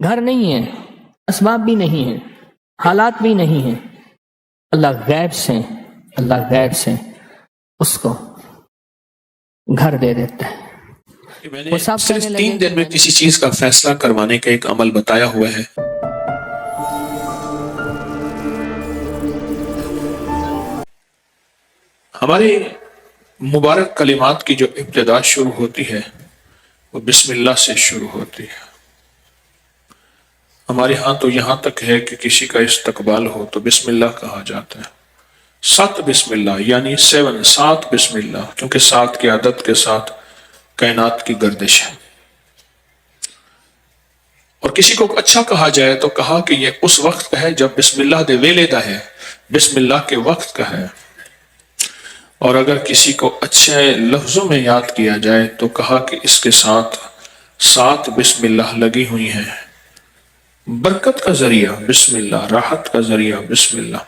گھر نہیں ہے، اسباب بھی نہیں ہیں، حالات بھی نہیں ہیں، اللہ غیب سے اس کو گھر دے دیتا ہے۔ کہ میں نے صرف 3 دن میں کسی چیز کا فیصلہ کروانے کا ایک عمل بتایا ہوا ہے۔ ہماری مبارک کلمات کی جو ابتدا شروع ہوتی ہے وہ بسم اللہ سے شروع ہوتی ہے۔ ہمارے ہاں تو یہاں تک ہے کہ کسی کا استقبال ہو تو بسم اللہ کہا جاتا ہے۔ 7 بسم اللہ یعنی 7 بسم اللہ، کیونکہ 7 کی عدد کے ساتھ کائنات کی گردش ہے۔ اور کسی کو اچھا کہا جائے تو کہا کہ یہ اس وقت کا ہے جب بسم اللہ دے ویلے دا ہے، بسم اللہ کے وقت کا ہے۔ اور اگر کسی کو اچھے لفظوں میں یاد کیا جائے تو کہا کہ اس کے ساتھ 7 بسم اللہ لگی ہوئی ہیں۔ برکت کا ذریعہ بسم اللہ، راحت کا ذریعہ بسم اللہ،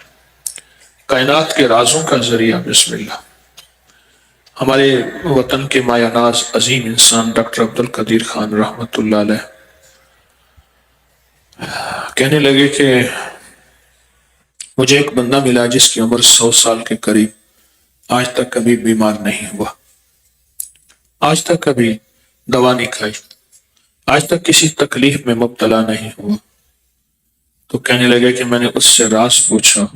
کائنات کے رازوں کا ذریعہ بسم اللہ۔ ہمارے وطن کے مایہ ناز عظیم انسان ڈاکٹر عبدالقدیر خان رحمۃ اللہ علیہ کہنے لگے کہ مجھے ایک بندہ ملا جس کی عمر 100 سال کے قریب، آج تک کبھی بیمار نہیں ہوا، آج تک کبھی دوا نہیں کھائی، آج تک کسی تکلیف میں مبتلا نہیں ہوا۔ تو کہنے لگے کہ میں نے اس سے راز پوچھا،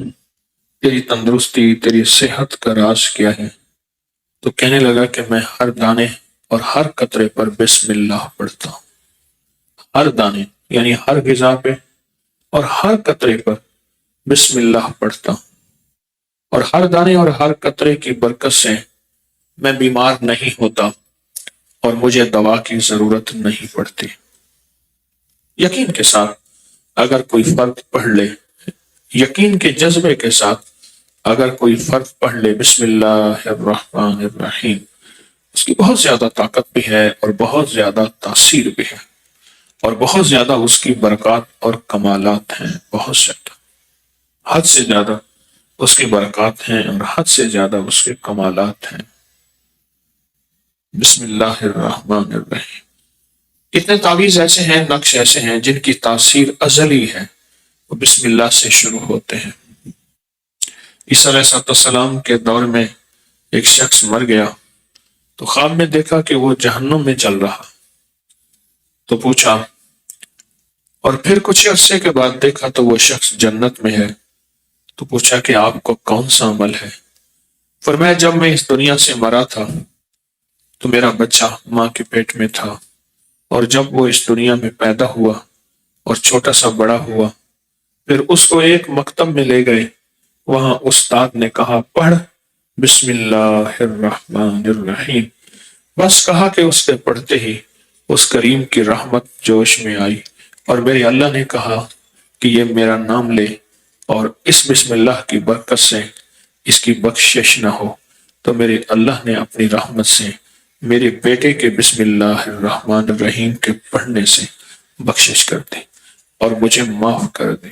تیری تندرستی، تیری صحت کا راز کیا ہے؟ تو کہنے لگا کہ میں ہر دانے اور ہر قطرے پر بسم اللہ پڑھتا ہوں۔ ہر دانے یعنی ہر غذا پہ اور ہر قطرے پر بسم اللہ پڑھتا ہوں، اور ہر دانے اور ہر قطرے کی برکت سے میں بیمار نہیں ہوتا اور مجھے دوا کی ضرورت نہیں پڑتی۔ یقین کے ساتھ اگر کوئی فرد پڑھ لے، یقین کے جذبے کے ساتھ اگر کوئی فرد پڑھ لے بسم اللہ الرحمن الرحیم، اس کی بہت زیادہ طاقت بھی ہے اور بہت زیادہ تاثیر بھی ہے، اور بہت زیادہ اس کی برکات اور کمالات ہیں، بہت زیادہ، حد سے زیادہ اس کی برکات ہیں اور حد سے زیادہ اس کے کمالات ہیں۔ بسم اللہ الرحمن الرحیم۔ کتنے تعویذ ایسے ہیں، نقش ایسے ہیں جن کی تاثیر ازلی ہے، وہ بسم اللہ سے شروع ہوتے ہیں۔ عیسیٰ علیہ السلام کے دور میں ایک شخص مر گیا تو خواب میں دیکھا کہ وہ جہنم میں چل رہا، تو پوچھا، اور پھر کچھ عرصے کے بعد دیکھا تو وہ شخص جنت میں ہے، تو پوچھا کہ آپ کو کون سا عمل ہے؟ فرمایا جب میں اس دنیا سے مرا تھا تو میرا بچہ ماں کے پیٹ میں تھا، اور جب وہ اس دنیا میں پیدا ہوا اور چھوٹا سا بڑا ہوا، پھر اس کو ایک مکتب میں لے گئے، وہاں استاد نے کہا پڑھ بسم اللہ الرحمن الرحیم، بس کہا کہ اس نے پڑھتے ہی اس کریم کی رحمت جوش میں آئی، اور میرے اللہ نے کہا کہ یہ میرا نام لے اور اس بسم اللہ کی برکت سے اس کی بخشش نہ ہو، تو میرے اللہ نے اپنی رحمت سے میرے بیٹے کے بسم اللہ الرحمن الرحیم کے پڑھنے سے بخشش کر دی اور مجھے معاف کر دی۔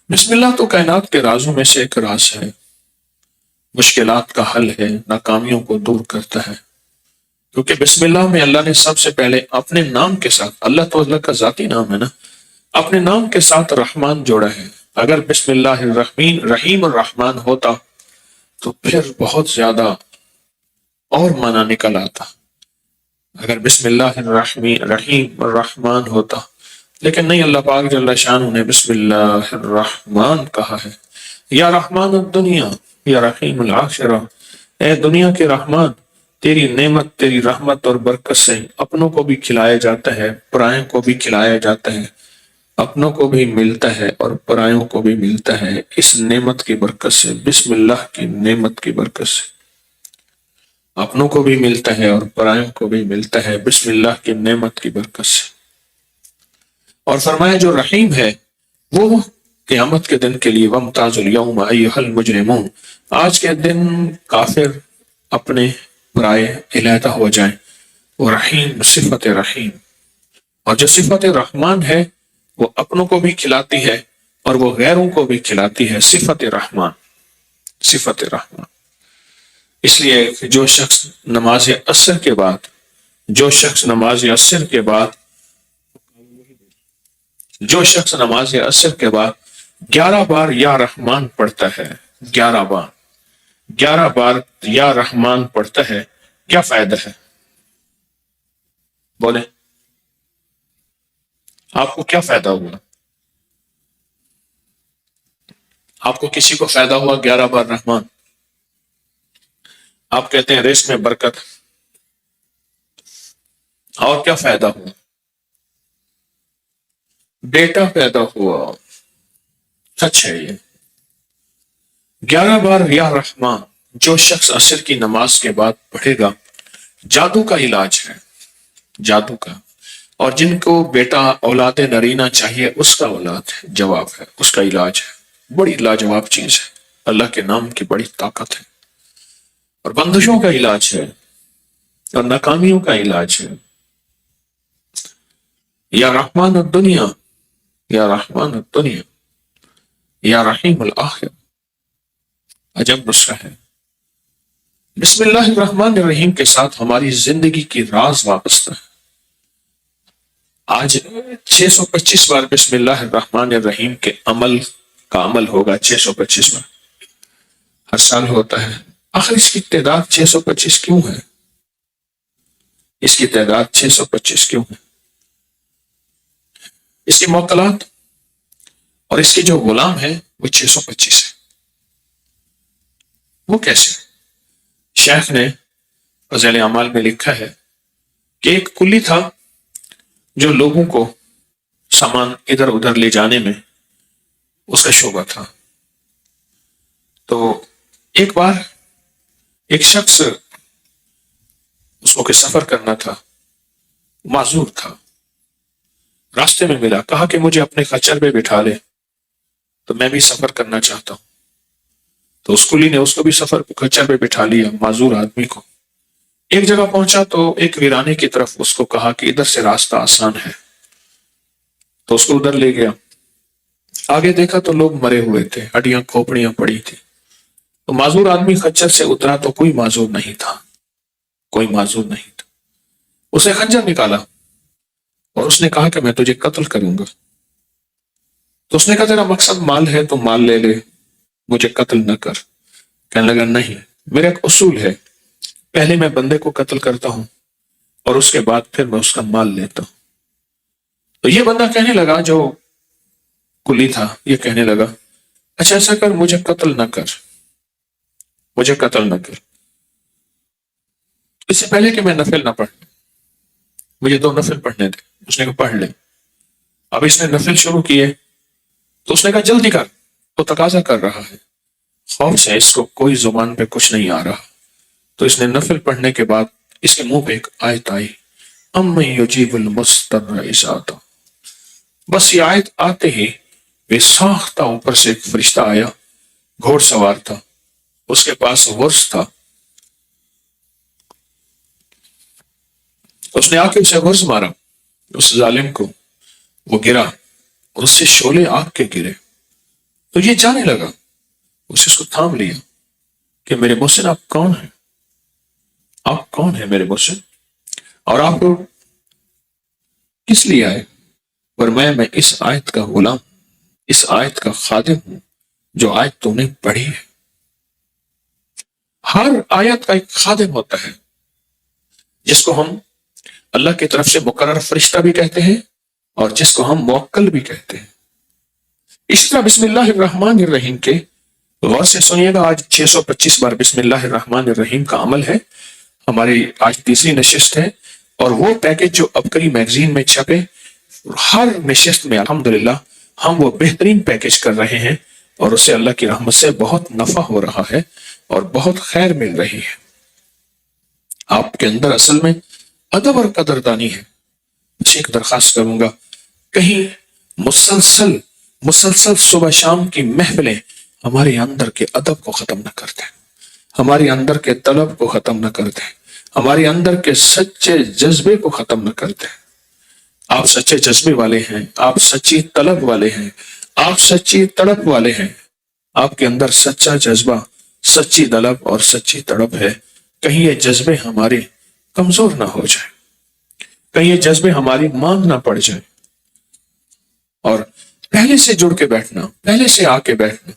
بسم اللہ تو کائنات کے رازوں میں سے ایک راز ہے، مشکلات کا حل ہے، ناکامیوں کو دور کرتا ہے، کیونکہ بسم اللہ میں اللہ نے سب سے پہلے اپنے نام کے ساتھ، اللہ تو اللہ کا ذاتی نام ہے نا، اپنے نام کے ساتھ رحمان جوڑا ہے۔ اگر بسم اللہ الرحمن رحیم الرحمن ہوتا تو پھر بہت زیادہ اور معنی نکل آتا، اگر بسم اللہ الرحمن رحیم الرحمن ہوتا، لیکن نہیں، اللہ پاک جل شانہ نے بسم اللہ الرحمن کہا ہے۔ یا رحمان الدنیا یا رحیم العاشرہ، اے دنیا کے رحمان، تیری نعمت، تیری رحمت اور برکت سے اپنوں کو بھی کھلایا جاتا ہے، پرائوں کو بھی کھلایا جاتا ہے، اپنوں کو بھی ملتا ہے اور پرائوں کو بھی ملتا ہے، اس نعمت کی برکت سے، بسم اللہ کی نعمت کی برکت سے اپنوں کو بھی ملتا ہے اور پرائوں کو بھی ملتا ہے، بسم اللہ کی نعمت کی برکت سے۔ اور فرمایا جو رحیم ہے وہ قیامت کے دن کے لیے وَامْتَازُوا الْيَوْمَ أَيُّهَا الْمُجْرِمُونَ، آج کے دن کافر اپنے برائے علیحدہ ہو جائیں، وہ رحیم، صفت رحیم، اور جو صفت رحمان ہے وہ اپنوں کو بھی کھلاتی ہے اور وہ غیروں کو بھی کھلاتی ہے، صفت رحمان، صفت رحمان۔ اس لیے کہ جو شخص نماز عصر کے بعد جو شخص نماز عصر کے بعد 11 بار یا رحمان پڑھتا ہے، 11 بار یا رحمان پڑھتا ہے، کیا فائدہ ہے؟ بولیں، آپ کو کیا فائدہ ہوا؟ آپ کو کسی کو فائدہ ہوا 11 بار رحمان؟ آپ کہتے ہیں رزق میں برکت، اور کیا فائدہ ہوا؟ بیٹا پیدا ہوا، سچ ہے یہ۔ 11 بار یا رحمان جو شخص عصر کی نماز کے بعد پڑھے گا، جادو کا علاج ہے، جادو کا۔ اور جن کو بیٹا اولاد نرینہ چاہیے، اس کا اولاد ہے، جواب ہے، اس کا علاج ہے، بڑی لاجواب چیز ہے، اللہ کے نام کی بڑی طاقت ہے، اور بندشوں کا علاج ہے، اور ناکامیوں کا علاج ہے۔ یا رحمان الدنیا، یا رحمان الدنیا، یا رحیم الآخر، عجب نسخہ ہے۔ بسم اللہ الرحمن الرحیم کے ساتھ ہماری زندگی کی راز وابستہ ہے۔ آج 625 بار بسم اللہ الرحمن الرحیم کے عمل کا عمل ہوگا، 625 بار ہر سال ہوتا ہے۔ آخر اس کی تعداد 625 کیوں ہے؟ اس کی تعداد 625 کیوں ہے؟ اس کی موکلات اور اس کے جو غلام ہیں وہ 625 ہے۔ وہ کیسے؟ شیخ نے فضائل اعمال میں لکھا ہے کہ ایک کلی تھا جو لوگوں کو سامان ادھر ادھر لے جانے میں اس کا شعبہ تھا۔ تو ایک بار ایک شخص اس کو کہ سفر کرنا تھا، معذور تھا، راستے میں ملا، کہا کہ مجھے اپنے خچر پہ بٹھا لے تو میں بھی سفر کرنا چاہتا ہوں۔ تو اس کلی نے اس کو بھی سفر خچر پہ بٹھا لیا، معذور آدمی کو۔ ایک جگہ پہنچا تو ایک ویرانے کی طرف اس کو کہا کہ ادھر سے راستہ آسان ہے، تو اس کو ادھر لے گیا۔ آگے دیکھا تو لوگ مرے ہوئے تھے، ہڈیاں کھوپڑیاں پڑی تھی۔ تو معذور آدمی خچر سے اترا تو کوئی معذور نہیں تھا، کوئی معذور نہیں تھا۔ اسے خنجر نکالا اور اس نے کہا کہ میں تجھے قتل کروں گا۔ تو اس نے کہا تیرا مقصد مال ہے تو مال لے لے، مجھے قتل نہ کر۔ کہنے لگا نہیں، میرا ایک اصول ہے، پہلے میں بندے کو قتل کرتا ہوں اور اس کے بعد پھر میں اس کا مال لیتا ہوں۔ تو یہ بندہ کہنے لگا، جو کلی تھا، یہ کہنے لگا اچھا ایسا کر، مجھے قتل نہ کر، مجھے قتل نہ کر، اس سے پہلے کہ میں نفل نہ پڑھ، مجھے 2 نفل پڑھنے دے۔ اس نے کہا پڑھ لے۔ اب اس نے نفل شروع کیے تو اس نے کہا جلدی کر، تو تقاضا کر رہا ہے، خوف سے اس کو کوئی زبان پہ کچھ نہیں آ رہا۔ تو اس نے نفل پڑھنے کے بعد اس کے منہ پہ ایک آیت آئی، امن یجیب المضطر اذا دعا۔ بس یہ آیت آتے ہی بے ساختہ اوپر سے ایک فرشتہ آیا، گھوڑ سوار تھا، اس کے پاس ورس تھا، اس نے آ کے اسے ورس مارا، اس ظالم کو، وہ گرا اور اس سے شعلے آگ کے گرے۔ تو یہ جانے لگا، اس کو تھام لیا کہ میرے محسن آپ کون ہیں؟ آپ کون ہیں میرے محسن؟ اور آپ کس لیے آئے؟ فرمایا میں اس آیت کا غلام، اس آیت کا خادم ہوں جو آیت تو نے پڑھی ہے۔ ہر آیت کا ایک خادم ہوتا ہے جس کو ہم اللہ کی طرف سے مقرر فرشتہ بھی کہتے ہیں اور جس کو ہم موکل بھی کہتے ہیں۔ اس طرح بسم اللہ الرحمن الرحیم کے غور سے سنیے گا، آج 625 بار بسم اللہ الرحمن الرحیم کا عمل ہے، ہماری آج تیسری نشست ہے، اور وہ پیکج جو ابکری میگزین میں چھپے، ہر نشست میں الحمدللہ ہم وہ بہترین پیکج کر رہے ہیں، اور اسے اللہ کی رحمت سے بہت نفع ہو رہا ہے اور بہت خیر مل رہی ہے۔ آپ کے اندر اصل میں ادب اور قدردانی ہے۔ بس ایک درخواست کروں گا، کہیں مسلسل صبح شام کی محفلیں ہمارے اندر کے ادب کو ختم نہ کر دیں، ہمارے اندر کے طلب کو ختم نہ کر دیں، ہمارے اندر کے سچے جذبے کو ختم نہ کر دیں۔ آپ سچے جذبے والے ہیں، آپ سچی طلب والے ہیں، آپ سچی تڑپ والے ہیں، آپ کے اندر سچا جذبہ، سچی طلب اور سچی تڑپ ہے۔ کہیں یہ جذبے ہمارے کمزور نہ ہو جائے، کہیں یہ جذبے ہماری مانگ نہ پڑ جائے، اور پہلے سے جڑ کے بیٹھنا، پہلے سے آ کے بیٹھنا،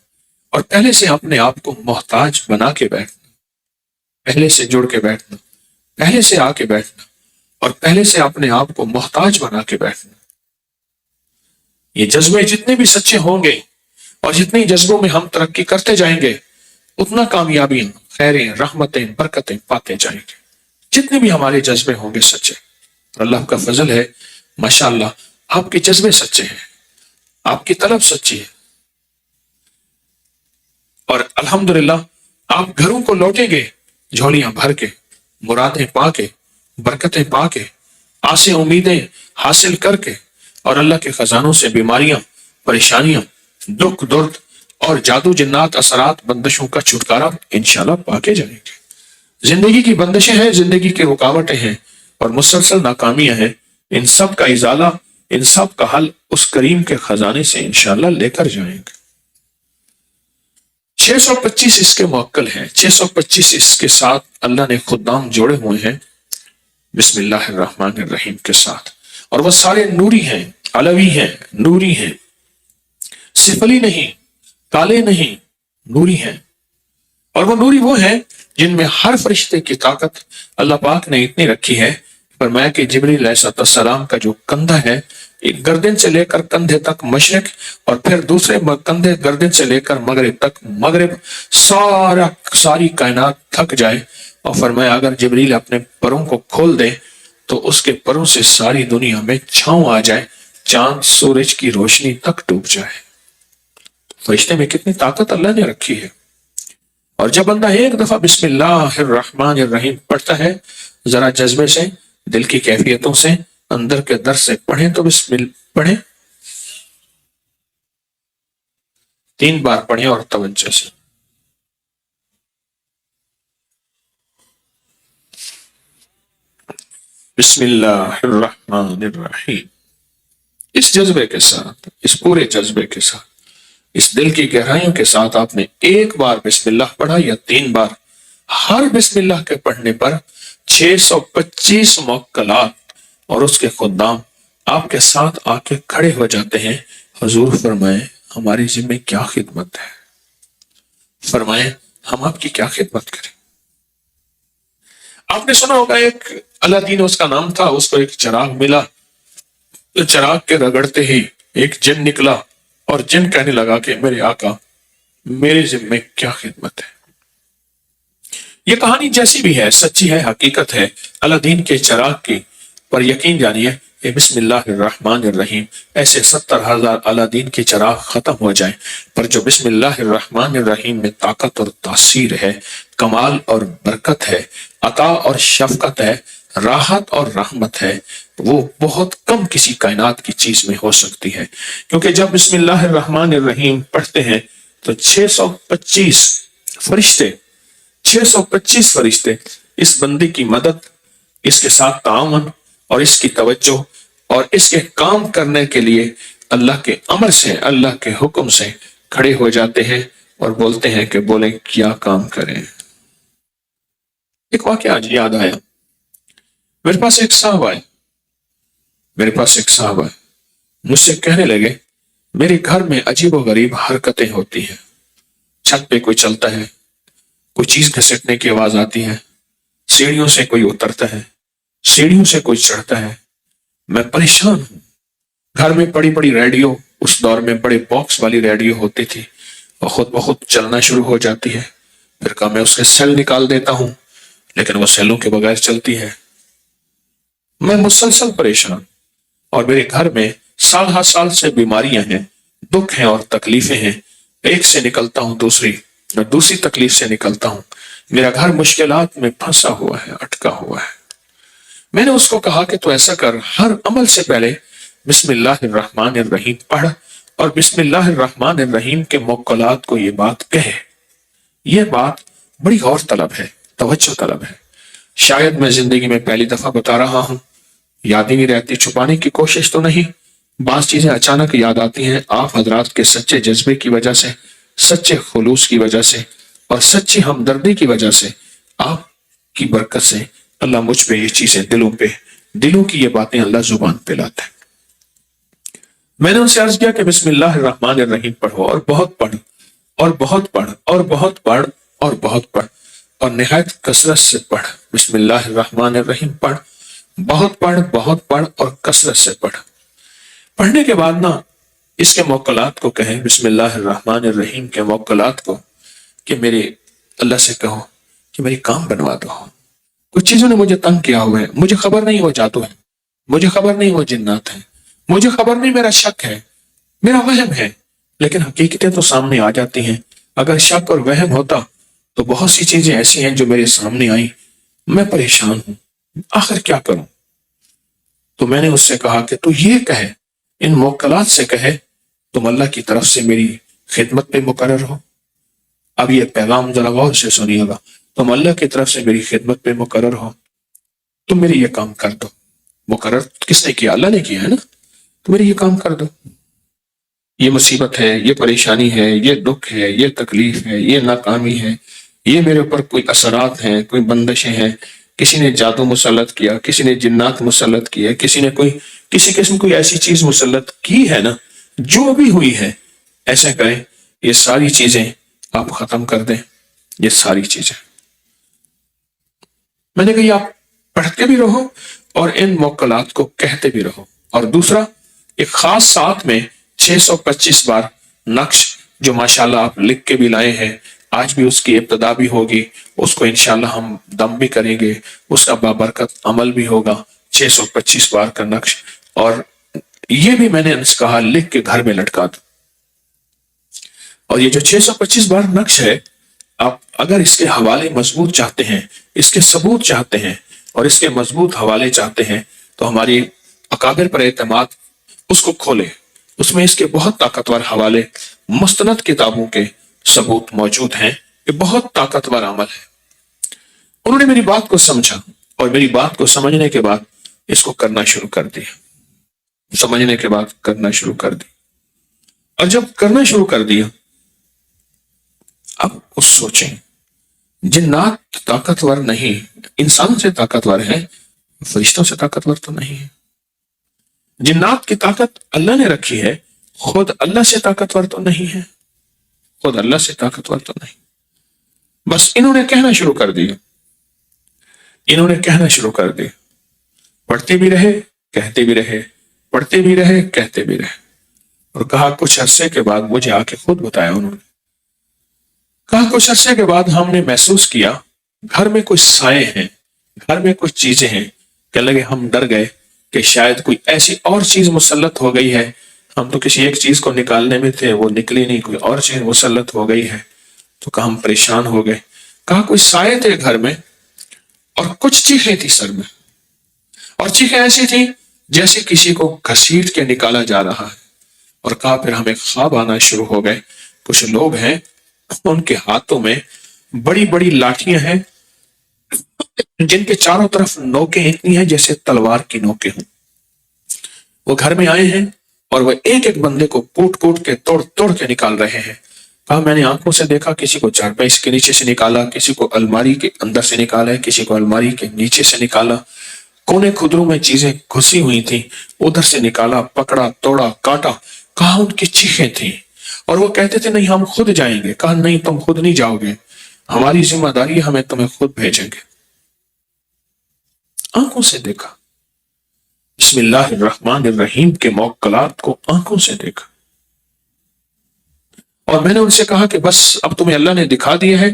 اور پہلے سے اپنے آپ کو محتاج بنا کے بیٹھنا، پہلے سے جڑ کے بیٹھنا، پہلے سے آ کے بیٹھنا، اور پہلے سے اپنے آپ کو محتاج بنا کے بیٹھنا۔ یہ جذبے جتنے بھی سچے ہوں گے اور جتنی جذبوں میں ہم ترقی کرتے جائیں گے، اتنا کامیابیاں، خیریں، رحمتیں، برکتیں پاتے جائیں گے۔ جتنے بھی ہمارے جذبے ہوں گے سچے، اور اللہ کا فضل ہے ماشاءاللہ آپ کے جذبے سچے ہیں، آپ کی طلب سچی ہے، اور الحمدللہ آپ گھروں کو لوٹیں گے جھولیاں بھر کے، مرادیں پا کے، برکتیں پا کے، آسیں امیدیں حاصل کر کے، اور اللہ کے خزانوں سے بیماریاں، پریشانیاں، دکھ درد اور جادو جنات اثرات بندشوں کا چھٹکارا انشاءاللہ پا کے جائیں گے۔ زندگی کی بندشیں ہیں، زندگی کی رکاوٹیں ہیں اور مسلسل ناکامیاں ہیں، ان سب کا ازالہ، ان سب کا حل اس کریم کے خزانے سے انشاءاللہ لے کر جائیں گے۔ 625 اس کے موکل ہیں، 625 اس کے ساتھ اللہ نے خدام جوڑے ہوئے ہیں بسم اللہ الرحمن الرحیم کے ساتھ، اور وہ سارے نوری ہیں، علوی ہیں، نوری ہیں، سفلی نہیں، کالے نہیں، نوری ہیں۔ اور وہ نوری وہ ہیں جن میں ہر فرشتے کی طاقت اللہ پاک نے اتنی رکھی ہے، فرمایا کہ جبریل علیہ السلام کا جو کندھا ہے، ایک گردن سے لے کر کندھے تک مشرق، اور پھر دوسرے کندھے گردن سے لے کر مغرب تک مغرب، ساری کائنات تھک جائے، اور فرمایا اگر جبریل اپنے پروں کو کھول دے تو اس کے پروں سے ساری دنیا میں چھاؤں آ جائے، چاند سورج کی روشنی تک ڈوب جائے۔ فرشتے میں کتنی طاقت اللہ نے رکھی ہے۔ اور جب بندہ ایک دفعہ بسم اللہ الرحمن الرحیم پڑھتا ہے، ذرا جذبے سے، دل کی کیفیتوں سے، اندر کے در سے پڑھیں تو بسم اللہ پڑھیں، 3 بار پڑھیں اور توجہ سے۔ بسم اللہ الرحمن الرحیم، اس جذبے کے ساتھ، اس پورے جذبے کے ساتھ، اس دل کی گہرائیوں کے ساتھ آپ نے ایک بار بسم اللہ پڑھا یا 3 بار، ہر بسم اللہ کے پڑھنے پر 625 موکلات اور اس کے خدام آپ کے ساتھ آ کے کھڑے ہو جاتے ہیں۔ حضور فرمائیں ہماری ذمہ کیا خدمت ہے، فرمائیں ہم آپ کی کیا خدمت کریں۔ آپ نے سنا ہوگا ایک الادین اس کا نام تھا، اس کو ایک چراغ ملا، چراغ کے رگڑتے ہی ایک جن نکلا، اور جن کہنے لگا کہ میرے آقا میرے ذمہ کیا خدمت ہے۔ یہ کہانی جیسی بھی ہے، سچی ہے، حقیقت ہے الادین کے چراغ کی، پر یقین جانیے کہ بسم اللہ الرحمن الرحیم ایسے 70,000 الادین کے چراغ ختم ہو جائیں، پر جو بسم اللہ الرحمن الرحیم میں طاقت اور تاثیر ہے، کمال اور برکت ہے، عطا اور شفقت ہے، راحت اور رحمت ہے، وہ بہت کم کسی کائنات کی چیز میں ہو سکتی ہے۔ کیونکہ جب بسم اللہ الرحمن الرحیم پڑھتے ہیں تو 625 فرشتے 625 فرشتے اس بندے کی مدد، اس کے ساتھ تعاون اور اس کی توجہ اور اس کے کام کرنے کے لیے اللہ کے امر سے، اللہ کے حکم سے کھڑے ہو جاتے ہیں اور بولتے ہیں کہ بولیں کیا کام کریں۔ ایک واقعہ آج یاد آیا، میرے پاس ایک صاحب آئے، مجھ سے کہنے لگے میرے گھر میں عجیب و غریب حرکتیں ہوتی ہیں، چھت پہ کوئی چلتا ہے، کوئی چیز گھسٹنے کی آواز آتی ہے، سیڑھیوں سے کوئی اترتا ہے، سیڑھیوں سے کوئی چڑھتا ہے، میں پریشان ہوں۔ گھر میں بڑی بڑی ریڈیو، اس دور میں بڑے باکس والی ریڈیو ہوتی تھی، وہ خود بخود چلنا شروع ہو جاتی ہے، پھر کہا میں اس کے سیل نکال دیتا ہوں، لیکن وہ سیلوں کے بغیر چلتی ہے۔ میں مسلسل پریشان، اور میرے گھر میں سال ہر سال سے بیماریاں ہیں، دکھ ہیں اور تکلیفیں ہیں، ایک سے نکلتا ہوں دوسری، اور دوسری تکلیف سے نکلتا ہوں، میرا گھر مشکلات میں پھنسا ہوا ہے، اٹکا ہوا ہے۔ میں نے اس کو کہا کہ تو ایسا کر، ہر عمل سے پہلے بسم اللہ الرحمن الرحیم پڑھ، اور بسم اللہ الرحمن الرحیم کے موکلات کو یہ بات کہے۔ یہ بات بڑی غور طلب ہے، توجہ طلب ہے، شاید میں زندگی میں پہلی دفعہ بتا رہا ہوں، یاد ہی نہیں رہتی، چھپانے کی کوشش تو نہیں، بعض چیزیں اچانک یاد آتی ہیں، آپ حضرات کے سچے جذبے کی وجہ سے، سچے خلوص کی وجہ سے اور سچی ہمدردی کی وجہ سے، آپ کی برکت سے اللہ مجھ پہ یہ چیزیں دلوں کی یہ باتیں اللہ زبان پہ لاتا ہے۔ میں نے ان سے عرض کیا کہ بسم اللہ الرحمن الرحیم پڑھو، اور بہت پڑھ اور بہت پڑھ اور بہت پڑھ اور بہت پڑھ، اور نہایت کثرت سے پڑھ۔ بسم اللہ الرحمن الرحیم پڑھ، بہت پڑھ اور کثرت سے پڑھ۔ پڑھنے کے بعد نا اس کے موکلات کو کہیں، بسم اللہ الرحمن الرحیم کے موکلات کو، کہ میرے اللہ سے کہو کہ میری کام بنوا دو۔ کچھ چیزوں نے مجھے تنگ کیا ہوا ہے، مجھے خبر نہیں وہ جادو ہے، مجھے خبر نہیں وہ جنات ہیں، مجھے خبر نہیں میرا شک ہے، میرا وہم ہے، لیکن حقیقتیں تو سامنے آ جاتی ہیں۔ اگر شک اور وہم ہوتا تو بہت سی چیزیں ایسی ہیں جو میرے سامنے آئیں، میں پریشان ہوں، آخر کیا کروں؟ تو میں نے اس سے کہا کہ تو یہ کہے، ان موکلات سے کہے تم اللہ کی طرف سے میری خدمت پہ مقرر ہو۔ اب یہ پیغام ذرا غور سے سنیے گا، تم اللہ کی طرف سے میری خدمت پہ مقرر ہو، تم میری یہ کام کر دو۔ مقرر کس نے کیا؟ اللہ نے کیا ہے نا، تو میری یہ کام کر دو۔ یہ مصیبت ہے، یہ پریشانی ہے، یہ دکھ ہے، یہ تکلیف ہے، یہ ناکامی ہے، یہ میرے اوپر کوئی اثرات ہیں، کوئی بندشیں ہیں، کسی نے جادو مسلط کیا، کسی نے جنات مسلط کیا، کسی نے کسی قسم کوئی ایسی چیز مسلط کی ہے نا، جو بھی ہوئی ہے، ایسے کریں یہ ساری چیزیں آپ ختم کر دیں، یہ ساری چیزیں۔ میں نے کہا آپ پڑھتے بھی رہو اور ان موکلات کو کہتے بھی رہو۔ اور دوسرا، ایک خاص ساتھ میں 625 بار نقش جو ماشاءاللہ آپ لکھ کے بھی لائے ہیں، آج بھی اس کی ابتدا بھی ہوگی، اس کو انشاءاللہ ہم دم بھی کریں گے، اس کا بابرکت عمل بھی ہوگا، 625 بار کا نقش۔ اور یہ بھی میں نے ان سے کہا لکھ کے گھر میں لٹکا دو۔ اور یہ جو 625 بار نقش ہے، آپ اگر اس کے حوالے مضبوط چاہتے ہیں، اس کے ثبوت چاہتے ہیں اور اس کے مضبوط حوالے چاہتے ہیں، تو ہماری اکابر پر اعتماد اس کو کھولے، اس میں اس کے بہت طاقتور حوالے، مستند کتابوں کے ثبوت موجود ہیں۔ یہ بہت طاقتور عمل ہے۔ انہوں نے میری بات کو سمجھا اور میری بات کو سمجھنے کے بعد اس کو کرنا شروع کر دیا، سمجھنے کے بعد کرنا شروع کر دی۔ اور جب کرنا شروع کر دیا، اب اس سوچیں، جنات طاقتور نہیں، انسان سے طاقتور ہے، فرشتوں سے طاقتور تو نہیں ہے۔ جنات کی طاقت اللہ نے رکھی ہے، خود اللہ سے طاقتور تو نہیں ہے، خود اللہ سے طاقتور تو نہیں۔ بس انہوں نے کہنا شروع کر دیا، انہوں نے کہنا شروع کر دیا، پڑھتے بھی رہے، کہتے بھی رہے، پڑھتے بھی رہے، کہتے بھی رہے۔ اور کہا کچھ عرصے کے بعد، مجھے آ کے خود بتایا انہوں نے، کہا کچھ عرصے کے بعد ہم نے محسوس کیا گھر میں کچھ سائے ہیں، گھر میں کچھ چیزیں ہیں، کہ لگے ہم ڈر گئے کہ شاید کوئی ایسی اور چیز مسلط ہو گئی ہے، ہم تو کسی ایک چیز کو نکالنے میں تھے، وہ نکلی نہیں، کوئی اور چیز مسلط ہو گئی ہے، تو کہا ہم پریشان ہو گئے۔ کہا کچھ سائے تھے گھر میں اور کچھ چیخیں تھی سر میں، اور چیخیں ایسی تھی جیسے کسی کو گھسیٹ کے نکالا جا رہا ہے۔ اور کہا پھر ہمیں خواب آنا شروع ہو گئے، کچھ لوگ ہیں ان کے ہاتھوں میں بڑی بڑی لاٹھیاں ہیں جن کے چاروں طرف نوکیں اتنی ہیں جیسے تلوار کی نوکیں ہوں۔ وہ گھر میں آئے ہیں اور وہ ایک ایک بندے کو کوٹ کوٹ کے توڑ توڑ کے نکال رہے ہیں۔ کہا میں نے آنکھوں سے دیکھا، کسی کو چارپائی کے نیچے سے نکالا، کسی کو الماری کے اندر سے نکالا، کسی کو الماری کے نیچے سے نکالا، کونے خدروں میں چیزیں گھسی ہوئی تھیں، ادھر سے نکالا، پکڑا، توڑا، کاٹا۔ کہا ان کی چیخیں تھیں اور وہ کہتے تھے نہیں ہم خود جائیں گے۔ کہا نہیں تم خود نہیں جاؤ گے، ہماری ذمہ داری، ہمیں تمہیں خود بھیجیں گے۔ آنکھوں سے دیکھا، بسم اللہ الرحمن الرحیم کے موکلات کو آنکھوں سے دیکھا۔ اور میں نے ان سے کہا کہ بس اب تمہیں اللہ نے دکھا دیا ہے،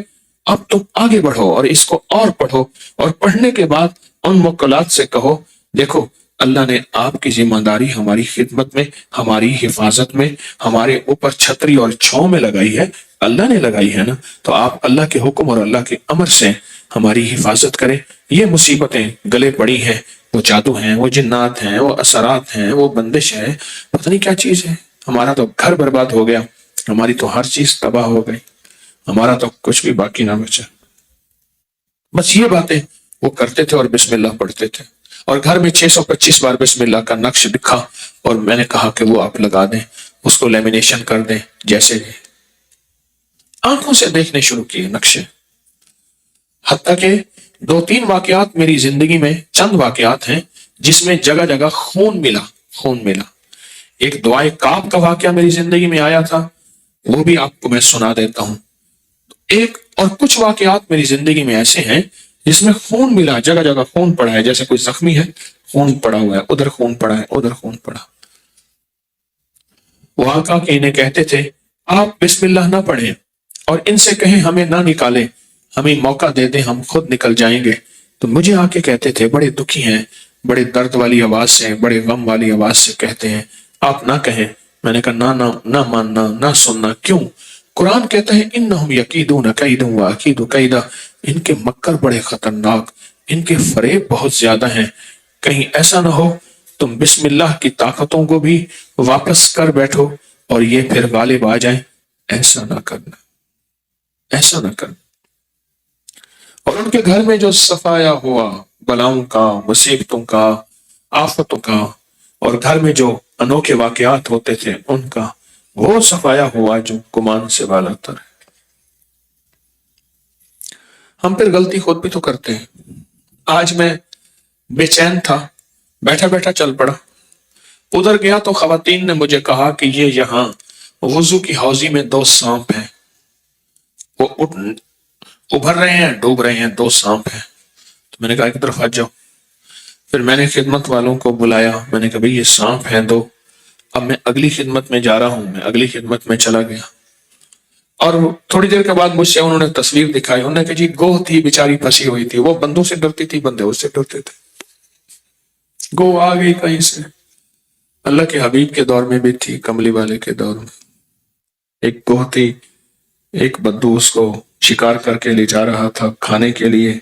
اب تم آگے بڑھو اور اس کو اور پڑھو، اور پڑھنے کے بعد ان موکلات سے کہو دیکھو اللہ نے آپ کی ذمہ داری ہماری خدمت میں، ہماری حفاظت میں، ہمارے اوپر چھتری اور چھاؤں میں لگائی ہے، اللہ نے لگائی ہے نا، تو آپ اللہ کے حکم اور اللہ کے امر سے ہماری حفاظت کریں۔ یہ مصیبتیں گلے پڑی ہیں، وہ جادو ہیں، وہ جنات ہیں، وہ اثرات ہیں، وہ بندش ہے، پتہ نہیں کیا چیز ہے، ہمارا تو گھر برباد ہو گیا، ہماری تو ہر چیز تباہ ہو گئی، ہمارا تو کچھ بھی باقی نہ بچا۔ بس یہ باتیں وہ کرتے تھے اور بسم اللہ پڑھتے تھے، اور گھر میں 625 بار بسم اللہ کا نقش لکھا، اور میں نے کہا کہ وہ آپ لگا دیں، اس کو لیمینیشن کر دیں، جیسے آنکھوں سے دیکھنے شروع کیے نقشے۔ حتیٰ کہ 2-3 واقعات میری زندگی میں، چند واقعات ہیں جس میں جگہ جگہ خون ملا، خون ملا۔ ایک دعائے کعب کا واقعہ میری زندگی میں آیا تھا، وہ بھی آپ کو میں سنا دیتا ہوں۔ ایک اور کچھ واقعات میری زندگی میں ایسے ہیں جس میں خون ملا، جگہ جگہ خون پڑا ہے، جیسے کوئی زخمی ہے، خون پڑا ہوا ہے، ادھر خون پڑا ہے، ادھر خون پڑا۔ وہ آقا کہ انہیں کہتے تھے آپ بسم اللہ نہ پڑھیں اور ان سے کہیں ہمیں نہ نکالیں، ہمیں موقع دے دیں، ہم خود نکل جائیں گے۔ تو مجھے آ کے کہتے تھے، بڑے دکھی ہیں، بڑے درد والی آواز سے، بڑے غم والی آواز سے کہتے ہیں آپ نہ کہیں۔ میں نے کہا نہ ماننا، نہ سننا۔ کیوں؟ قرآن کہتا ہے انہم یکیدون کیدا واکید کیدا، ان کے مکر بڑے خطرناک، ان کے فریب بہت زیادہ ہیں، کہیں ایسا نہ ہو تم بسم اللہ کی طاقتوں کو بھی واپس کر بیٹھو اور یہ پھر غالب آ جائیں۔ ایسا نہ کرنا، ایسا نہ کرنا۔ اور ان کے گھر میں جو صفایا ہوا بلاؤں کا، مصیبتوں کا، آفتوں کا، اور گھر میں جو انوکھے واقعات ہوتے تھے ان کا، وہ صفایا ہوا جو گمان سے بالا تر ہے۔ ہم پھر غلطی خود بھی تو کرتے ہیں۔ آج میں بے چین تھا، بیٹھا بیٹھا چل پڑا، ادھر گیا تو خواتین نے مجھے کہا کہ یہ یہاں وضو کی حوضی میں 2 سانپ ہیں، وہ ابھر رہے ہیں، ڈوب رہے ہیں، 2 سانپ ہیں۔ تو میں نے کہا ایک طرف ہٹ جاؤ۔ پھر میں نے خدمت والوں کو بلایا، میں نے کہا بھئی یہ سانپ ہیں 2، اب میں اگلی خدمت میں جا رہا ہوں۔ میں اگلی خدمت میں چلا گیا اور تھوڑی دیر کے بعد مجھ سے انہوں نے تصویر دکھائی، انہوں نے کہا جی گوہ تھی بیچاری پھنسی ہوئی تھی، وہ بندوں سے ڈرتی تھی، بندے اس سے ڈرتے تھے، گوہ آ گئی کہیں سے۔ اللہ کے حبیب کے دور میں بھی تھی، کملی والے کے دور میں ایک گوہ تھی، ایک بدو اس کو شکار کر کے لے جا رہا تھا کھانے کے لیے،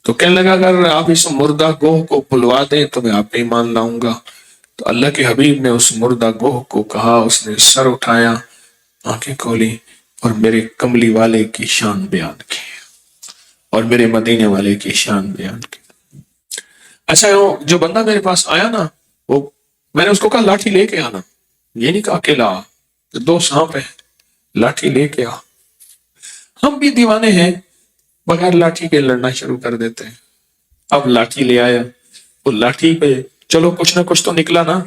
تو کہنے لگا اگر آپ اس مردہ گوہ کو بلوا دیں تو میں آپ پہ ایمان لاؤں گا۔ تو اللہ کے حبیب نے اس مردہ گوہ کو کہا، اس نے سر اٹھایا، آنکھیں کھولی اور میرے کملی والے کی شان بیان کی اور میرے مدینے والے کی شان بیان کی۔ اچھا جو بندہ میرے پاس آیا نا، وہ میں نے اس کو کہا لاٹھی لے کے آنا، یہ نہیں کہا اکیلا آ، 2 سانپ ہیں، لاٹھی لے کے آ۔ ہم بھی دیوانے ہیں، بغیر لاٹھی کے لڑنا شروع کر دیتے ہیں۔ اب لاٹھی لے آیا، وہ لاٹھی پہ چلو کچھ نہ کچھ تو نکلا نا،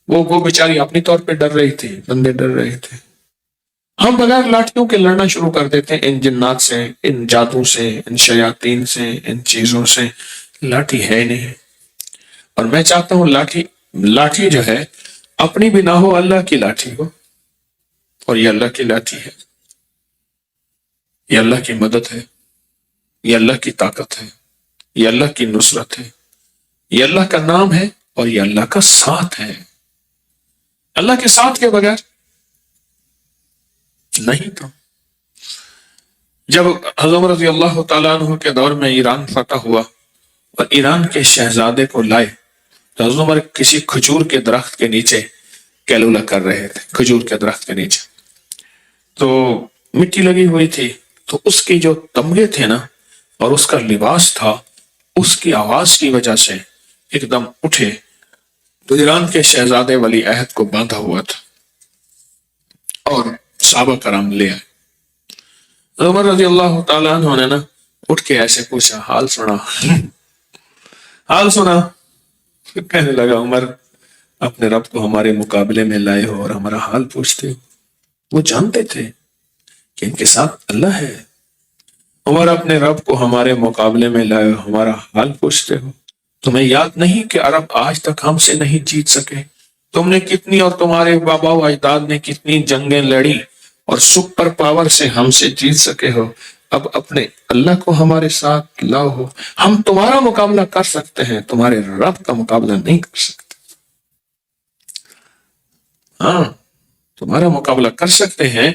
وہ بیچاری اپنی طور پہ ڈر رہی تھی، بندے ڈر رہے تھے۔ ہم بغیر لاٹھیوں کے لڑنا شروع کر دیتے ہیں، ان جنات سے، ان جادو سے، ان شیاطین سے، ان چیزوں سے۔ لاٹھی ہے نہیں، اور میں چاہتا ہوں لاٹھی جو ہے اپنی بھی نہ ہو، اللہ کی لاٹھی ہو، اور یہ اللہ کی لاٹھی ہے، یہ اللہ کی مدد ہے، یہ اللہ کی طاقت ہے، یہ اللہ کی نصرت ہے، یہ اللہ کا نام ہے، اور یہ اللہ کا ساتھ ہے۔ اللہ کے ساتھ کے بغیر نہیں تو۔ جب حضرت عمر رضی اللہ تعالیٰ عنہ کے دور میں ایران فتح ہوا اور ایران کے شہزادے کو لائے، تو حضرت عمر کسی کھجور کے درخت کے نیچے کیلولا کر رہے تھے، کھجور کے درخت کے نیچے، تو مٹی لگی ہوئی تھی، تو اس کی جو تمغے تھے نا اور اس کا لباس تھا، اس کی آواز کی وجہ سے ایک دم اٹھے، تو ایران کے شہزادے ولی عہد کو باندھا ہوا تھا اور صحابہ کرام لے آئے۔ عمر رضی اللہ تعالیٰ عنہ نے نا اٹھ کے ایسے پوچھا، حال سنا؟ حال سنا؟ کہنے لگا عمر اپنے رب کو ہمارے مقابلے میں لائے ہو اور ہمارا حال پوچھتے ہو۔ وہ جانتے تھے کہ ان کے ساتھ اللہ ہے۔ عمر اپنے رب کو ہمارے مقابلے میں لائے ہو، ہمارا حال پوچھتے ہو۔ تمہیں یاد نہیں کہ عرب آج تک ہم سے نہیں جیت سکے؟ تم نے کتنی اور تمہارے بابا و اجداد نے کتنی جنگیں لڑی اور سپر پاور سے ہم سے جیت سکے ہو، اب اپنے اللہ کو ہمارے ساتھ لاؤ ہو۔ ہم تمہارا مقابلہ کر سکتے ہیں، تمہارے رب کا مقابلہ نہیں کر سکتے۔ ہاں تمہارا مقابلہ کر سکتے ہیں،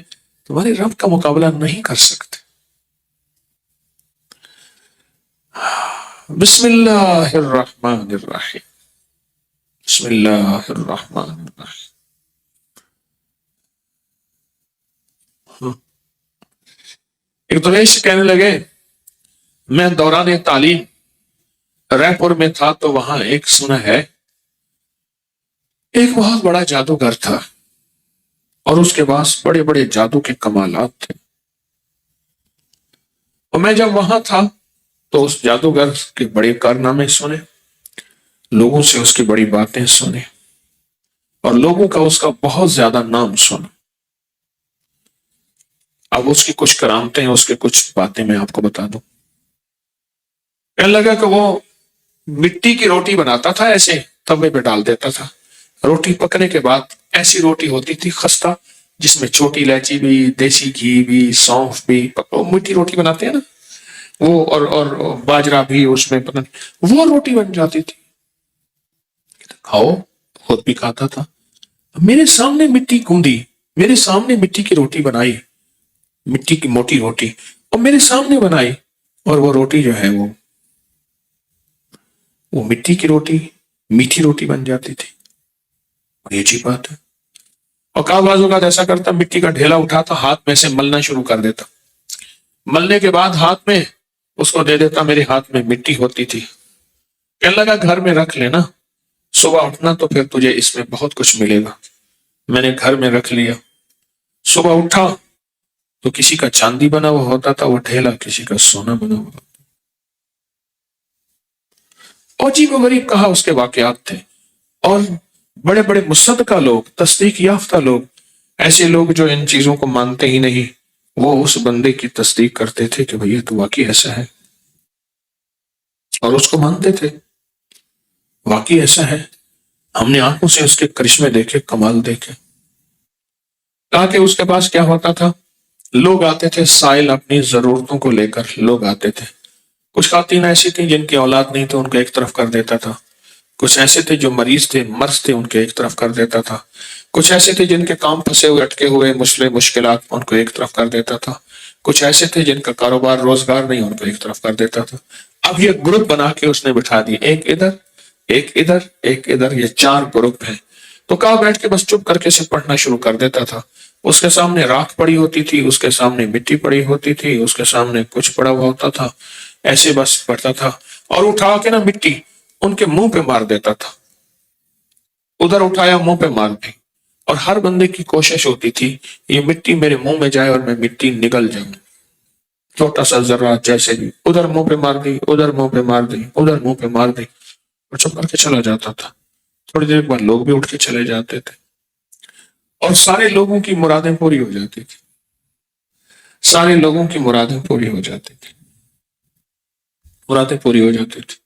تمہارے رب کا مقابلہ نہیں کر سکتے۔ بسم اللہ الرحمن الرحیم، بسم اللہ الرحمن الرحیم۔ ایک دریش کہنے لگے، میں دوران تعلیم رے پور میں تھا تو وہاں ایک سنا ہے ایک بہت بڑا جادوگر تھا اور اس کے پاس بڑے بڑے جادو کے کمالات تھے، اور میں جب وہاں تھا تو اس جادوگر کے بڑے کارنامے سنے، لوگوں سے اس کی بڑی باتیں سنے، اور لوگوں کا اس کا بہت زیادہ نام سنا۔ اب اس کی کچھ کرامتیں، اس کے کچھ باتیں میں آپ کو بتا دوں۔ کہنے لگا کہ وہ مٹی کی روٹی بناتا تھا، ایسے توے پہ ڈال دیتا تھا، روٹی پکنے کے بعد ایسی روٹی ہوتی تھی خستہ، جس میں چھوٹی الائچی بھی، دیسی گھی بھی، سونف بھی، میٹھی روٹی بناتے ہیں نا وہ، اور باجرہ بھی اس میں، وہ روٹی بن جاتی تھی۔ کھاؤ، خود بھی کھاتا تھا۔ میرے سامنے مٹی گوندی، میرے سامنے مٹی کی روٹی بنائی، مٹی کی موٹی روٹی، اور میرے سامنے بنائی، اور وہ روٹی جو ہے وہ مٹی کی روٹی، میٹھی روٹی بن جاتی تھی۔ یہ عجیب بات ہے۔ اور کہا بازو کا ایسا کرتا، مٹی کا ڈھیلا اٹھاتا، ہاتھ میں سے ملنا شروع کر دیتا، ملنے کے بعد ہاتھ میں اس کو دے دیتا، میرے ہاتھ میں مٹی ہوتی تھی۔ کہنے لگا گھر میں رکھ لینا، صبح اٹھنا تو پھر تجھے اس میں بہت کچھ ملے گا۔ میں نے گھر میں رکھ لیا، صبح اٹھا تو کسی کا چاندی بنا ہوا ہوتا تھا وہ ڈھیلا، کسی کا سونا بنا ہوا ہوتا۔ اور عجیب و غریب کہا اس کے واقعات تھے، اور بڑے بڑے مصدقہ لوگ، تصدیق یافتہ لوگ، ایسے لوگ جو ان چیزوں کو مانتے ہی نہیں، وہ اس بندے کی تصدیق کرتے تھے کہ بھئی یہ تو واقعی ایسا ہے، اور اس کو مانتے تھے، واقعی ایسا ہے۔ ہم نے آنکھوں سے اس کے کرشمے دیکھے، کمال دیکھے۔ کہا کہ اس کے پاس کیا ہوتا تھا، لوگ آتے تھے سائل اپنی ضرورتوں کو لے کر، لوگ آتے تھے، کچھ خواتین ایسی تھیں جن کی اولاد نہیں تو ان کو ایک طرف کر دیتا تھا، کچھ ایسے تھے جو مریض تھے، مرض تھے، ان کے ایک طرف کر دیتا تھا، کچھ ایسے تھے جن کے کام پھنسے ہوئے، اٹکے ہوئے، مسئلے مشکلات، ان کو ایک طرف کر دیتا تھا، کچھ ایسے تھے جن کا کاروبار روزگار نہیں، ان کو ایک طرف کر دیتا تھا۔ اب یہ گروپ بنا کے اس نے بٹھا دی، ایک ادھر، ایک ادھر، ایک ادھر، یہ 4 گروپ ہیں۔ تو کہا بیٹھ کے بس چپ کر کے سے پڑھنا شروع کر دیتا تھا۔ اس کے سامنے راکھ پڑی ہوتی تھی، اس کے سامنے مٹی پڑی ہوتی تھی، اس کے سامنے کچھ پڑا ہوا ہوتا تھا، ایسے بس پڑھتا تھا، اور اٹھا کے نا مٹی ان کے منہ پہ مار دیتا تھا، ادھر اٹھایا منہ پہ مار دی، اور ہر بندے کی کوشش ہوتی تھی یہ مٹی میرے منہ میں جائے اور میں مٹی نگل جاؤں، چھوٹا سا ذرہ جیسے بھی، ادھر منہ پہ مار دی، ادھر منہ پہ مار دی، ادھر منہ پہ مار دی، اور چپ کر کے چلا جاتا تھا۔ تھوڑی دیر بعد لوگ بھی اٹھ کے چلے جاتے تھے، اور سارے لوگوں کی مرادیں پوری ہو جاتی تھی، سارے لوگوں کی مرادیں پوری ہو جاتی تھی، مرادیں پوری ہو جاتی تھی۔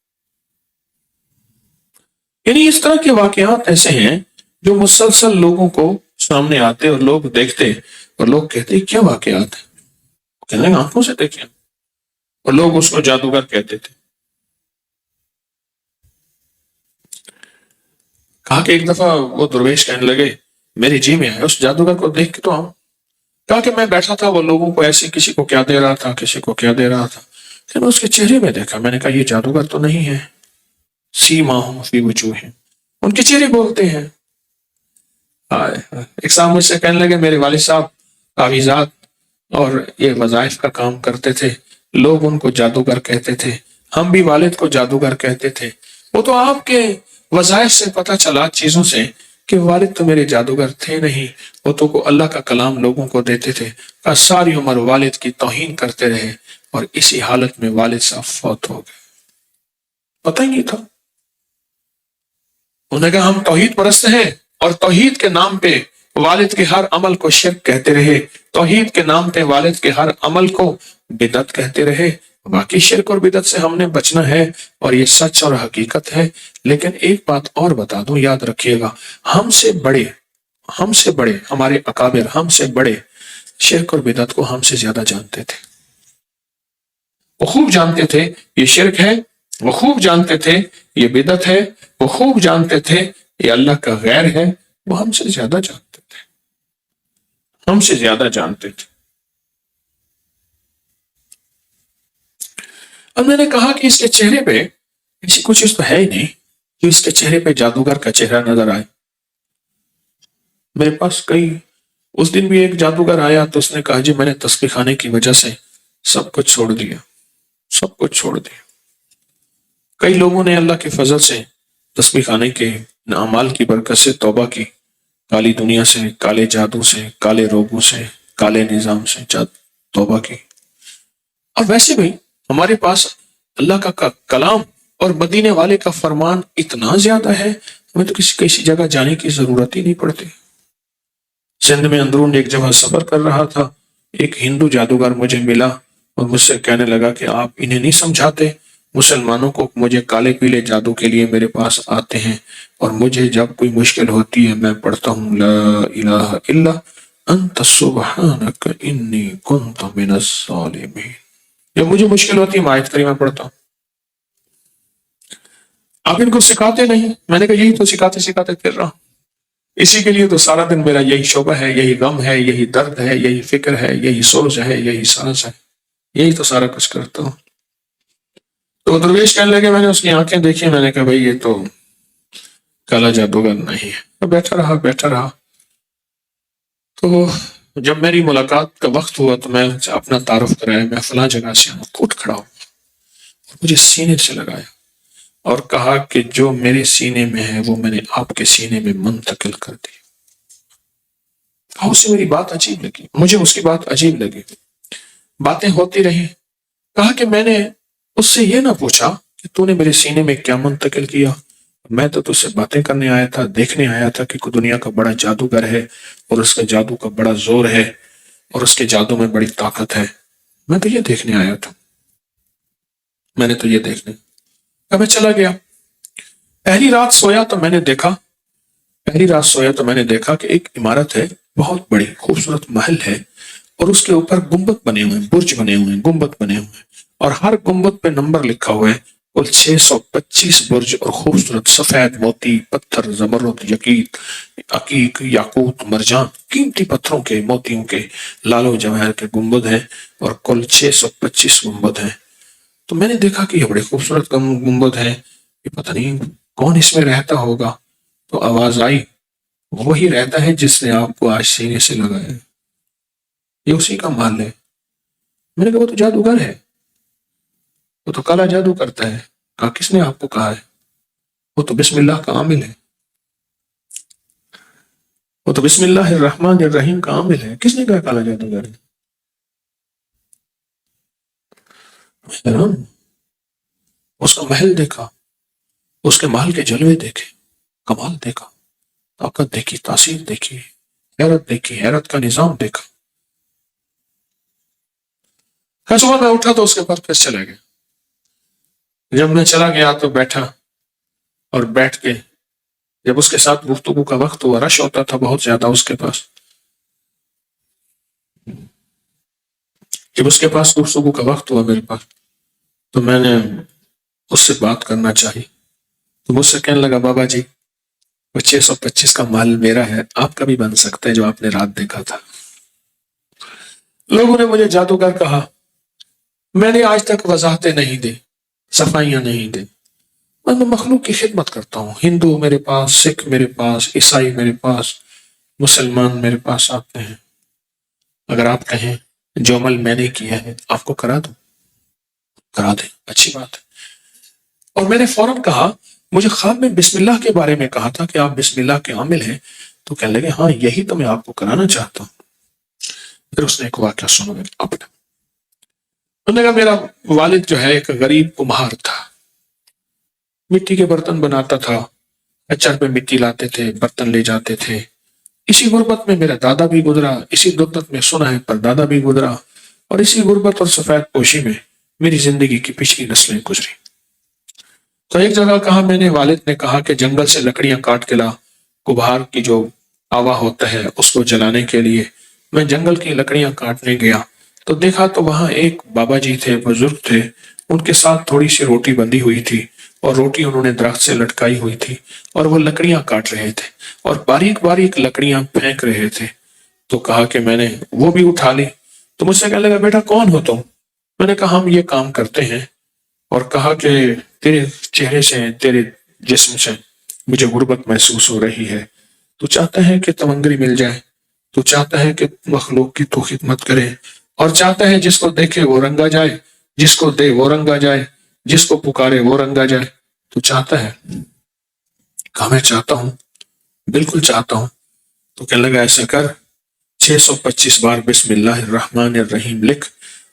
یعنی اس طرح کے واقعات ایسے ہیں جو مسلسل لوگوں کو سامنے آتے، اور لوگ دیکھتے، اور لوگ کہتے کیا واقعات ہیں، کہنے لگے آنکھوں سے دیکھیں، اور لوگ اس کو جادوگر کہتے تھے۔ کہا کہ ایک دفعہ وہ درویش کہنے لگے میری جی میں آئے اس جادوگر کو دیکھ کے تو ہم، کہا کہ میں بیٹھا تھا، وہ لوگوں کو ایسے کسی کو کیا دے رہا تھا، کسی کو کیا دے رہا تھا، کہ میں اس کے چہرے میں دیکھا، میں نے کہا یہ جادوگر تو نہیں ہے، سیماہم فی وجوہہم، ان کے چہرے بولتے ہیں۔ ایک صاحب مجھ سے کہنے لگے میرے والد صاحب تعویذات اور یہ وظائف کا کام کرتے تھے، لوگ ان کو جادوگر کہتے تھے، ہم بھی والد کو جادوگر کہتے تھے، وہ تو آپ کے وظائف سے پتہ چلا، چیزوں سے، کہ والد تو میرے جادوگر تھے نہیں، وہ تو کو اللہ کا کلام لوگوں کو دیتے تھے۔ ساری عمر والد کی توہین کرتے رہے، اور اسی حالت میں والد صاحب فوت ہو گئے، پتہ ہی نہیں تھا۔ انہوں نے کہا ہم توحید پرست ہیں، اور توحید کے نام پہ والد کے ہر عمل کو شرک کہتے رہے، توحید کے نام پہ والد کے ہر عمل کو بدعت کہتے رہے۔ باقی شرک اور بدعت سے ہم نے بچنا ہے، اور یہ سچ اور حقیقت ہے۔ لیکن ایک بات اور بتا دوں، یاد رکھیے گا، ہم سے بڑے ہمارے اکابر، ہم سے بڑے شرک اور بدعت کو ہم سے زیادہ جانتے تھے، وہ خوب جانتے تھے یہ شرک ہے، وہ خوب جانتے تھے یہ بدعت ہے، وہ خوب جانتے تھے یہ اللہ کا غیر ہے، وہ ہم سے زیادہ جانتے تھے، ہم سے زیادہ جانتے تھے۔ اب میں نے کہا کہ اس کے چہرے پہ ایسی کوئی چیز تو ہے ہی نہیں جو اس کے چہرے پہ جادوگر کا چہرہ نظر آئے۔ میرے پاس اس دن بھی ایک جادوگر آیا تو اس نے کہا جی میں نے تسبیح خانے کی وجہ سے سب کچھ چھوڑ دیا، سب کچھ چھوڑ دیا۔ کئی لوگوں نے اللہ کے فضل سے تسبیح خانے کے اعمال کی برکت سے توبہ کی، کالی دنیا سے، کالے جادو سے، کالے روگوں سے، کالے نظام سے توبہ کی۔ اور ویسے بھی ہمارے پاس اللہ کا کلام اور مدینے والے کا فرمان اتنا زیادہ ہے، ہمیں تو کسی جگہ جانے کی ضرورت ہی نہیں پڑتی۔ سندھ میں اندرون ایک جگہ سفر کر رہا تھا، ایک ہندو جادوگر مجھے ملا اور مجھ سے کہنے لگا کہ آپ انہیں نہیں سمجھاتے، مسلمانوں کو مجھے کالے پیلے جادو کے لیے میرے پاس آتے ہیں، اور مجھے جب کوئی مشکل ہوتی ہے میں پڑھتا ہوں لا الہ الا انت سبحانک انی کنت من الظالمین۔ جب مجھے مشکل ہوتی ہے میں آیت کریمہ پڑھتا ہوں۔ آپ ان کو سکھاتے نہیں؟ میں نے کہا یہی تو سکھاتے سکھاتے پھر رہا ہوں، اسی کے لیے تو سارا دن میرا یہی شعبہ ہے، یہی غم ہے، یہی درد ہے، یہی فکر ہے، یہی سوچ ہے، یہی سانس ہے، یہی تو سارا کچھ کرتا ہوں۔ تو درویش کہنے لگے، میں نے اس کی آنکھیں دیکھی، میں نے کہا بھائی یہ تو کالا جادوگر نہیں ہے۔ تو بیٹھا رہا تو جب میری ملاقات کا وقت ہوا تو میں اپنا تعارف کرایا، میں فلاں جگہ سے ہوں، اٹھ کھڑا ہوں، مجھے سینے سے لگایا اور کہا کہ جو میرے سینے میں ہے وہ میں نے آپ کے سینے میں منتقل کر دی۔ اسے میری بات عجیب لگی، مجھے اس کی بات عجیب لگی، باتیں ہوتی رہی۔ کہا کہ میں نے اس سے یہ نہ پوچھا کہ تو نے میرے سینے میں کیا منتقل کیا، میں تو تجھ سے باتیں کرنے آیا تھا، دیکھنے آیا تھا کہ کوئی دنیا کا بڑا جادوگر ہے اور اس کے جادو کا بڑا زور ہے اور اس کے جادو میں بڑی طاقت ہے، میں تو یہ دیکھنے آیا تھا، میں نے تو یہ دیکھنے۔ اب میں چلا گیا۔ پہلی رات سویا تو میں نے دیکھا کہ ایک عمارت ہے، بہت بڑی خوبصورت محل ہے، اور اس کے اوپر گنبد بنے ہوئے ہیں، برج بنے ہوئے ہیں، گنبد بنے ہوئے ہیں، اور ہر گنبد پہ نمبر لکھا ہوا ہے، کل 625 برج، اور خوبصورت سفید موتی پتھر، زمرد، یقیت، عقیق، یاقوت، مرجان، قیمتی پتھروں کے، موتیوں کے، لالو جواہر کے گنبد ہیں، اور کل 625 گنبد ہیں۔ تو میں نے دیکھا کہ یہ بڑے خوبصورت گنبد ہے، یہ پتہ نہیں کون اس میں رہتا ہوگا۔ تو آواز آئی، وہی رہتا ہے جس نے آپ کو آج سینے سے لگایا، یہ اسی کا مال ہے۔ میں نے کہا وہ تو جادوگر ہے، وہ تو کالا جادو کرتا ہے۔ کہا کس نے آپ کو کہا ہے؟ وہ تو بسم اللہ کا عامل ہے، وہ تو بسم اللہ الرحمن الرحیم کا عامل ہے، کس نے کہا کالا جادوگر ہے؟ حیران، اس کا محل دیکھا، اس کے محل کے جلوے دیکھے، کمال دیکھا، طاقت دیکھی، تاثیر دیکھی، حیرت کا نظام دیکھا۔ صبح میں اٹھا تو اس کے بعد پھر چلا گیا۔ جب میں چلا گیا تو بیٹھا، اور بیٹھ کے جب اس کے ساتھ گفتگو کا وقت ہوا، رش ہوتا تھا بہت زیادہ اس کے پاس، جب اس کے پاس گفتگو کا وقت ہوا میرے پاس، تو میں نے اس سے بات کرنا چاہی، تو مجھ سے کہنے لگا بابا جی وہ 625 کا مال میرا ہے، آپ کا بھی بن سکتا ہے جو آپ نے رات دیکھا تھا۔ لوگوں نے مجھے جادوگر کہا، میں نے آج تک وضاحتیں نہیں دی، صفائیاں نہیں دی، میں مخلوق کی خدمت کرتا ہوں۔ ہندو میرے پاس، سکھ میرے پاس، عیسائی میرے پاس، مسلمان میرے پاس آتے ہیں، اگر آپ کہیں جو عمل میں نے کیا ہے آپ کو کرا دوں، کرا دیں، اچھی بات ہے۔ اور میں نے فوراً کہا، مجھے خواب میں بسم اللہ کے بارے میں کہا تھا کہ آپ بسم اللہ کے عامل ہیں، تو کہنے لگے ہاں یہی تو میں آپ کو کرانا چاہتا ہوں۔ پھر اس نے ایک واقعہ سنو اپنا، انہوں نے کہا میرا والد جو ہے ایک غریب کمہار تھا، مٹی کے برتن بناتا تھا، اچر پہ مٹی لاتے تھے، برتن لے جاتے تھے۔ اسی غربت میں میرا دادا بھی گزرا، اسی غربت میں سنا ہے پر دادا بھی گزرا، اور اسی غربت اور سفید پوشی میں میری زندگی کی پچھلی نسلیں گزری۔ تو ایک جگہ کہا میں نے، والد نے کہا کہ جنگل سے لکڑیاں کاٹ کے لا، کبھار کی جو آوا ہوتا ہے اس کو جلانے کے لیے۔ میں جنگل کی لکڑیاں کاٹنے گیا تو دیکھا تو وہاں ایک بابا جی تھے، بزرگ تھے، ان کے ساتھ تھوڑی سی روٹی بندھی ہوئی تھی، اور روٹی انہوں نے درخت سے لٹکائی ہوئی تھی، اور وہ لکڑیاں کاٹ رہے تھے اور باریک باریک لکڑیاں پھینک رہے تھے۔ تو کہا کہ میں نے وہ بھی اٹھا لی۔ تو مجھ سے کہنے لگا بیٹا کون ہو تم؟ میں نے کہا ہم یہ کام کرتے ہیں، اور کہا کہ تیرے چہرے سے، تیرے جسم سے مجھے غربت محسوس ہو رہی ہے، تو چاہتا ہے کہ تمنگری مل جائے، تو چاہتا ہے کہ مخلوق کی تو خدمت کرے، اور چاہتا ہے جس کو دیکھے وہ رنگا جائے، جس کو دے وہ رنگا جائے، جس کو پکارے وہ رنگا جائے، تو چاہتا ہے؟ کہا میں چاہتا ہوں، بالکل چاہتا ہوں۔ تو کہنے لگا ایسا کر، 625 بار بسم اللہ الرحمن الرحیم لکھ،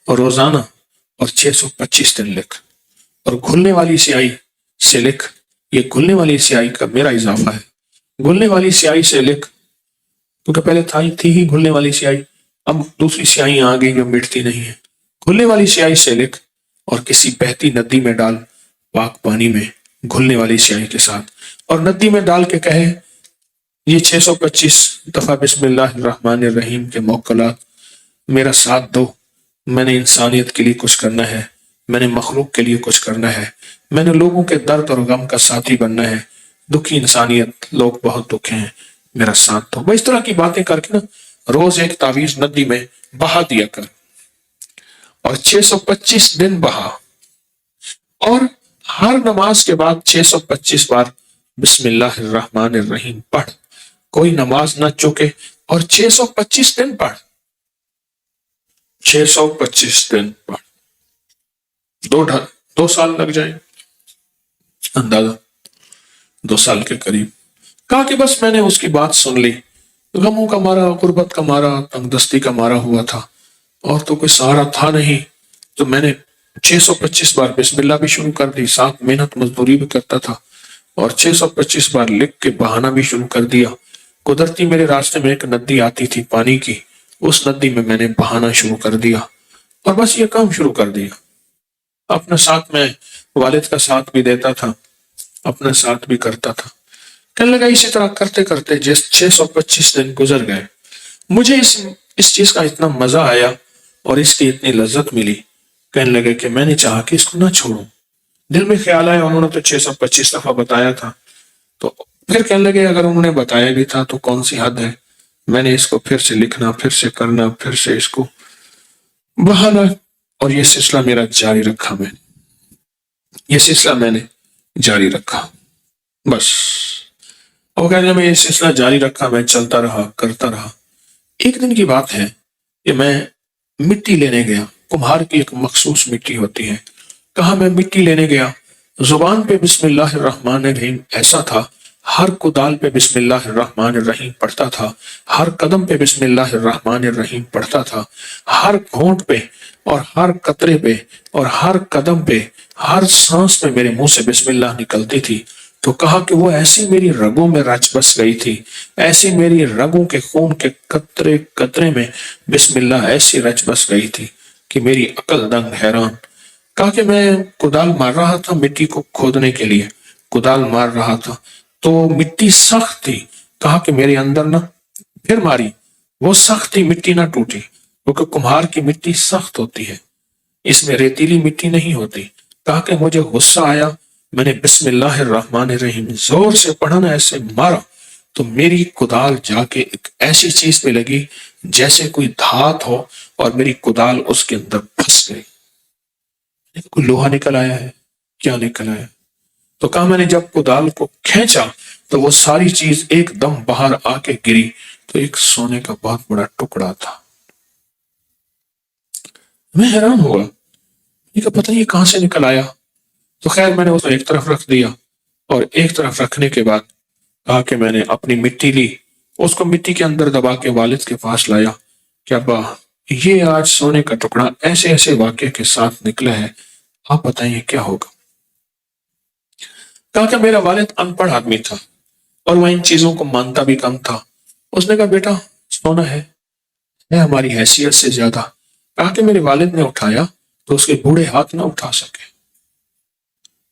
اور روزانہ، اور 625 دن لکھ، اور کھلنے والی سیاہی سے لکھ، یہ گھلنے والی سیاہی کا میرا اضافہ ہے، گھلنے والی سیاہی سے لکھ، کیونکہ پہلے تھی ہی گھلنے والی سیاہی، اب دوسری سیاہی آ گئی جو مٹتی نہیں ہے، گھلنے والی سیاہی سے لکھ اور کسی بہتی ندی میں ڈال، پاک پانی میں گھلنے والی سیاہی کے ساتھ، اور ندی میں ڈال کے کہے یہ 625 دفعہ بسم اللہ الرحمن الرحیم کے موکلات، میرا ساتھ دو، میں نے انسانیت کے لیے کچھ کرنا ہے، میں نے مخلوق کے لیے کچھ کرنا ہے، میں نے لوگوں کے درد اور غم کا ساتھی بننا ہے، دکھی انسانیت، لوگ بہت دکھے ہیں، میرا ساتھ دو۔ وہ اس طرح کی باتیں کر کے نا روز ایک تعویذ ندی میں بہا دیا کر، اور 625 دن بہا، اور ہر نماز کے بعد 625 بار بسم اللہ الرحمن الرحیم پڑھ، کوئی نماز نہ چکے، اور 625 دن پڑھ، 625 دن پڑھ، دو سال لگ جائیں اندازہ، 2 سال کے قریب۔ کہا کہ بس میں نے اس کی بات سن لی، غموں کا مارا، غربت کا مارا، تنگ دستی کا مارا ہوا تھا، اور تو کوئی سہارا تھا نہیں، تو میں نے 625 بار بسم اللہ بھی شروع کر دی، ساتھ محنت مزدوری بھی کرتا تھا، اور 625 بار لکھ کے بہانا بھی شروع کر دیا۔ قدرتی میرے راستے میں ایک ندی آتی تھی پانی کی، اس ندی میں نے بہانا شروع کر دیا، اور بس یہ کام شروع کر دیا۔ اپنے ساتھ میں والد کا ساتھ بھی دیتا تھا، اپنا ساتھ بھی کرتا تھا۔ کہنے لگا اسی طرح کرتے کرتے 625 دن گزر گئے، مجھے اس چیز کا اتنا مزہ آیا اور اس کی اتنی لذت ملی، کہنے لگے کہ میں نے چاہا کہ اس کو نہ چھوڑوں۔ دل میں خیال آیا، انہوں نے تو 625 دفعہ بتایا تھا، تو پھر کہنے لگے اگر انہوں نے بتایا بھی تھا تو کون سی حد ہے، میں نے اس کو پھر سے لکھنا، پھر سے کرنا، پھر سے اس کو بہانا، اور یہ سلسلہ میرا جاری رکھا، یہ سلسلہ میں نے جاری رکھا، بس۔ اور کہنے میں یہ سلسلہ جاری رکھا، میں چلتا رہا، کرتا رہا۔ ایک دن کی بات ہے کہ میں مٹی لینے گیا، کمہار کی ایک مخصوص مٹی ہوتی ہے، کہا میں مٹی لینے گیا، زبان پہ بسم اللہ الرحمن الرحیم ایسا تھا، ہر کدال پہ بسم اللہ الرحمن الرحیم پڑھتا تھا، ہر قدم پہ بسم اللہ الرحمن الرحیم پڑھتا تھا، ہر گھونٹ پہ اور ہر قطرے پہ اور ہر قدم پہ، ہر سانس پہ میرے منہ سے بسم اللہ نکلتی تھی۔ تو کہا کہ وہ ایسی میری رگوں میں رچ بس گئی تھی، ایسی میری رگوں کے خون کے قطرے قطرے میں بسم اللہ ایسی رچ بس گئی تھی کہ میری عقل دنگ حیران۔ کہا کہ میں کدال مار رہا تھا مٹی کو کھودنے کے لیے، کدال مار رہا تھا تو مٹی سخت تھی، کہا کہ میرے اندر نہ پھر ماری، وہ سخت تھی، مٹی نہ ٹوٹی، کیونکہ کمہار کی مٹی سخت ہوتی ہے، اس میں ریتیلی مٹی نہیں ہوتی۔ کہا کہ مجھے غصہ آیا، میں نے بسم اللہ الرحمن الرحیم زور سے پڑھا نا، ایسے مارا تو میری کدال جا کے ایک ایسی چیز پہ لگی جیسے کوئی دھات ہو، اور میری کدال اس کے اندر پھنس گئی۔ کوئی لوہا نکل آیا ہے، کیا نکل آیا؟ تو کہا میں نے جب کدال کو کھینچا تو وہ ساری چیز ایک دم باہر آ کے گری، تو ایک سونے کا بہت بڑا ٹکڑا تھا۔ میں حیران ہوا، یہ کہ پتہ نہیں کہاں سے نکل آیا۔ تو خیر میں نے اس کو ایک طرف رکھ دیا، اور ایک طرف رکھنے کے بعد کہا کہ میں نے اپنی مٹی لی، اس کو مٹی کے اندر دبا کے والد کے پاس لایا کہ ابا یہ آج سونے کا ٹکڑا ایسے ایسے واقعے کے ساتھ نکلا ہے، آپ بتائیے کیا ہوگا۔ کہا کہ میرا والد ان پڑھ آدمی تھا اور وہ ان چیزوں کو مانتا بھی کم تھا۔ اس نے کہا بیٹا سونا ہے ہماری حیثیت سے زیادہ۔ کہا کہ میرے والد نے اٹھایا تو اس کے بوڑھے ہاتھ نہ اٹھا سکے،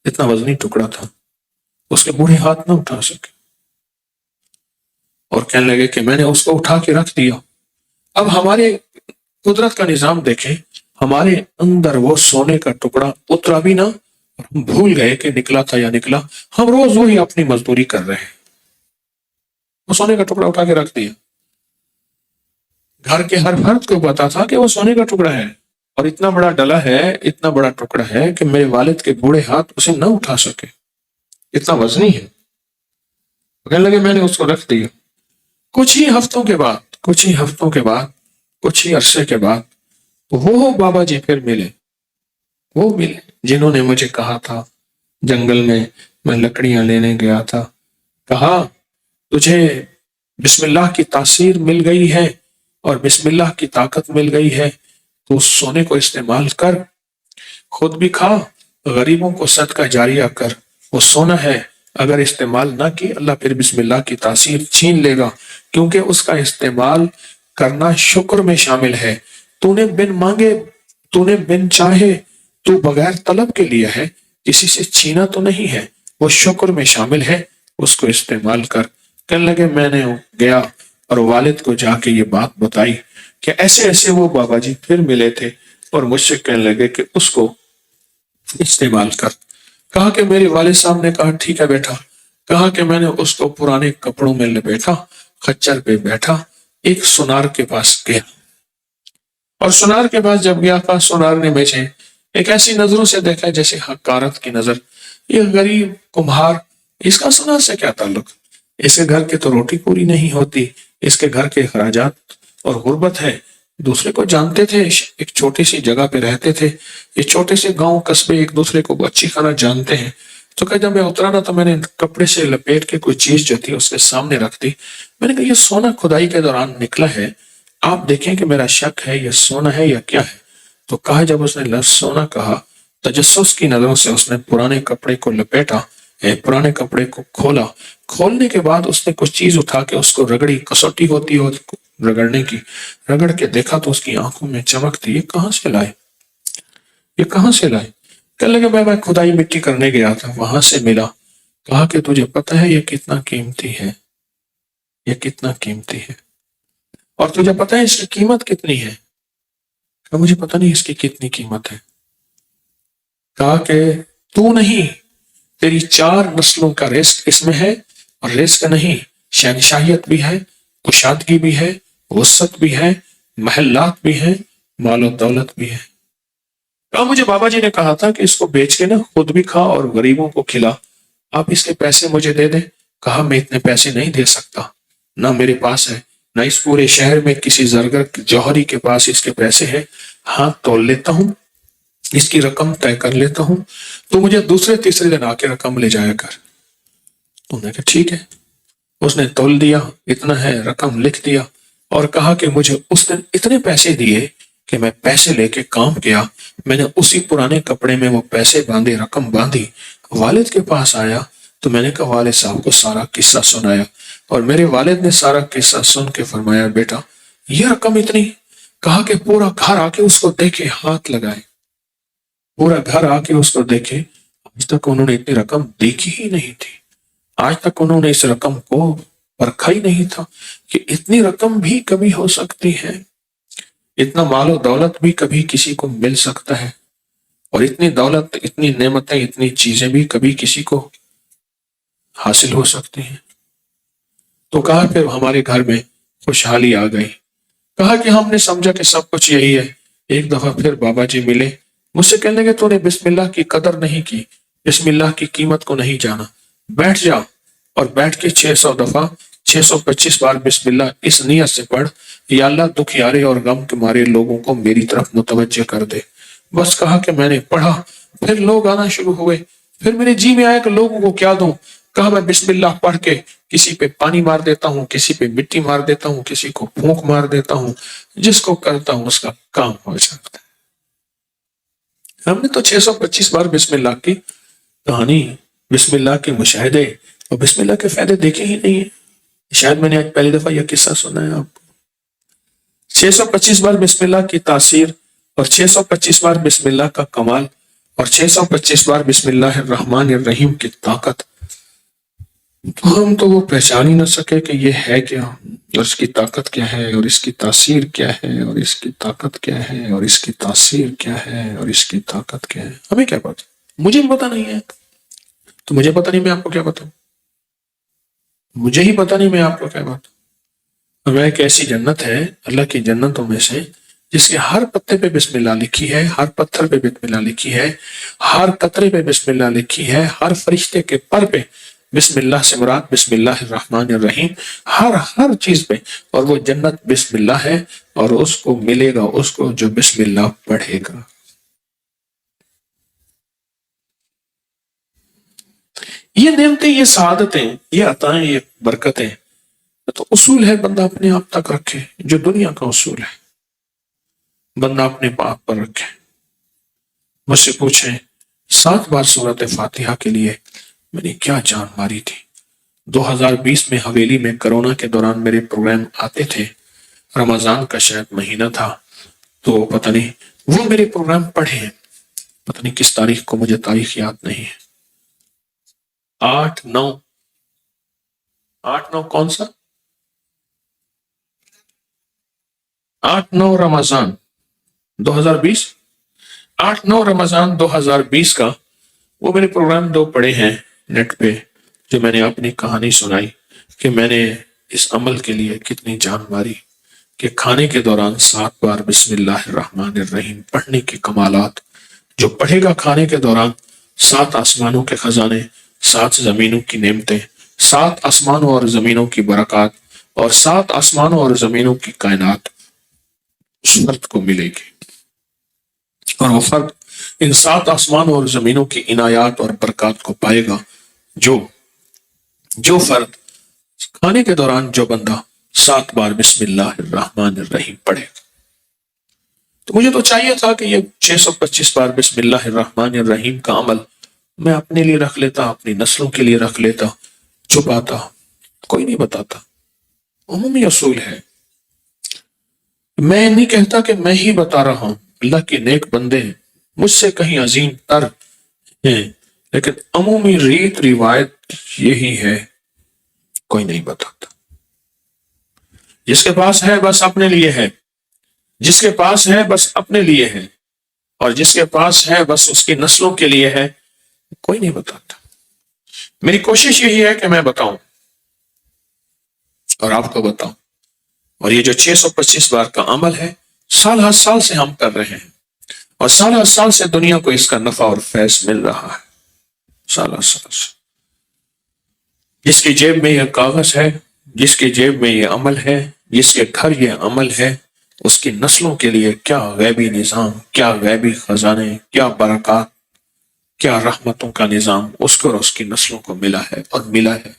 اتنا وزنی ٹکڑا تھا، اس کے بوڑھے ہاتھ نہ اٹھا سکے، اور کہنے لگے کہ میں نے اس کو اٹھا کے رکھ دیا۔ اب ہمارے قدرت کا نظام دیکھیں، ہمارے اندر وہ سونے کا ٹکڑا اترا بھی نہ، ہم بھول گئے کہ نکلا تھا یا نکلا، ہم روز وہی اپنی مزدوری کر رہے ہیں۔ وہ سونے کا ٹکڑا اٹھا کے رکھ دیا، گھر کے ہر فرد کو پتا تھا کہ وہ سونے کا ٹکڑا ہے، اور اتنا بڑا ڈلا ہے، اتنا بڑا ٹکڑا ہے کہ میرے والد کے بوڑھے ہاتھ اسے نہ اٹھا سکے، اتنا وزنی ہے۔ کہنے لگے میں نے اس کو رکھ دیا۔ کچھ ہی ہفتوں کے بعد کچھ ہی عرصے کے بعد وہ بابا جی پھر ملے، وہ ملے جنہوں نے مجھے کہا تھا جنگل میں لکڑیاں لینے گیا تھا، کہا تجھے بسم اللہ کی تاثیر مل گئی ہے اور بسم اللہ کی طاقت مل گئی ہے، تو اس سونے کو استعمال کر، خود بھی کھا، غریبوں کو صدقہ جاریہ کر، وہ سونا ہے اگر استعمال نہ کی اللہ پھر بسم اللہ کی تاثیر چھین لے گا، کیونکہ اس کا استعمال کرنا شکر میں شامل ہے۔ تو نے بن مانگے، تو نے بن چاہے، تو بغیر طلب کے لیے ہے، کسی سے چھینا تو نہیں ہے، وہ شکر میں شامل ہے، اس کو استعمال کر۔ کہنے لگے میں نے گیا اور والد کو جا کے یہ بات بتائی کہ ایسے ایسے وہ بابا جی پھر ملے تھے اور مجھ سے کہنے لگے کہ اس کو استعمال کر۔ کہا کہ میرے والد صاحب نے کہا ٹھیک ہے بیٹا۔ کہا کہ میں نے اس کو پرانے کپڑوں میں لپیٹا، خچر پہ بیٹھا، ایک سونار کے پاس گیا، اور سونار کے پاس جب گیا تھا، سونار نے مجھے ایک ایسی نظروں سے دیکھا جیسے حقارت کی نظر، یہ غریب کمہار، اس کا سونار سے کیا تعلق، اس کے گھر کے تو روٹی پوری نہیں ہوتی، اس کے گھر کے اخراجات اور غربت ہے، دوسرے کو جانتے تھے، ایک چھوٹی سی جگہ پہ رہتے تھے، یہ چھوٹے سے گاؤں قصبے ایک دوسرے کو اچھی طرح جانتے ہیں۔ تو کہ جب میں اترا نا تو میں نے کپڑے سے لپیٹ کے کوئی چیز جو تھی اس کے سامنے رکھ دی۔ میں نے کہا یہ سونا کھدائی کے دوران نکلا ہے، آپ دیکھیں کہ میرا شک ہے یہ سونا ہے یا کیا ہے۔ تو کہا جب اس نے لفظ سونا کہا، تجسس کی نظروں سے اس نے پرانے کپڑے کو لپیٹا، پرانے کپڑے کو کھولا، کھولنے کے بعد اس نے کچھ چیز اٹھا کے اس کو رگڑی، کسوٹی ہوتی ہو رگڑنے کی، رگڑ کے دیکھا تو اس کی آنکھوں میں چمک تھی، یہ کہاں سے لائے، یہ کہاں سے لائے؟ کہنے لگے میں کھدائی مٹی کرنے گیا تھا، وہاں سے ملا۔ کہا کہ تجھے پتہ ہے یہ کتنا قیمتی ہے، یہ کتنا قیمتی ہے، اور تجھے پتہ ہے اس کی قیمت کتنی ہے؟ کہا مجھے پتہ نہیں اس کی کتنی قیمت ہے۔ کہا کہ تو نہیں، تیری 4 نسلوں کا رزق اس میں ہے، اور رزق نہیں، شہنشاہیت بھی ہے، کشادگی بھی ہے، وسعت بھی ہے، محلات بھی ہیں، مال و دولت بھی ہے۔ کہا مجھے بابا جی نے کہا تھا کہ اس کو بیچ کے نا خود بھی کھا اور غریبوں کو کھلا، آپ اس کے پیسے مجھے دے دیں۔ کہا میں اتنے پیسے نہیں دے سکتا، نہ میرے پاس ہے، نہ اس پورے شہر میں کسی زرگر جوہری کے پاس اس کے پیسے ہیں۔ ہاں تول لیتا ہوں، اس کی رقم طے کر لیتا ہوں، تو مجھے دوسرے تیسرے دن آ کے رقم لے جایا کر۔ تو نے کہا ٹھیک ہے۔ اس نے تول دیا، اتنا ہے، رقم لکھ دیا، اور کہا کہ مجھے اس دن اتنے پیسے دیے کہ میں پیسے لے کے کام کیا، میں نے اسی پرانے کپڑے میں وہ پیسے باندھے، رقم باندھی، والد کے پاس آیا تو میں نے کہا والد صاحب کو سارا قصہ سنایا، اور میرے والد نے سارا قصہ سن کے فرمایا بیٹا یہ رقم اتنی؟ کہا کہ پورا گھر آ کے اس کو دیکھے، ہاتھ لگائے، پورا گھر آ کے اس کو دیکھے، آج تک انہوں نے اتنی رقم دیکھی ہی نہیں تھی، آج تک انہوں نے اس رقم کو پرکھا ہی نہیں تھا کہ اتنی رقم بھی کبھی ہو سکتی ہے، اتنا مال و دولت بھی کبھی کسی کو مل سکتا ہے، اور اتنی دولت، اتنی نعمتیں، اتنی چیزیں بھی کبھی کسی کو حاصل ہو سکتی ہیں۔ تو کہا پھر ہمارے گھر میں خوشحالی آ گئی۔ کہا کہ ہم نے سمجھا کہ سب کچھ یہی ہے۔ ایک دفعہ پھر بابا جی ملے، مجھ سے کہنے لگے تو نے بسم اللہ کی قدر نہیں کی، بسم اللہ کی قیمت کو نہیں جانا، بیٹھ جا اور بیٹھ کے 600 دفعہ 625 بار بسم اللہ اس نیت سے پڑھ، یا اللہ دکھیارے اور غم کے مارے لوگوں کو میری طرف متوجہ کر دے۔ بس کہا کہ میں نے پڑھا، پھر لوگ آنا شروع ہوئے، پھر میرے جی میں آیا کہ لوگوں کو کیا دوں۔ کہا میں بسم اللہ پڑھ کے کسی پہ پانی مار دیتا ہوں، کسی پہ مٹی مار دیتا ہوں، کسی کو پھونک مار دیتا ہوں، جس کو کرتا ہوں اس کا کام ہو سکتا ہے۔ ہم نے تو 625 بار بسم اللہ کی کہانی، بسم اللہ کے مشاہدے اور بسم اللہ کے فائدے دیکھے ہی نہیں ہیں۔ شاید میں نے آج پہلی دفعہ یہ قصہ سنا ہے آپ کو۔ 625 بار بسم اللہ کی تاثیر، اور 625 بار بسم اللہ کا کمال، اور 625 بار بسم اللہ الرحمن الرحیم کی طاقت، تو ہم تو وہ پہچان ہی نہ سکے کہ یہ ہے کیا، اور اس کی طاقت کیا ہے، اور اس کی تاثیر کیا ہے، اور اس کی طاقت کیا ہے، اور اس کی تاثیر کیا ہے، اور اس کی طاقت کیا ہے۔ ہمیں کیا پتا، مجھے بھی پتا نہیں ہے، تو مجھے پتا نہیں میں آپ کو کیا بتاؤں، مجھے ہی پتا نہیں میں آپ کو کیا بتاؤں۔ ہمیں ایک ایسی جنت ہے اللہ کی جنتوں میں سے جس کے ہر پتے پہ بسم اللہ لکھی ہے، ہر پتھر پہ بسم اللہ لکھی ہے، ہر قطرے پہ بسم اللہ لکھی ہے، ہر فرشتے کے پر پہ بسم اللہ سے مراد بسم اللہ الرحمن الرحیم، ہر چیز پہ، اور وہ جنت بسم اللہ ہے، اور اس کو ملے گا اس کو جو بسم اللہ پڑھے گا۔ یہ نعمتیں، یہ سعادتیں، یہ عطائیں، یہ برکتیں تو اصول ہے بندہ اپنے آپ تک رکھے، جو دنیا کا اصول ہے بندہ اپنے آپ پر رکھے۔ مجھ سے پوچھیں 7 بار سورۃ فاتحہ کے لیے میں نے کیا جان ماری تھی. 2020 میں حویلی میں کرونا کے دوران میرے پروگرام آتے تھے. رمضان کا شاید مہینہ تھا, تو پتہ نہیں وہ میرے پروگرام پڑھے ہیں. پتہ نہیں کس تاریخ کو, مجھے تاریخ یاد نہیں ہے. 8/9 کون سا؟ 8/9 رمضان 2020. 8/9 رمضان 2020 کا وہ میرے پروگرام 2 پڑے ہیں نیٹ پہ, جو میں نے اپنی کہانی سنائی کہ میں نے اس عمل کے لیے کتنی جان ماری, کہ کھانے کے دوران 7 بار بسم اللہ الرحمن الرحیم پڑھنے کے کمالات. جو پڑھے گا کھانے کے دوران 7 آسمانوں کے خزانے, 7 زمینوں کی نعمتیں, 7 آسمانوں اور زمینوں کی برکات اور 7 آسمانوں اور زمینوں کی کائنات اس فرد کو ملے گی. اور وہ فرد ان 7 آسمانوں اور زمینوں کی عنایات اور برکات کو پائے گا جو فرد کھانے کے دوران, جو بندہ 7 بار بسم اللہ الرحمن الرحیم پڑھے گا. تو مجھے تو چاہیے تھا کہ یہ 625 بار بسم اللہ الرحمن الرحیم کا عمل میں اپنے لیے رکھ لیتا, اپنی نسلوں کے لیے رکھ لیتا, چھپاتا, کوئی نہیں بتاتا. عمومی اصول ہے. میں نہیں کہتا کہ میں ہی بتا رہا ہوں, اللہ کے نیک بندے مجھ سے کہیں عظیم تر ہیں, لیکن عمومی ریت روایت یہی ہے, کوئی نہیں بتاتا. جس کے پاس ہے بس اپنے لیے ہے, جس کے پاس ہے بس اپنے لیے ہے, اور جس کے پاس ہے بس اس کی نسلوں کے لیے ہے, کوئی نہیں بتاتا. میری کوشش یہی ہے کہ میں بتاؤں اور آپ کو بتاؤں. اور یہ جو 625 بار کا عمل ہے, سال ہر سال سے ہم کر رہے ہیں, اور سال ہر سال سے دنیا کو اس کا نفع اور فیض مل رہا ہے. سال ہر سال سے جس کی جیب میں یہ کاغذ ہے, جس کی جیب میں یہ عمل ہے, جس کے گھر یہ عمل ہے, اس کی نسلوں کے لیے کیا غیبی نظام, کیا غیبی خزانے, کیا برکات, کیا رحمتوں کا نظام اس کو اور اس کی نسلوں کو ملا ہے اور ملا ہے.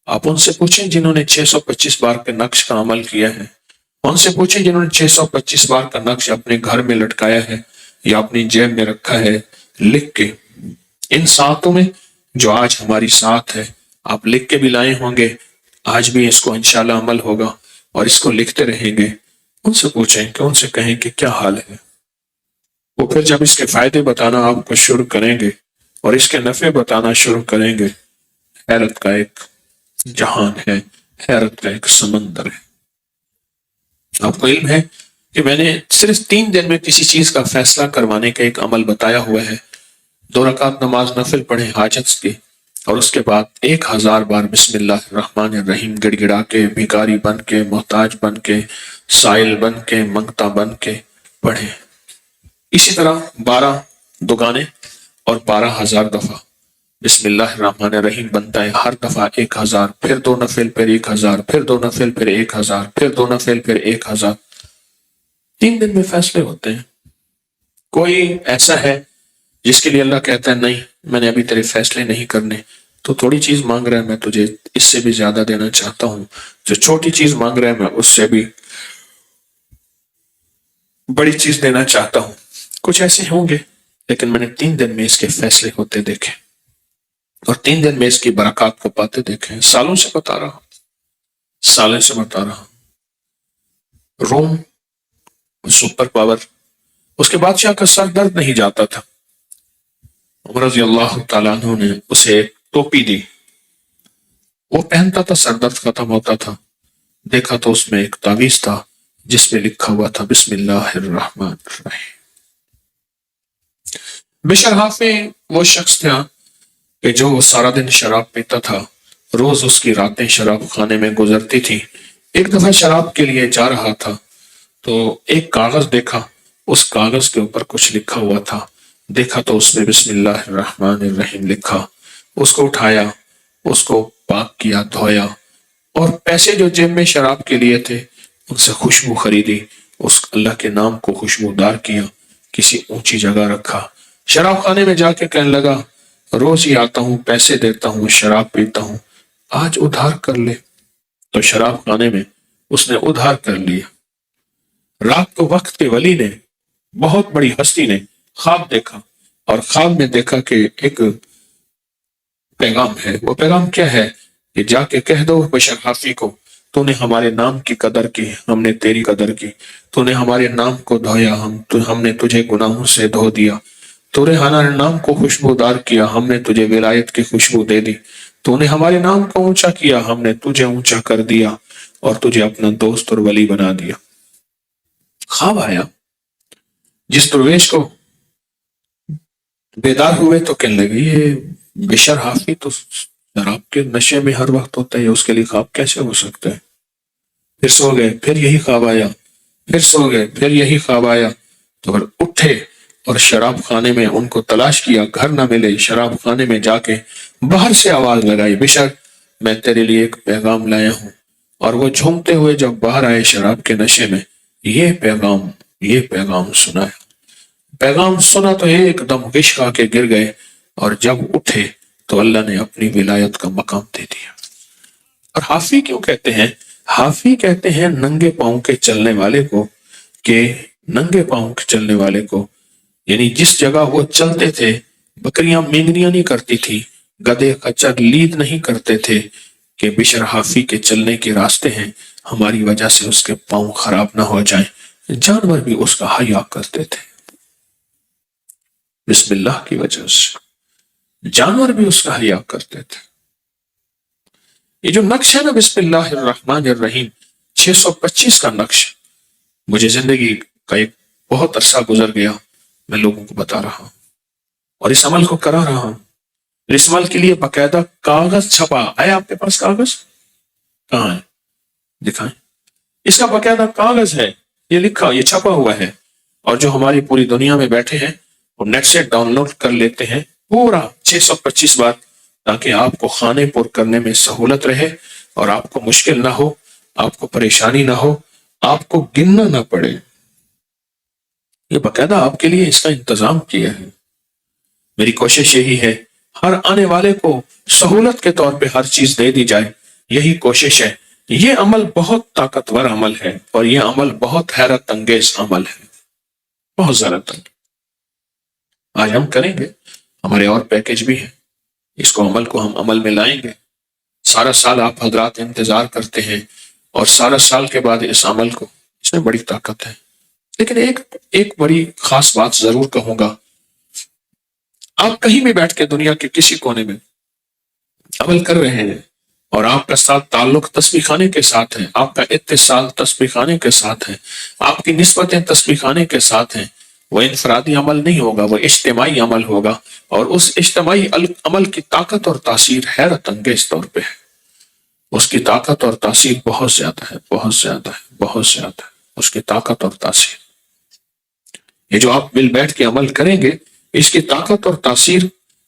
آپ ان سے پوچھیں جنہوں نے 625 بار کے نقش کا عمل کیا ہے, ان سے پوچھیں جنہوں نے 625 بار کا نقش اپنے گھر میں لٹکایا ہے یا اپنی جیب میں رکھا ہے لکھ کے. ان ساتوں میں جو آج ہماری ساتھ ہے, آپ لکھ کے بھی لائے ہوں گے, آج بھی اس کو انشاءاللہ عمل ہوگا اور اس کو لکھتے رہیں گے. ان سے پوچھیں کہ ان سے کہیں کہ کیا حال ہے. وہ پھر جب اس کے فائدے بتانا آپ کو شروع کریں گے اور اس کے نفع بتانا شروع کریں گے, حیرت کا ایک جہان ہے, حیرت کا ایک سمندر ہے. آپ کو علم ہے کہ میں نے صرف 3 دن میں کسی چیز کا فیصلہ کروانے کا ایک عمل بتایا ہوا ہے. 2 رکعت نماز نفل پڑھیں حاجت کی, اور اس کے بعد 1000 بار بسم اللہ الرحمن الرحیم گڑ گڑا کے, بھیکاری بن کے, محتاج بن کے, سائل بن کے, منگتا بن کے پڑھیں. اسی طرح 12 دگانے اور 12,000 دفعہ بسم اللہ الرحمن الرحیم بنتا ہے. ہر دفعہ 1000, پھر 2 نفل, پھر 1000, پھر 2 نفل, پھر 1000, پھر 2 نفل, پھر 1000. 3 دن میں فیصلے ہوتے ہیں. کوئی ایسا ہے جس کے لیے اللہ کہتا ہے نہیں میں نے ابھی تیرے فیصلے نہیں کرنے, تو تھوڑی چیز مانگ رہا ہے, میں تجھے اس سے بھی زیادہ دینا چاہتا ہوں. جو چھوٹی چیز مانگ رہا ہے میں اس سے بھی بڑی چیز دینا چاہتا ہوں. کچھ ایسے ہوں گے, لیکن میں نے 3 دن میں اس کے فیصلے ہوتے دیکھے اور 3 دن میں اس کی برکات کو پاتے دیکھے. سالوں سے بتا رہا ہوں, سالوں سے بتا رہا ہوں. روم سپر پاور, اس کے بادشاہ کا سر درد نہیں جاتا تھا. عمر رضی اللہ تعالیٰ عنہ نے اسے ایک ٹوپی دی, وہ پہنتا تھا, سر درد ختم ہوتا تھا. دیکھا تو اس میں ایک تعویذ تھا جس میں لکھا ہوا تھا بسم اللہ الرحمن الرحیم. بشر حافظ وہ شخص تھا کہ جو سارا دن شراب پیتا تھا, روز اس کی راتیں شراب خانے میں گزرتی تھی. ایک دفعہ شراب کے لیے جا رہا تھا تو ایک کاغذ دیکھا, اس کاغذ کے اوپر کچھ لکھا ہوا تھا. دیکھا تو اس میں بسم اللہ الرحمن الرحیم لکھا. اس کو اٹھایا, اس کو پاک کیا, دھویا, اور پیسے جو جیب میں شراب کے لیے تھے ان سے خوشبو خریدی, اس اللہ کے نام کو خوشبودار کیا, کسی اونچی جگہ رکھا. شراب خانے میں جا کے کہنے لگا روز ہی آتا ہوں, پیسے دیتا ہوں, شراب پیتا ہوں, آج ادھار کر لے. تو شراب خانے میں اس نے ادھار کر لیا. رات کو وقت کے ولی نے, بہت بڑی ہستی نے خواب دیکھا, اور خواب میں دیکھا کہ ایک پیغام ہے. وہ پیغام کیا ہے کہ جا کے کہہ دو بشر حافی کو تو نے ہمارے نام کی قدر کی، ہم نے تیری قدر کی. تو نے ہمارے نام کو دھویا، ہم نے تجھے گناہوں سے دھو دیا. تو نے ہمارے نام کو خوشبودار کیا، ہم نے تجھے ولایت کی خوشبو دے دی. تو نے ہمارے نام کو اونچا کیا، ہم نے تجھے اونچا کر دیا اور تجھے اپنا دوست اور ولی بنا دیا. خواب آیا. جس درویش کو بیدار ہوئے تو کہنے لگے یہ بشر حافی تو شراب کے نشے میں ہر وقت ہوتا ہے، اس کے لیے خواب کیسے ہو سکتا ہے؟ پھر سو گئے، پھر یہی خواب آیا. پھر سو گئے، پھر یہی خواب آیا. تو پھر اٹھے اور شراب خانے میں ان کو تلاش کیا، گھر نہ ملے. شراب خانے میں جا کے باہر سے آواز لگائی، بشر میں تیرے لیے ایک پیغام لایا ہوں. اور وہ جھومتے ہوئے جب باہر آئے شراب کے نشے میں، یہ پیغام سنایا. پیغام سنا تو ایک دم غش کھا کے گر گئے، اور جب اٹھے تو اللہ نے اپنی ولایت کا مقام دے دیا. اور حافی کیوں کہتے ہیں؟ حافی کہتے ہیں ننگے پاؤں کے چلنے والے کو، کہ ننگے پاؤں کے چلنے والے کو، یعنی جس جگہ وہ چلتے تھے بکریاں مینگنیاں نہیں کرتی تھی، گدے خچر لید نہیں کرتے تھے، کہ بشر حافی کے چلنے کے راستے ہیں، ہماری وجہ سے اس کے پاؤں خراب نہ ہو جائیں. جانور بھی اس کا حیا کرتے تھے بسم اللہ کی وجہ سے، جانور بھی اس کا حیا کرتے تھے. یہ جو نقش ہے نا بسم اللہ الرحمن الرحیم، 625 کا نقش، مجھے زندگی کا ایک بہت عرصہ گزر گیا، میں لوگوں کو بتا رہا ہوں اور اس عمل کو کرا رہا ہوں. اس عمل کے لیے باقاعدہ کاغذ چھپا ہے. آپ کے پاس کاغذ کہاں ہے؟ دکھائیں. اس کا باقاعدہ کاغذ ہے، یہ لکھا، یہ چھپا ہوا ہے. اور جو ہماری پوری دنیا میں بیٹھے ہیں وہ نیٹ سے ڈاؤن لوڈ کر لیتے ہیں پورا 625 بار، تاکہ آپ کو خانے پور کرنے میں سہولت رہے اور آپ کو مشکل نہ ہو، آپ کو پریشانی نہ ہو، آپ کو گننا نہ پڑے. یہ باقاعدہ آپ کے لیے اس کا انتظام کیا ہے. میری کوشش یہی ہے ہر آنے والے کو سہولت کے طور پہ ہر چیز دے دی جائے، یہی کوشش ہے. یہ عمل بہت طاقتور عمل ہے اور یہ عمل بہت حیرت انگیز عمل ہے، بہت حیرت انگیز. آج ہم کریں گے، ہمارے اور پیکج بھی ہیں، اس کو ہم عمل میں لائیں گے. سارا سال آپ حضرات انتظار کرتے ہیں اور سارا سال کے بعد اس عمل کو، اس میں بڑی طاقت ہے. لیکن ایک بڑی خاص بات ضرور کہوں گا، آپ کہیں بھی بیٹھ کے دنیا کے کسی کونے میں عمل کر رہے ہیں اور آپ کا ساتھ تعلق تسبیح خانے کے ساتھ ہے، آپ کا اتصال تسبیح خانے کے ساتھ ہے، آپ کی نسبتیں تسبیح خانے کے ساتھ ہیں، وہ انفرادی عمل نہیں ہوگا، وہ اجتماعی عمل ہوگا. اور اس اجتماعی عمل کی طاقت اور تاثیر حیرت انگیز طور پہ ہے. اس کی طاقت اور تاثیر بہت زیادہ ہے، بہت زیادہ ہے، بہت زیادہ ہے اس کی طاقت اور تاثیر. یہ جو آپ مل بیٹھ کے عمل کریں گے، اس کی طاقت اور تاثیر،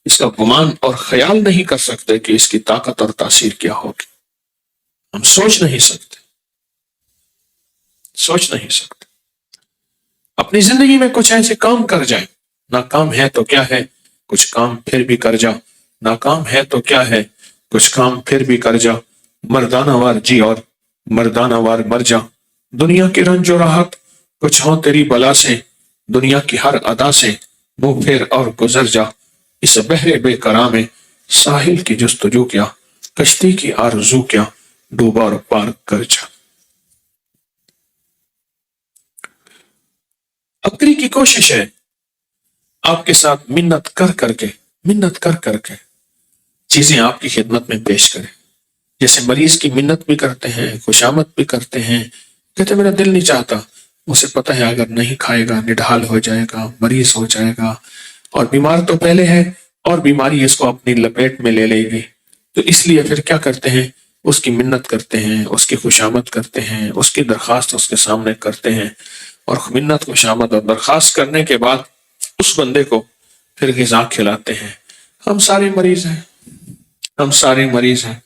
اس کا گمان اور خیال نہیں کر سکتے کہ اس کی طاقت اور تاثیر کیا ہوگی. ہم سوچ نہیں سکتے. اپنی زندگی میں کچھ ایسے کام کر جائیں، ناکام ہے تو کیا ہے، کچھ کام پھر بھی کر جا. ناکام ہے تو کیا ہے، کچھ کام پھر بھی کر جا. مردانہ وار جی اور مردانہ وار مر جا. دنیا کی رنج و راحت کچھ ہو تیری بلا سے، دنیا کی ہر ادا سے منہ پھیر اور گزر جا. اس بحر بے قرار میں ساحل کی جستجو کیا، کشتی کی آرزو کیا، ڈوبا اور پار کر جا. اپنی کی کوشش ہے آپ کے ساتھ منت کر کے چیزیں آپ کی خدمت میں پیش کریں. جیسے مریض کی منت بھی کرتے ہیں، خوشامد بھی کرتے ہیں، کہتے میرا دل نہیں چاہتا، اسے پتہ ہے اگر نہیں کھائے گا نڈھال ہو جائے گا، مریض ہو جائے گا، اور بیمار تو پہلے ہے اور بیماری اس کو اپنی لپیٹ میں لے لے گی. تو اس لیے پھر کیا کرتے ہیں، اس کی منت کرتے ہیں، اس کی خوشامد کرتے ہیں، اس کی درخواست اس کے سامنے کرتے ہیں. اور منت خوشامد اور درخواست کرنے کے بعد اس بندے کو پھر غذا کھلاتے ہیں. ہم سارے مریض ہیں.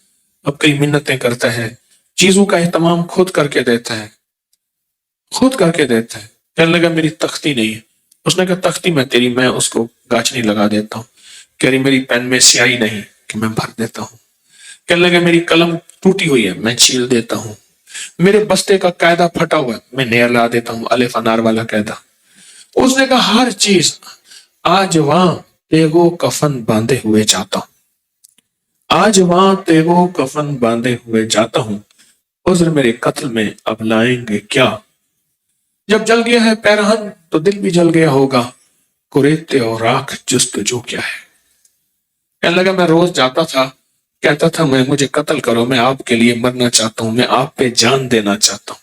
اب کئی منتیں کرتا ہے، چیزوں کا اہتمام خود کر کے دیتا ہے. کہنے لگا میری تختی نہیں ہے. اس نے کہا تختی میں اس کو گاچھنی لگا دیتا ہوں. کہہ رہی میری پین میں سیاہی نہیں کہ میں بھر دیتا ہوں. کہنے لگا میری قلم ٹوٹی ہوئی ہے، میں چھیل دیتا ہوں. میرے بستے کا قاعدہ پھٹا ہوا ہے، میں نیا لا دیتا ہوں، الف انار والا قاعدہ. اس نے کہا ہر چیز آج وہاں تیغو کفن باندھے ہوئے جاتا ہوں. آج وہاں تیغو کفن باندھے ہوئے جاتا ہوں، عذر میرے قتل میں اب لائیں گے کیا؟ جب جل گیا ہے پیرہن تو دل بھی جل گیا ہوگا، کوریتے اور راکھ جستجو کیا ہے؟ کہنے لگا میں روز جاتا تھا، کہتا تھا میں مجھے قتل کرو، میں آپ کے لیے مرنا چاہتا ہوں، میں آپ پہ جان دینا چاہتا ہوں۔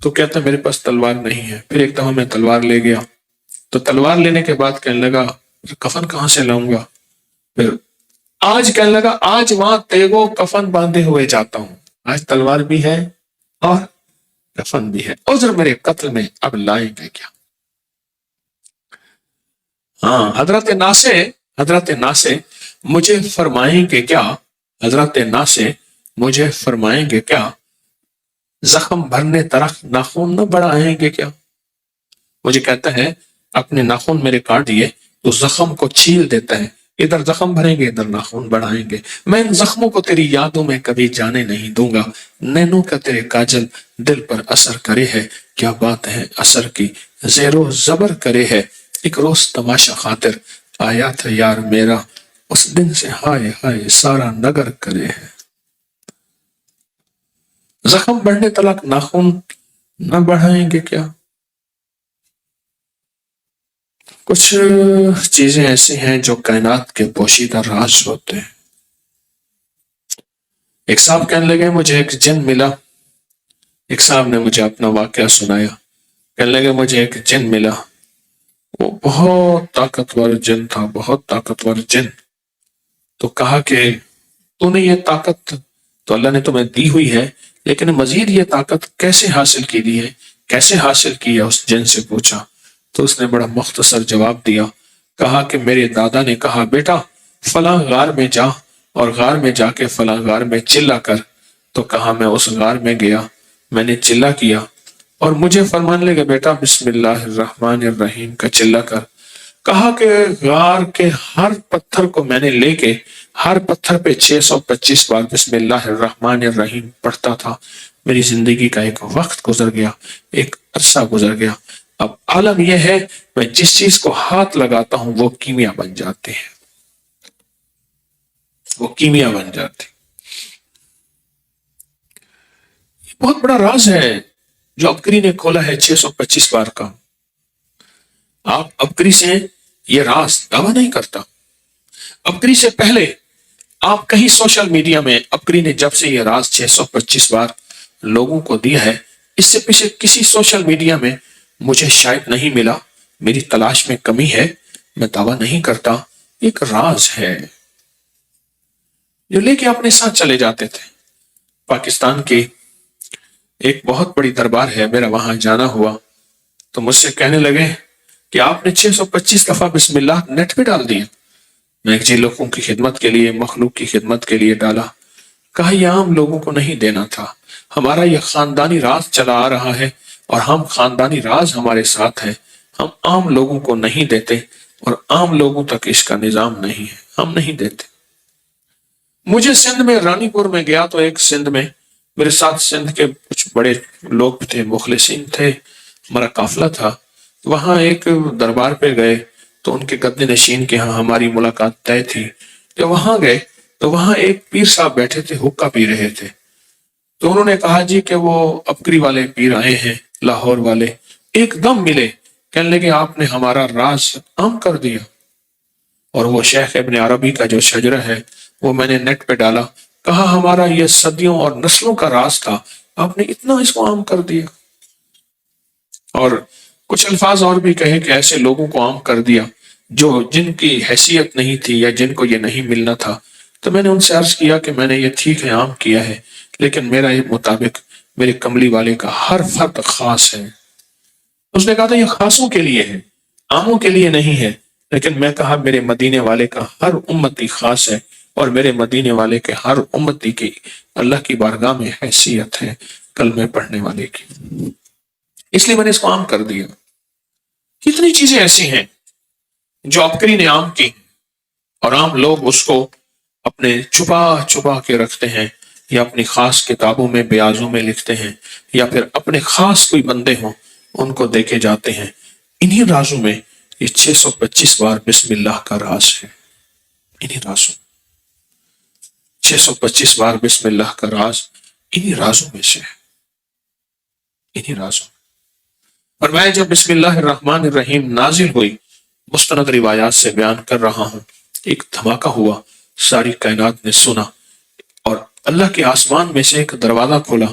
تو کہتا میرے پاس تلوار نہیں ہے۔ پھر ایک دفعہ میں تلوار لے گیا، تو تلوار لینے کے بعد کہنے لگا کفن کہاں سے لاؤں گا؟ پھر آج کہنے لگا آج وہاں تیغو کفن باندھے ہوئے جاتا ہوں، آج تلوار بھی ہے اور کفن بھی ہے، عذر میرے قتل میں اب لائیں گے کیا؟ ہاں، حضرت ناسے مجھے فرمائیں گے کیا؟ حضرت ناسے مجھے فرمائیں گے کیا؟ زخم بھرنے طرف ناخون نہ بڑھائیں گے کیا؟ مجھے کہتا ہے اپنے ناخون میرے کاٹ دیے تو زخم کو چھیل دیتا ہے، ادھر زخم بھریں گے ادھر ناخون بڑھائیں گے، میں ان زخموں کو تیری یادوں میں کبھی جانے نہیں دوں گا، نینوں کا تیرے کاجل دل پر اثر کرے ہے، کیا بات ہے اثر کی زیر و زبر کرے ہے، ایک روز تماشا خاطر آیا تھا یار میرا، اس دن سے ہائے ہائے سارا نگر کرے ہے، زخم بڑھنے تلک ناخون نہ بڑھائیں گے کیا؟ کچھ چیزیں ایسی ہیں جو کائنات کے پوشیدہ راز ہوتے ہیں۔ ایک صاحب کہنے لگے مجھے ایک جن ملا، ایک صاحب نے مجھے اپنا واقعہ سنایا، کہنے لگے مجھے ایک جن ملا، وہ بہت طاقتور جن تھا، بہت طاقتور جن۔ تو کہا کہ تو نے یہ طاقت تو اللہ نے تمہیں دی ہوئی ہے، لیکن مزید یہ طاقت کیسے حاصل کی دی ہے، کیسے حاصل کی ہے؟ اس جن سے پوچھا تو اس نے بڑا مختصر جواب دیا، کہا کہ میرے دادا نے کہا بیٹا فلاں غار میں جا، اور غار میں جا کے فلاں غار میں چلا کر، تو کہا میں اس غار میں گیا، میں نے چلا کیا، اور مجھے فرمان لے گا بیٹا بسم اللہ الرحمن الرحیم کا چلا کر، کہا کہ غار کے ہر پتھر کو میں نے لے کے ہر پتھر پہ 625 بار بسم اللہ الرحمن الرحیم پڑھتا تھا، میری زندگی کا ایک وقت گزر گیا، ایک عرصہ گزر گیا، اب عالم یہ ہے میں جس چیز کو ہاتھ لگاتا ہوں وہ کیمیا بن جاتے ہیں، وہ کیمیا بن جاتے ہیں۔ بہت بڑا راز ہے جو ابکری نے کھولا ہے 625 بار کا۔ آپ ابکری سے یہ راز دعویٰ نہیں کرتا، ابکری سے پہلے آپ کہیں سوشل میڈیا میں ابکری نے جب سے یہ راز 625 بار لوگوں کو دیا ہے، اس سے پیچھے کسی سوشل میڈیا میں مجھے شاید نہیں ملا، میری تلاش میں کمی ہے، میں دعویٰ نہیں کرتا، ایک راز ہے جو لے کے اپنے ساتھ چلے جاتے تھے۔ پاکستان کی ایک بہت بڑی دربار ہے، میرا وہاں جانا ہوا تو مجھ سے کہنے لگے کہ آپ نے 625 دفعہ بسم اللہ نیٹ پہ ڈال دیا۔ میں جی لوگوں کی خدمت کے لیے، مخلوق کی خدمت کے لیے ڈالا۔ کہا یہ عام لوگوں کو نہیں دینا تھا، ہمارا یہ خاندانی راز چلا آ رہا ہے، اور ہم خاندانی راز ہمارے ساتھ ہے، ہم عام لوگوں کو نہیں دیتے، اور عام لوگوں تک اس کا نظام نہیں ہے، ہم نہیں دیتے۔ مجھے سندھ میں رانی پور میں گیا تو ایک سندھ میں میرے ساتھ سندھ کے کچھ بڑے لوگ تھے، مخلصین تھے، ہمارا قافلہ تھا، وہاں ایک دربار پہ گئے تو ان کے گدے نشین کے ہاں ہماری ملاقات طے تھی۔ جب وہاں گئے تو وہاں ایک پیر صاحب بیٹھے تھے، حقہ پی رہے تھے، تو انہوں نے کہا جی کہ وہ ابکری والے پیر آئے ہیں لاہور والے، ایک دم ملے، کہنے لگے آپ نے ہمارا راز عام کر دیا، اور وہ شیخ ابن عربی کا جو شجرہ ہے وہ میں نے نیٹ پہ ڈالا، کہا ہمارا یہ صدیوں اور نسلوں کا راز تھا، آپ نے اتنا اس کو عام کر دیا، اور کچھ الفاظ اور بھی کہے کہ ایسے لوگوں کو عام کر دیا جو جن کی حیثیت نہیں تھی یا جن کو یہ نہیں ملنا تھا۔ تو میں نے ان سے عرض کیا کہ میں نے یہ ٹھیک ہے عام کیا ہے، لیکن میرا یہ مطابق میرے کملی والے کا ہر فرد خاص ہے۔ اس نے کہا تھا یہ خاصوں کے لیے ہے، عاموں کے لیے نہیں ہے، لیکن میں کہا میرے مدینے والے کا ہر امتی خاص ہے، اور میرے مدینے والے کے ہر امتی کی اللہ کی بارگاہ میں حیثیت ہے کلمے پڑھنے والے کی، اس لیے میں نے اس کو عام کر دیا۔ کتنی چیزیں ایسی ہیں جو ابکری نے عام کی، اور عام لوگ اس کو اپنے چھپا چھپا کے رکھتے ہیں، یا اپنی خاص کتابوں میں بیازوں میں لکھتے ہیں، یا پھر اپنے خاص کوئی بندے ہوں ان کو دیکھے جاتے ہیں۔ انہی رازوں میں یہ 625 بار بسم اللہ کا راز ہے، انہی رازوں۔ 625 بار بسم اللہ کا راز انہی رازوں میں سے ہے، انہی رازوں۔ اور میں جب بسم اللہ الرحمن الرحیم نازل ہوئی مستند روایات سے بیان کر رہا ہوں، ایک دھماکہ ہوا، ساری کائنات نے سنا، اور اللہ کے آسمان میں سے ایک دروازہ کھولا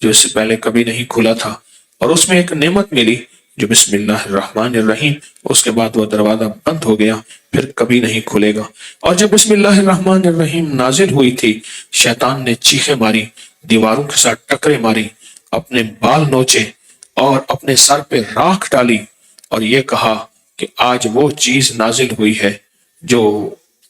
جو اس سے پہلے کبھی نہیں کھلا تھا، اور اس میں ایک نعمت ملی جو بسم اللہ الرحمن الرحیم، اس کے بعد وہ دروازہ بند ہو گیا، پھر کبھی نہیں کھلے گا۔ اور جب بسم اللہ الرحمن الرحیم نازل ہوئی تھی، شیطان نے چیخیں ماری، دیواروں کے ساتھ ٹکرے ماری، اپنے بال نوچے اور اپنے سر پہ راکھ ڈالی، اور یہ کہا کہ آج وہ چیز نازل ہوئی ہے جو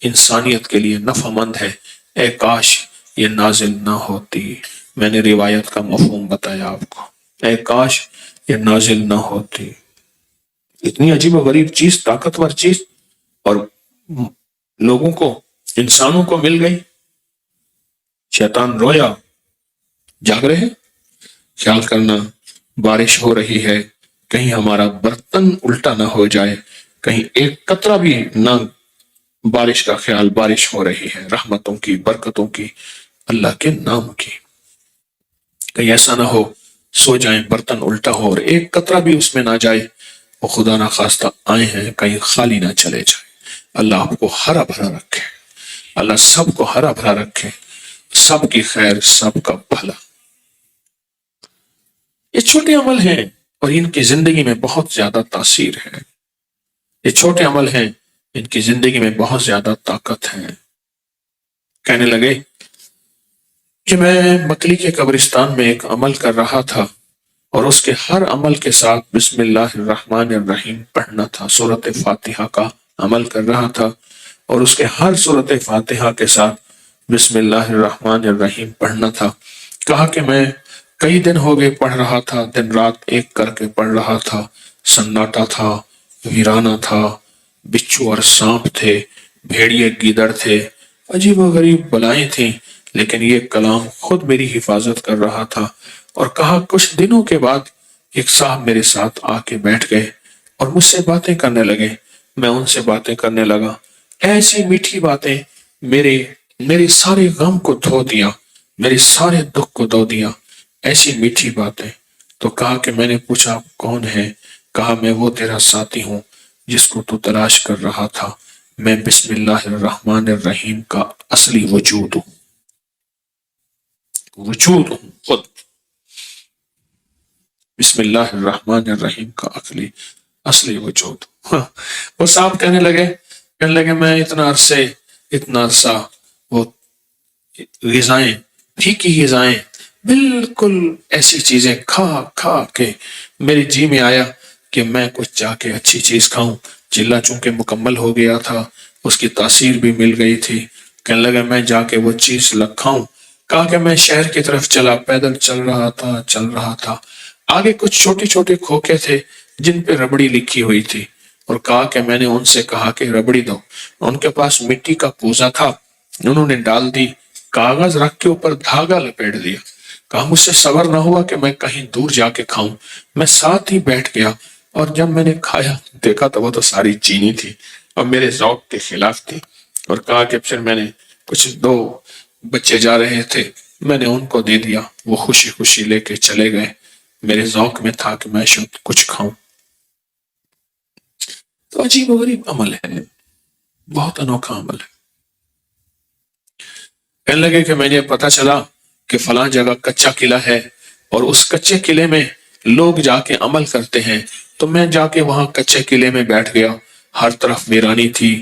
انسانیت کے لیے نفع مند ہے، اے کاش یہ نازل نہ ہوتی۔ میں نے روایت کا مفہوم بتایا آپ کو، اے کاش یہ نازل نہ ہوتی۔ اتنی عجیب و غریب چیز، طاقتور چیز، اور لوگوں کو، انسانوں کو مل گئی۔ شیطان رویا، جاگ رہے، خیال کرنا بارش ہو رہی ہے، کہیں ہمارا برتن الٹا نہ ہو جائے، کہیں ایک قطرہ بھی نہ، بارش کا خیال، بارش ہو رہی ہے رحمتوں کی، برکتوں کی، اللہ کے نام کی، کہیں ایسا نہ ہو سو جائیں برتن الٹا ہو اور ایک قطرہ بھی اس میں نہ جائے، وہ خدا نہ خواستہ آئے ہیں کہیں خالی نہ چلے جائے۔ اللہ آپ کو ہرا بھرا رکھے، اللہ سب کو ہرا بھرا رکھے، سب کی خیر، سب کا بھلا۔ یہ چھوٹے عمل ہیں اور ان کی زندگی میں بہت زیادہ تاثیر ہے، یہ چھوٹے عمل ہیں، ان کی زندگی میں بہت زیادہ طاقت ہے۔ کہنے لگے کہ میں مکلی کے قبرستان میں ایک عمل کر رہا تھا اور اس کے ہر عمل کے ساتھ بسم اللہ الرحمن الرحیم پڑھنا تھا، سورۃ فاتحہ کا عمل کر رہا تھا اور اس کے ہر سورۃ فاتحہ کے ساتھ بسم اللہ الرحمن الرحیم پڑھنا تھا۔ کہا کہ میں کئی دن ہو گئے پڑھ رہا تھا، دن رات ایک کر کے پڑھ رہا تھا، سناٹا تھا، ویرانہ تھا، بچھو اور سانپ تھے، بھیڑیے گیدڑ تھے، عجیب و غریب بلائیں تھیں، لیکن یہ کلام خود میری حفاظت کر رہا تھا۔ اور کہا کچھ دنوں کے بعد ایک صاحب میرے ساتھ آ کے بیٹھ گئے اور مجھ سے باتیں کرنے لگے، میں ان سے باتیں کرنے لگا، ایسی میٹھی باتیں، میرے سارے غم کو دھو دیا، میرے سارے دکھ کو دھو دیا، ایسی میٹھی باتیں۔ تو کہا کہ میں نے پوچھا کون ہے؟ کہا میں وہ تیرا ساتھی ہوں جس کو تو تلاش کر رہا تھا، میں بسم اللہ الرحمن الرحیم کا اصلی وجود ہوں، وجود ہوں خود، بسم اللہ الرحمن الرحیم کا اصلی وجود۔ وہ صاحب کہنے لگے میں اتنا عرصہ وہ غذائیں، پھیکی غذائیں، بالکل ایسی چیزیں کھا کھا کے میرے جی میں آیا کہ میں کچھ جا کے اچھی چیز کھاؤں۔ چلہ چونکہ مکمل ہو گیا تھا، اس کی تاثیر بھی مل گئی تھی، کہنے لگا میں جا کے وہ چیز کھاؤں۔ کہا کہ میں شہر کی طرف چلا، پیدل چل رہا تھا، آگے کچھ چھوٹے چھوٹے کھوکھے تھے جن پہ ربڑی لکھی ہوئی تھی، اور کہا کہ میں نے ان سے کہا کہ ربڑی دو، ان کے پاس مٹی کا کوزہ تھا، انہوں نے ڈال دی، کاغذ رکھ کے اوپر دھاگا لپیٹ دیا۔ کہا مجھ سے صبر نہ ہوا کہ میں کہیں دور جا کے کھاؤں، میں ساتھ ہی بیٹھ گیا، اور جب میں نے کھایا دیکھا تو وہ تو ساری چینی تھی اور میرے ذوق کے خلاف تھی۔ اور کہا کہ پھر میں نے کچھ 2 بچے جا رہے تھے، میں نے ان کو دے دیا، وہ خوشی خوشی لے کے چلے گئے، میرے ذوق میں تھا کہ میں شاید کچھ کھاؤں۔ تو عجیب و غریب عمل ہے، بہت انوکھا عمل ہے۔ کہنے لگے کہ مجھے پتا چلا کہ فلاں جگہ کچا قلعہ ہے اور اس کچے قلعے میں لوگ جا کے عمل کرتے ہیں، تو میں جا کے وہاں کچے قلعے میں بیٹھ گیا، ہر طرف ویرانی تھی،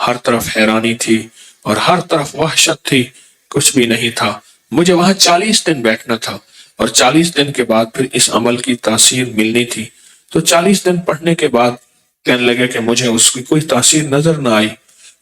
ہر طرف حیرانی تھی اور ہر طرف وحشت تھی، کچھ بھی نہیں تھا۔ مجھے وہاں 40 دن بیٹھنا تھا اور 40 دن کے بعد پھر اس عمل کی تاثیر ملنی تھی۔ تو 40 دن پڑھنے کے بعد کہنے لگے کہ مجھے اس کی کوئی تاثیر نظر نہ آئی۔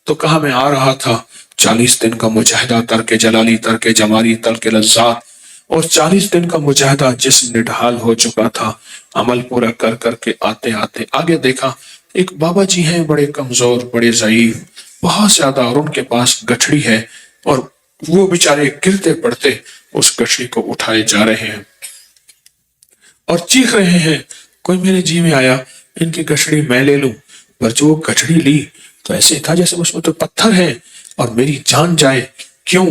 تو کہا میں آ رہا تھا، 40 دن کا مجاہدہ، ترک جلالی، ترک جمالی، ترک لذات، اور 40 دن کا مجاہدہ جسم نڈھال ہو چکا تھا، عمل پورا کر کر کے آتے آتے آگے دیکھا ایک بابا جی ہیں، بڑے کمزور، بڑے ضعیف، بہت زیادہ، اور ان کے پاس گٹھڑی ہے اور وہ بیچارے گرتے پڑتے اس گٹھڑی کو اٹھائے جا رہے ہیں اور چیخ رہے ہیں۔ کوئی میرے جی میں آیا ان کی گٹھڑی میں لے لوں، پر جو وہ گٹھڑی لی تو ایسے تھا جیسے اس میں تو پتھر ہے اور میری جان جائے۔ کیوں؟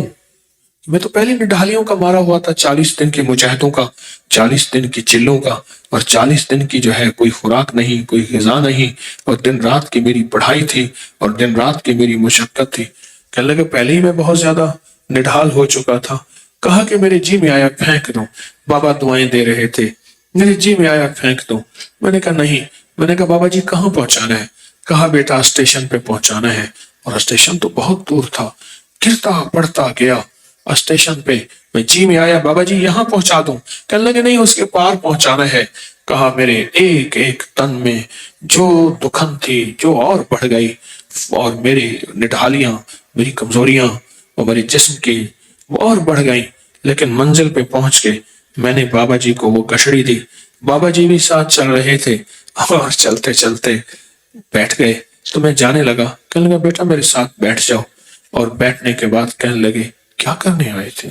میں تو پہلے نڈھالیوں کا مارا ہوا تھا، 40 دن کے مجاہدوں کا، 40 دن کی چلوں کا، اور 40 دن کی جو ہے کوئی خوراک نہیں، کوئی غذا نہیں، اور دن رات کی میری پڑھائی تھی، اور دن رات کی میری مشقت تھی۔ کہنے لگے پہلے ہی میں بہت زیادہ نڈھال ہو چکا تھا۔ کہا کہ میرے جی میں آیا پھینک دوں۔ بابا دعائیں دے رہے تھے، میرے جی میں آیا پھینک دوں۔ میں نے کہا نہیں۔ میں نے کہا بابا جی کہاں پہنچانا ہے؟ کہا بیٹا اسٹیشن پہ پہنچانا ہے، اور اسٹیشن تو بہت دور تھا۔ گرتا پڑتا گیا اسٹیشن پہ، میں جی میں آیا بابا جی یہاں پہنچا دوں۔ کہنے لگے نہیں، اس کے پار پہنچانا ہے۔ کہا میرے ایک ایک تن میں جو دکھن تھی جو اور بڑھ گئی، اور میری نڈھالیاں، میری کمزوریاں اور میرے جسم کی وہ اور بڑھ گئیں، لیکن منزل پہ پہنچ کے میں نے بابا جی کو وہ گشڑی دی۔ بابا جی بھی ساتھ چل رہے تھے، اور چلتے چلتے بیٹھ گئے تو میں جانے لگا۔ کہنے لگا بیٹا میرے ساتھ بیٹھ جاؤ، اور بیٹھنے کے بعد کہنے لگے کیا کرنے آئے تھے؟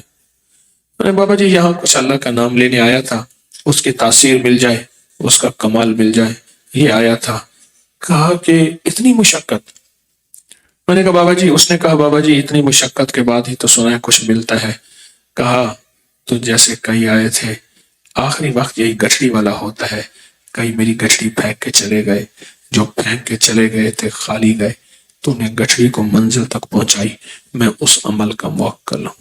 میں نے بابا جی یہاں کچھ اللہ کا نام لینے آیا تھا، اس کی تاثیر مل جائے، اس کا کمال مل جائے، یہ آیا تھا۔ کہا کہ اتنی مشقت؟ میں نے کہا بابا جی، اس نے کہا بابا جی اتنی مشقت کے بعد ہی تو سنا ہے کچھ ملتا ہے۔ کہا تو جیسے کئی آئے تھے، آخری وقت یہی گٹھڑی والا ہوتا ہے، کئی میری گٹھڑی پھینک کے چلے گئے، جو پھینک کے چلے گئے تھے خالی گئے، تو نے گٹھڑی کو منزل تک پہنچائی، میں اس عمل کا موکل ہوں۔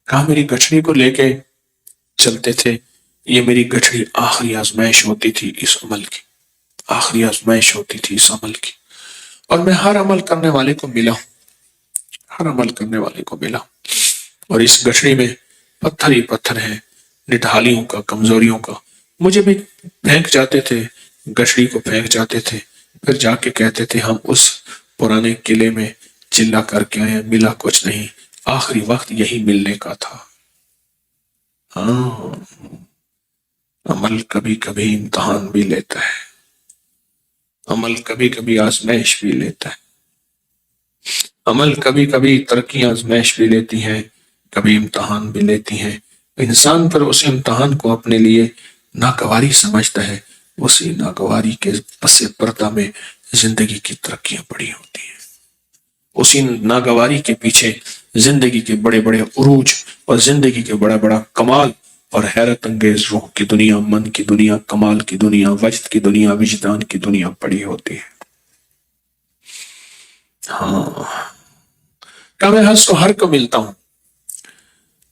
کہا میری گٹھڑی کو لے کے چلتے تھے، یہ میری گٹھڑی آخری آزمائش ہوتی تھی اس عمل کی، آخری آزمائش ہوتی تھی اس عمل کی، اور میں ہر عمل کرنے والے کو ملا ہوں، ہر عمل کرنے والے کو ملا ہوں، اور اس گٹھڑی میں پتھر ہی پتھر ہیں، نڈھالیوں کا، کمزوریوں کا۔ مجھے بھی پھینک جاتے تھے، گٹھڑی کو پھینک جاتے تھے، پھر جا کے کہتے تھے ہم اس پرانے قلعے میں چلا کر کے آئے، ملا کچھ نہیں، آخری وقت یہی ملنے کا تھا۔ ہاں، عمل کبھی کبھی امتحان بھی لیتا ہے، عمل کبھی کبھی آزمائش بھی لیتا ہے، عمل کبھی کبھی ترقی آزمائش بھی لیتی ہے، کبھی امتحان بھی لیتی ہیں۔ انسان پر اس امتحان کو اپنے لیے ناگواری سمجھتا ہے، اسی ناگواری کے پس پردہ میں زندگی کی ترقیاں بڑی ہوتی ہیں، اسی ناگواری کے پیچھے زندگی کے بڑے بڑے عروج اور زندگی کے بڑا بڑا کمال اور حیرت انگیز روح کی دنیا، من کی دنیا، کمال کی دنیا، وجد کی دنیا، وجدان کی دنیا پڑی ہوتی ہے۔ ہاں، کہ میں ہر کو ملتا ہوں،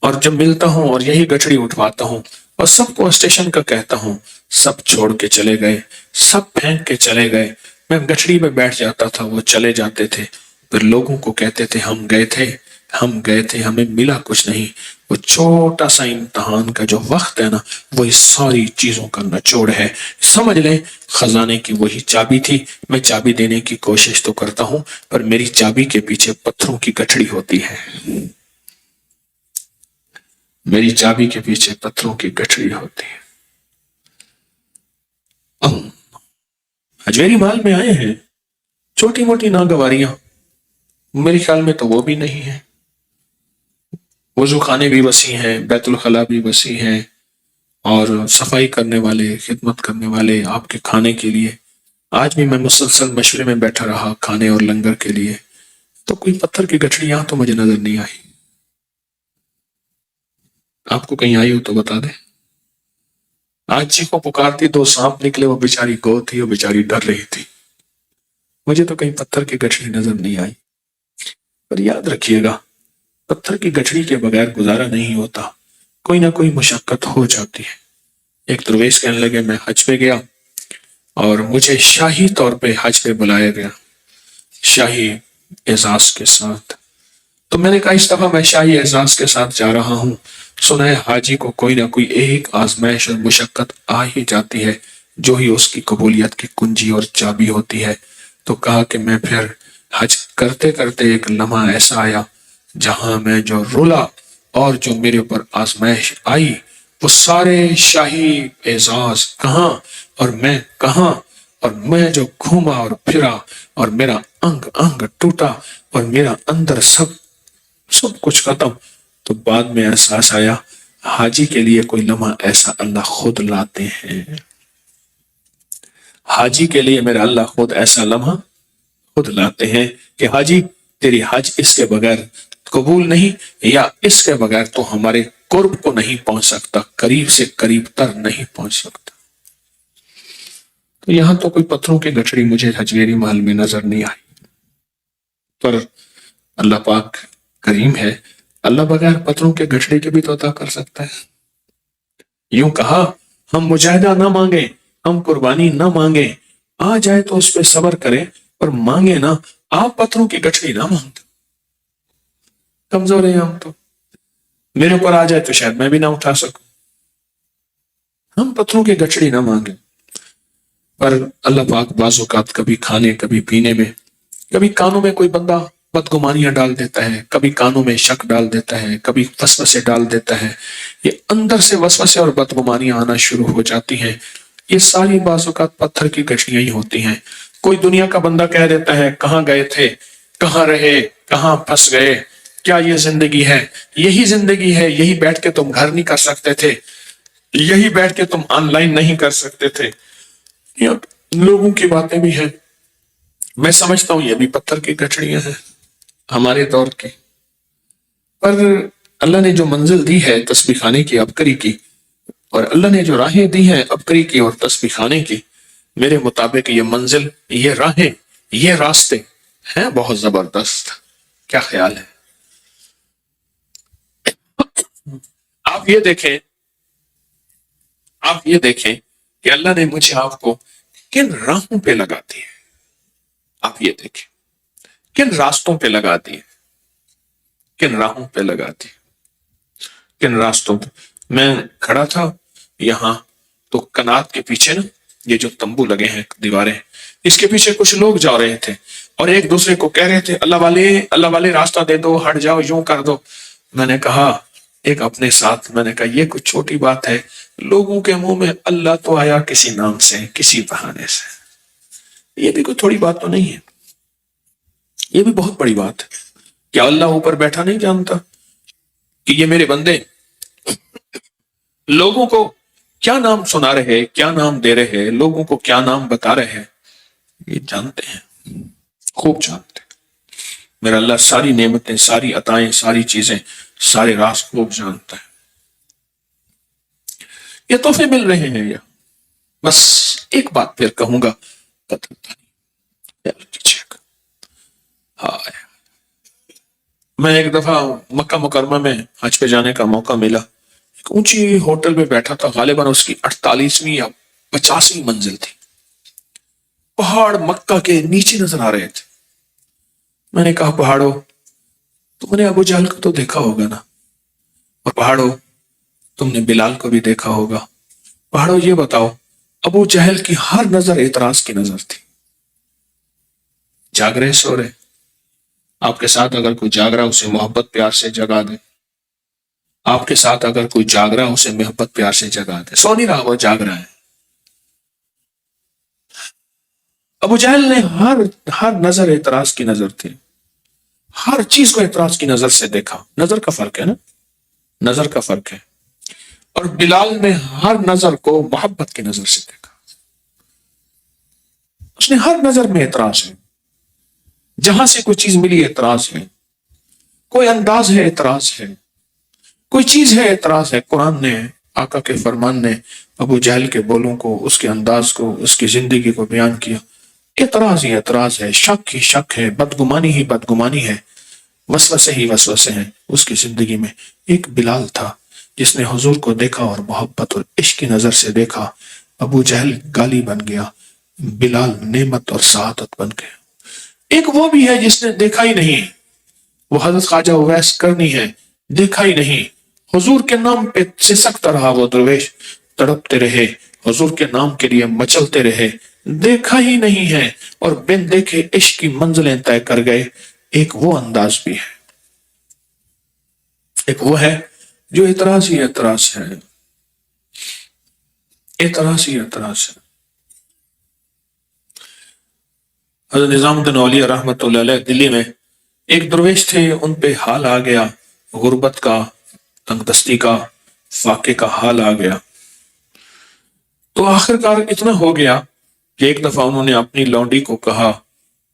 اور جب ملتا ہوں اور یہی گٹھڑی اٹھواتا ہوں اور سب کو اسٹیشن کا کہتا ہوں، سب چھوڑ کے چلے گئے، سب پھینک کے چلے گئے، میں گٹھڑی میں بیٹھ جاتا تھا، وہ چلے جاتے تھے، پھر لوگوں کو کہتے تھے ہم گئے تھے، ہم گئے تھے، ہمیں ملا کچھ نہیں۔ وہ چھوٹا سا امتحان کا جو وقت ہے نا، وہی ساری چیزوں کا نچوڑ ہے۔ سمجھ لیں خزانے کی وہی چابی تھی، میں چابی دینے کی کوشش تو کرتا ہوں، پر میری چابی کے پیچھے پتھروں کی گٹھڑی ہوتی ہے، میری چابی کے پیچھے پتھروں کی گٹھڑی ہوتی ہے۔ اجمیری مال میں آئے ہیں چھوٹی موٹی ناگواریاں، میرے خیال میں تو وہ بھی نہیں ہے۔ وضو خانے بھی وسیع ہیں، بیت الخلاء بھی وسیع ہیں، اور صفائی کرنے والے، خدمت کرنے والے آپ کے کھانے کے لیے۔ آج بھی میں مسلسل مشورے میں بیٹھا رہا کھانے اور لنگر کے لیے، تو کوئی پتھر کی گٹھڑی یہاں تو مجھے نظر نہیں آئی۔ آپ کو کہیں آئی ہو تو بتا دیں۔ آج جی کو پکارتی، دو سانپ نکلے، وہ بیچاری گو تھی، وہ بیچاری ڈر رہی تھی، مجھے تو کہیں پتھر کی گٹھڑی نظر نہیں آئی۔ پر یاد رکھیے گا، پتھر کی گٹھڑی کے بغیر گزارا نہیں ہوتا، کوئی نہ کوئی مشقت ہو جاتی ہے۔ ایک درویش کہنے لگے میں حج پہ گیا اور مجھے شاہی طور پہ حج پہ بلایا گیا، شاہی اعزاز کے ساتھ۔ تو میں نے کہا اس دفعہ میں شاہی اعزاز کے ساتھ جا رہا ہوں، سنا ہے حاجی کو کوئی نہ کوئی ایک آزمائش اور مشقت آ ہی جاتی ہے، جو ہی اس کی قبولیت کی کنجی اور چابی ہوتی ہے۔ تو کہا کہ میں پھر حج کرتے کرتے ایک لمحہ ایسا آیا جہاں میں جو رولا اور جو میرے اوپر آزمائش آئی، وہ سارے شاہی اعزاز کہاں اور میں کہاں، اور میں جو گھوما اور پھرا اور میرا انگ انگ ٹوٹا اور میرا اندر سب کچھ ختم. تو بعد میں احساس آیا حاجی کے لیے کوئی لمحہ ایسا اللہ خود لاتے ہیں. حاجی کے لیے میرا اللہ خود ایسا لمحہ خود لاتے ہیں کہ حاجی تیری حج اس کے بغیر قبول نہیں، یا اس کے بغیر تو ہمارے قرب کو نہیں پہنچ سکتا، قریب سے قریب تر نہیں پہنچ سکتا. تو یہاں تو کوئی پتھروں کی گٹھڑی مجھے حجویری محل میں نظر نہیں آئی، پر اللہ پاک کریم ہے، اللہ بغیر پتھروں کے گٹھڑی کے بھی تو عطا کر سکتا ہے. یوں کہا ہم مجاہدہ نہ مانگیں، ہم قربانی نہ مانگیں، آ جائے تو اس پہ صبر کریں، پر مانگے نہ، آپ پتھروں کی گٹھڑی نہ مانگتے. کمزور ہیں ہم تو، میرے اوپر آ جائے تو شاید میں بھی نہ اٹھا سکوں. ہم پتھروں کی گٹھڑی نہ مانگیں. پر اللہ پاک بعض اوقات کبھی کھانے کبھی پینے میں، کبھی کانوں میں کوئی بندہ بدگمانیاں ڈال دیتا ہے، کبھی کانوں میں شک ڈال دیتا ہے، کبھی وسوسے ڈال دیتا ہے. یہ اندر سے وسوسے اور بدگمانیاں آنا شروع ہو جاتی ہیں. یہ ساری بعض اوقات پتھر کی گٹھڑیاں ہی ہوتی ہیں. کوئی دنیا کا بندہ کہہ دیتا ہے کہاں گئے تھے، کہاں رہے، کہاں پھنس گئے، کیا یہ زندگی ہے؟ یہی زندگی ہے، یہی بیٹھ کے تم گھر نہیں کر سکتے تھے، یہی بیٹھ کے تم آن لائن نہیں کر سکتے تھے. لوگوں کی باتیں بھی ہیں، میں سمجھتا ہوں یہ بھی پتھر کی گٹھڑیاں ہیں ہمارے دور کی. پر اللہ نے جو منزل دی ہے تسبیح خانے کی ابکری کی، اور اللہ نے جو راہیں دی ہیں ابکری کی اور تسبیح خانے کی، میرے مطابق یہ منزل، یہ راہیں، یہ راستے ہیں بہت زبردست. کیا خیال ہے؟ آپ یہ دیکھیں کہ اللہ نے مجھے آپ کو کن راہوں پہ لگا دی ہے. آپ یہ دیکھیں کن راستوں پہ لگا دی ہے، کن راہوں پہ لگا دی، کن راستوں پہ. میں کھڑا تھا یہاں تو کنات کے پیچھے نا یہ جو تمبو لگے ہیں دیواریں، اس کے پیچھے کچھ لوگ جا رہے تھے اور ایک دوسرے کو کہہ رہے تھے اللہ والے راستہ دے دو، ہٹ جاؤ، یوں کر دو. میں نے کہا ایک اپنے ساتھ، میں نے کہا یہ کچھ چھوٹی بات ہے، لوگوں کے منہ میں اللہ تو آیا کسی نام سے، کسی بہانے سے، یہ بھی کوئی تھوڑی بات تو نہیں ہے، یہ بھی بہت بڑی بات ہے. کیا اللہ اوپر بیٹھا نہیں جانتا کہ یہ میرے بندے لوگوں کو کیا نام سنا رہے، کیا نام دے رہے، لوگوں کو کیا نام بتا رہے ہیں؟ یہ جانتے ہیں، خوب جانتے ہیں. میرا اللہ ساری نعمتیں، ساری عطائیں، ساری چیزیں، سارے راز خوب جانتا ہے. یہ تحفے مل رہے ہیں. یا بس ایک بات پھر کہوں گا، میں ایک دفعہ مکہ مکرمہ میں حج پہ جانے کا موقع ملا. ایک اونچی ہوٹل میں بیٹھا تھا، غالباً اس کی 48ویں یا 50ویں منزل تھی. پہاڑ مکہ کے نیچے نظر آ رہے تھے. میں نے کہا پہاڑوں، تم نے ابو جہل کو تو دیکھا ہوگا نا، اور پہاڑوں تم نے بلال کو بھی دیکھا ہوگا. پہاڑوں یہ بتاؤ، ابو جہل کی ہر نظر اعتراض کی نظر تھی. جاگ رہے سو رہے، آپ کے ساتھ اگر کوئی جاگ رہا اسے محبت پیار سے جگا دے. آپ کے ساتھ اگر کوئی جاگ رہا اسے محبت پیار سے جگا دے. سو نہیں رہا، وہ جاگ رہا ہے. ابو جہل نے ہر نظر اعتراض کی نظر تھی، ہر چیز کو اعتراض کی نظر سے دیکھا. نظر کا فرق ہے نا، نظر کا فرق ہے. اور بلال نے ہر نظر کو محبت کی نظر سے دیکھا. اس نے ہر نظر میں اعتراض ہے، جہاں سے کوئی چیز ملی اعتراض ہے، کوئی انداز ہے اعتراض ہے، کوئی چیز ہے اعتراض ہے. قرآن نے، آقا کے فرمان نے ابو جہل کے بولوں کو، اس کے انداز کو، اس کی زندگی کو بیان کیا. اعتراض ہی اعتراض ہے، شک ہی شک ہے، بدگمانی ہی بدگمانی ہے، وسوسے ہی وسوسے ہیں اس کی زندگی میں. ایک بلال تھا جس نے حضور کو دیکھا اور محبت اور عشق کی نظر سے دیکھا. ابو جہل گالی بن گیا، بلال نعمت اور سعادت بن گیا. ایک وہ بھی ہے جس نے دیکھا ہی نہیں، وہ حضرت خواجہ اویس کرنی ہے، دیکھا ہی نہیں. حضور کے نام پہ سسکتا رہا وہ درویش، تڑپتے رہے، حضور کے نام کے لیے مچلتے رہے، دیکھا ہی نہیں ہے، اور بن دیکھے عشق کی منزلیں طے کر گئے. ایک وہ انداز بھی ہے، ایک وہ ہے جو اعتراض ہی اعتراض ہے، اعتراض ہی اعتراض ہے. حضرت نظام الدین اولیاء رحمۃ اللہ علیہ دلی میں ایک درویش تھے، ان پہ حال آ گیا غربت کا، تنگ دستی کا، فاقے کا حال آ گیا۔ تو آخر کار اتنا ہو گیا کہ ایک دفعہ انہوں نے اپنی لونڈی کو کہا،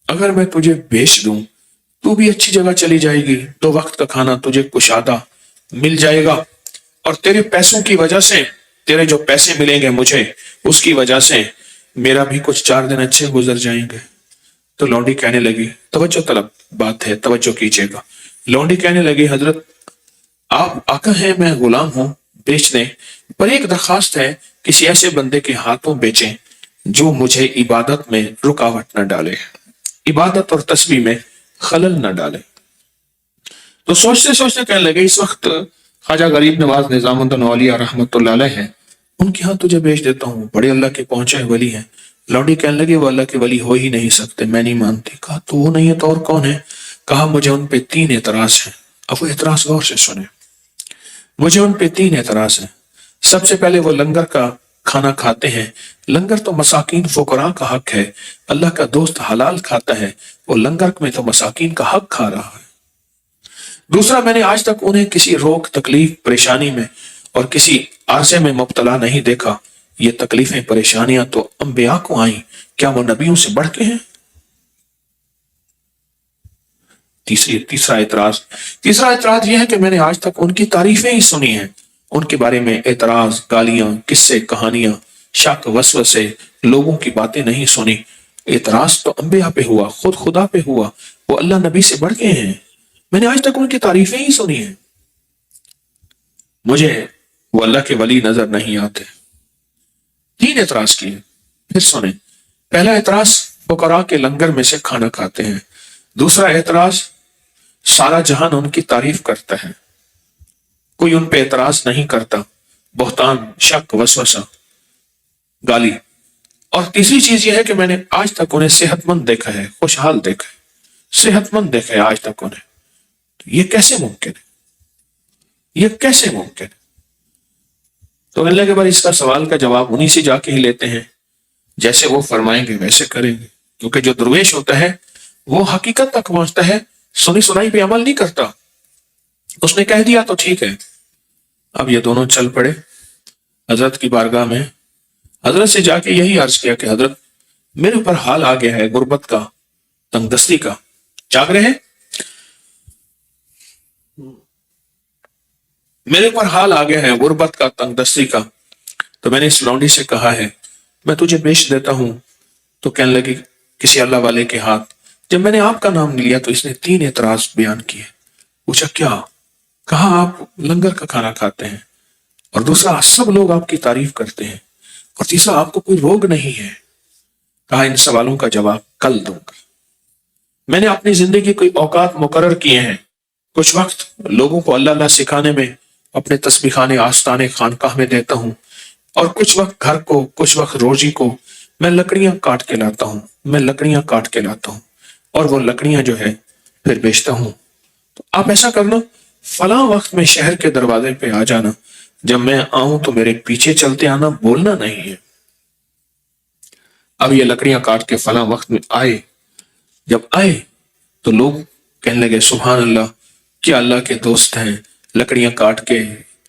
اگر میں تجھے بیچ دوں تو بھی اچھی جگہ چلی جائے گی، 2 وقت کا کھانا تجھے کشادہ مل جائے گا، اور تیرے پیسوں کی وجہ سے، تیرے جو پیسے ملیں گے مجھے، اس کی وجہ سے میرا بھی کچھ 4 دن اچھے گزر جائیں گے۔ تو لونڈی کہنے لگی، توجہ طلب بات ہے، توجہ کیجیے گا۔ لونڈی کہنے لگی، حضرت آپ آقا ہیں، میں غلام ہوں، بیچ دیں، پر ایک درخواست ہے، کسی ایسے بندے کے ہاتھوں بیچیں جو مجھے عبادت میں رکاوٹ نہ ڈالے، عبادت اور تسبیح میں خلل نہ ڈالے۔ تو سوچتے سوچتے کہنے لگے، اس وقت خواجہ غریب نواز نظام الدین اولیاء رحمۃ اللہ علیہ ہیں، ان کے ہاں تجھے بیچ دیتا ہوں، بڑے اللہ کے پہنچے ولی ہیں۔ لوڈی کہنے لگے، وہ اللہ کے ولی ہو ہی نہیں سکتے، میں نہیں مانتی۔ کہا تو وہ نہیں ہے تو اور کون ہے؟ کہا مجھے ان پہ 3 اعتراض ہیں۔ اب وہ اعتراض غور سے سنیں، مجھے ان پہ 3 اعتراض ہیں۔ سب سے پہلے وہ لنگر کا کھانا کھاتے ہیں، لنگر تو مساکین فقراء کا حق ہے، اللہ کا دوست حلال کھاتا ہے، وہ لنگر میں تو مساکین کا حق کھا رہا ہے۔ دوسرا، میں نے آج تک انہیں کسی روک، تکلیف، پریشانی میں اور کسی عرصے میں مبتلا نہیں دیکھا۔ یہ تکلیفیں، پریشانیاں تو انبیاء کو آئیں، کیا وہ نبیوں سے بڑھ کے ہیں؟ تیسرا اعتراض یہ ہے کہ میں نے آج تک ان کی تعریفیں ہی سنی ہیں، ان کے بارے میں اعتراض، گالیاں، قصے، کہانیاں، شک، وسوسے، لوگوں کی باتیں نہیں سنی۔ اعتراض تو انبیاء پہ ہوا، خود خدا پہ ہوا، وہ اللہ نبی سے بڑھ کے ہیں، میں نے آج تک ان کی تعریفیں ہی سنی ہیں، مجھے وہ اللہ کے ولی نظر نہیں آتے۔ 3 اعتراض کیے، پھر سنیں۔ پہلا اعتراض، فقراء کے لنگر میں سے کھانا کھاتے ہیں۔ دوسرا اعتراض، سارا جہان ان کی تعریف کرتا ہے، کوئی ان پہ اعتراض نہیں کرتا، بہتان، شک، وسوسہ، گالی۔ اور تیسری چیز یہ ہے کہ میں نے آج تک انہیں صحت مند دیکھا ہے، خوشحال دیکھا ہے، صحت مند دیکھا ہے آج تک انہیں۔ یہ کیسے ممکن ہے؟ یہ کیسے ممکن ہے؟ تو اللہ کے بعد اس کا سوال کا جواب انہی سے جا کے ہی لیتے ہیں، جیسے وہ فرمائیں گے ویسے کریں گے، کیونکہ جو درویش ہوتا ہے وہ حقیقت تک پہنچتا ہے، سنی سنائی پہ عمل نہیں کرتا۔ اس نے کہہ دیا تو ٹھیک ہے۔ اب یہ دونوں چل پڑے حضرت کی بارگاہ میں، حضرت سے جا کے یہی عرض کیا کہ حضرت میرے اوپر حال آ گیا ہے غربت کا، تنگ دستی کا، جاگ رہے ہیں؟ میرے اوپر حال آ گیا ہے غربت کا، تنگ دستی کا۔ تو میں نے اس لونڈی سے کہا ہے میں تجھے بیچ دیتا ہوں۔ تو کہنے لگی کسی اللہ والے کے ہاتھ۔ جب میں نے آپ کا نام لیا تو اس نے 3 اعتراض بیان کیے۔ پوچھا کیا؟ کہا آپ لنگر کا کھانا کھاتے ہیں، اور دوسرا سب لوگ آپ کی تعریف کرتے ہیں، اور تیسرا آپ کو کوئی روگ نہیں ہے۔ کہا ان سوالوں کا جواب کل دوں گا۔ میں نے اپنی زندگی کوئی اوقات مقرر کیے ہیں، کچھ وقت لوگوں کو اللہ اللہ سکھانے میں اپنے تسبیح خانے، آستانے، خانقاہ میں دیتا ہوں، اور کچھ وقت گھر کو، کچھ وقت روزی کو میں لکڑیاں کاٹ کے لاتا ہوں، اور وہ لکڑیاں جو ہے پھر بیچتا ہوں۔ تو آپ ایسا کرنا، فلاں وقت میں شہر کے دروازے پہ آ جانا، جب میں آؤں تو میرے پیچھے چلتے آنا، بولنا نہیں ہے۔ اب یہ لکڑیاں کاٹ کے فلاں وقت میں آئے، جب آئے تو لوگ کہنے لگے سبحان اللہ، کیا اللہ کے دوست ہیں، لکڑیاں کاٹ کے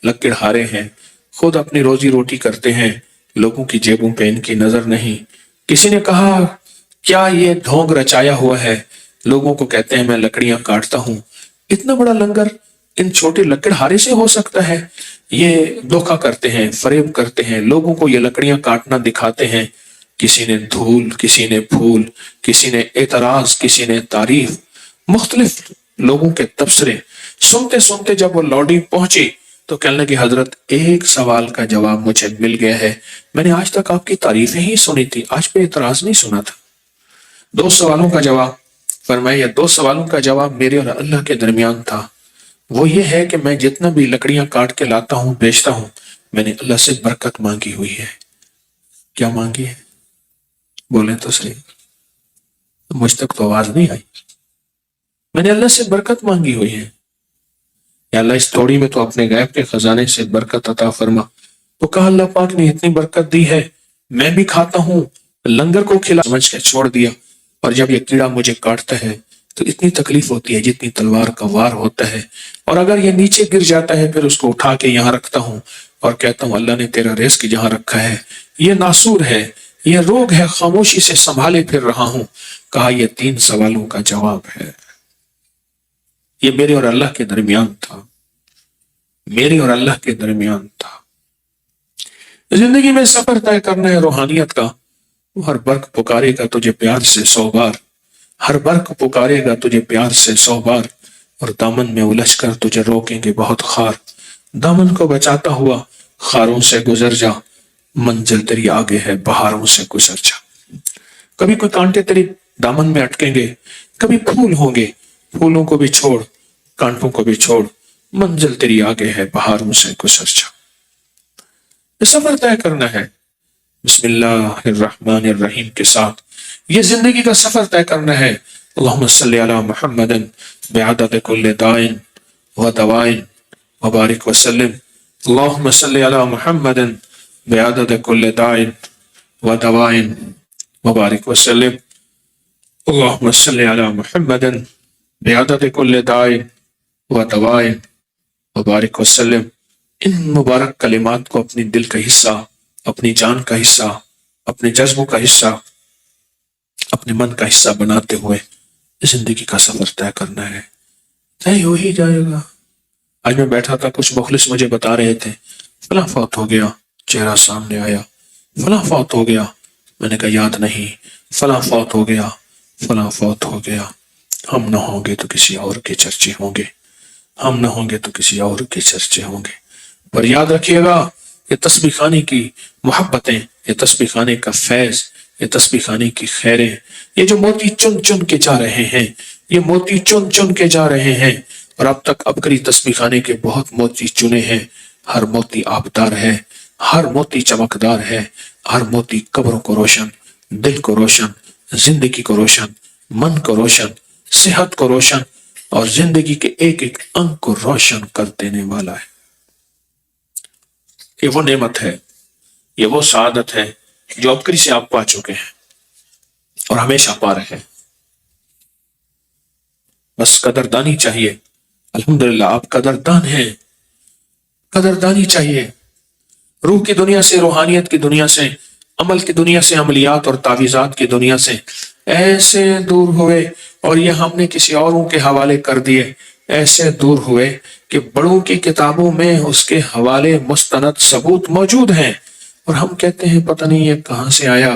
لکڑ ہارے ہیں، خود اپنی روزی روٹی کرتے ہیں، لوگوں کی جیبوں پہ ان کی نظر نہیں۔ کسی نے کہا کیا یہ ڈھونگ رچایا ہوا ہے، لوگوں کو کہتے ہیں میں لکڑیاں کاٹتا ہوں، اتنا بڑا لنگر ان چھوٹے لکڑ ہارے سے ہو سکتا ہے؟ یہ دھوکہ کرتے ہیں، فریب کرتے ہیں، لوگوں کو یہ لکڑیاں کاٹنا دکھاتے ہیں۔ کسی نے دھول، کسی نے پھول، کسی نے اعتراض، کسی نے تعریف، مختلف لوگوں کے تبصرے سنتے سنتے جب وہ لوڈی پہنچی تو کہنے لگے حضرت ایک سوال کا جواب مجھے مل گیا ہے، میں نے آج تک آپ کی تعریفیں ہی سنی تھی، آج پہ اعتراض نہیں سنا تھا۔ 2 سوالوں کا جواب فرمایا، 2 سوالوں کا جواب میرے اور اللہ کے درمیان تھا، وہ یہ ہے کہ میں جتنا بھی لکڑیاں کاٹ کے لاتا ہوں، بیچتا ہوں، میں نے اللہ سے برکت مانگی ہوئی ہے۔ کیا مانگی ہے؟ بولیں تو صحیح، مجھ تک تو آواز نہیں آئی۔ میں نے اللہ سے برکت مانگی ہوئی ہے، یا اللہ اس توڑی میں تو اپنے غیب کے خزانے سے برکت عطا فرما۔ تو کہا اللہ پاک نے اتنی برکت دی ہے، میں بھی کھاتا ہوں، لنگر کو کھلا سمجھ کے چھوڑ دیا، اور جب یہ کیڑا مجھے کاٹتا ہے تو اتنی تکلیف ہوتی ہے جتنی تلوار کا وار ہوتا ہے. اور اگر یہ نیچے گر جاتا ہے پھر اس کو اٹھا کے یہاں رکھتا ہوں اور کہتا ہوں اللہ نے تیرا رزق جہاں رکھا ہے. یہ ناسور ہے، یہ روگ ہے، خاموشی سے سنبھالے پھر رہا ہوں. کہا یہ 3 سوالوں کا جواب ہے. یہ میرے اور اللہ کے درمیان تھا، میرے اور اللہ کے درمیان تھا. زندگی میں سفر طے کرنا ہے روحانیت کا. ہر برق پکارے گا تجھے پیار سے 100 بار، ہر برق پکارے گا تجھے پیار سے 100 بار، اور دامن میں الجھ کر تجھے روکیں گے بہت خار. دامن کو بچاتا ہوا خاروں سے گزر جا، منزل تیری آگے ہے بہاروں سے گزر جا. کبھی کوئی کانٹے تیری دامن میں اٹکیں گے، کبھی پھول ہوں گے، پھولوں کو بھی چھوڑ، کانٹوں کو بھی چھوڑ، منزل تیری آگے ہے بہاروں سے گزر جا. یہ سفر طے کرنا ہے بسم اللہ الرحمن الرحیم کے ساتھ. یہ زندگی کا سفر طے کرنا ہے. اللہم صلی علی محمد بعدد کل دائن و دوائن وبارک وسلم. اللہم صلی علی محمد بعدد کل دائن و دوائن وبارک وسلم. اللہم صلی علی محمد بعدد کل دائن و دوائن وبارک وسلم. ان مبارک کلمات کو اپنی دل کا حصہ، اپنی جان کا حصہ، اپنے جذبوں کا حصہ، اپنے من کا حصہ بناتے ہوئے زندگی کا سفر طے کرنا ہے. طے ہو ہی جائے گا. آج میں بیٹھا تھا، کچھ مخلص مجھے بتا رہے تھے فلاں فوت ہو گیا، چہرہ سامنے آیا. فلاں فوت ہو گیا، میں نے کہا یاد نہیں. فلاں فوت ہو گیا، فلاں فوت ہو گیا. ہم نہ ہوں گے تو کسی اور کے چرچے ہوں گے، ہم نہ ہوں گے تو کسی اور کے چرچے ہوں گے. پر یاد رکھیے گا، یہ تسبیح خانے کی محبتیں، یہ تسبیح خانے کا فیض، یہ تسبیح خانے کی خیریں، یہ جو موتی چن چن کے جا رہے ہیں، یہ موتی چن چن کے جا رہے ہیں. اور اب تک عبقری تسبیح خانے کے بہت موتی چنے ہیں. ہر موتی آبدار ہے، ہر موتی چمکدار ہے، ہر موتی قبروں کو روشن، دل کو روشن، زندگی کو روشن، من کو روشن، صحت کو روشن، اور زندگی کے ایک ایک انگ کو روشن کر دینے والا ہے. یہ وہ نعمت ہے، یہ وہ سعادت ہے جو عبقری سے آپ پا چکے ہیں اور ہمیشہ پا رہے ہیں. بس قدردانی چاہیے. الحمدللہ آپ قدردان ہیں. قدردانی چاہیے. روح کی دنیا سے، روحانیت کی دنیا سے، عمل کی دنیا سے، عملیات اور تعویذات کی دنیا سے ایسے دور ہوئے، اور یہ ہم نے کسی اوروں کے حوالے کر دیے. ایسے دور ہوئے کہ بڑوں کی کتابوں میں اس کے حوالے مستند ثبوت موجود ہیں، اور ہم کہتے ہیں پتہ نہیں یہ کہاں سے آیا.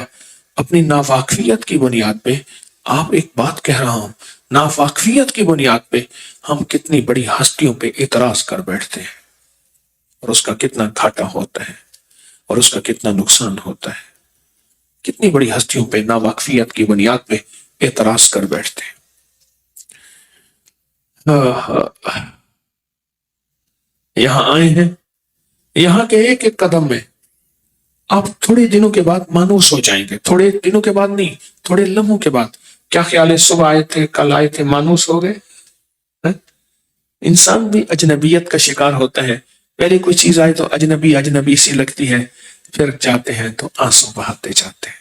اپنی ناواقفیت کی بنیاد پہ، آپ ایک بات کہہ رہا ہوں، ناواقفیت کی بنیاد پہ ہم کتنی بڑی ہستیوں پہ اعتراض کر بیٹھتے ہیں، اور اس کا کتنا گھاٹا ہوتا ہے اور اس کا کتنا نقصان ہوتا ہے. کتنی بڑی ہستیوں پہ ناواقفیت کی بنیاد پہ اعتراض کر بیٹھتے ہیں. یہاں آئے ہیں، یہاں کے ایک ایک قدم میں آپ تھوڑے دنوں کے بعد مانوس ہو جائیں گے. تھوڑے دنوں کے بعد نہیں، تھوڑے لمحوں کے بعد. کیا خیال ہے، صبح آئے تھے، کل آئے تھے، مانوس ہو گئے. انسان بھی اجنبیت کا شکار ہوتا ہے. پہلے کوئی چیز آئے تو اجنبی اجنبی سی لگتی ہے، پھر جاتے ہیں تو آنسو بہاتے جاتے ہیں.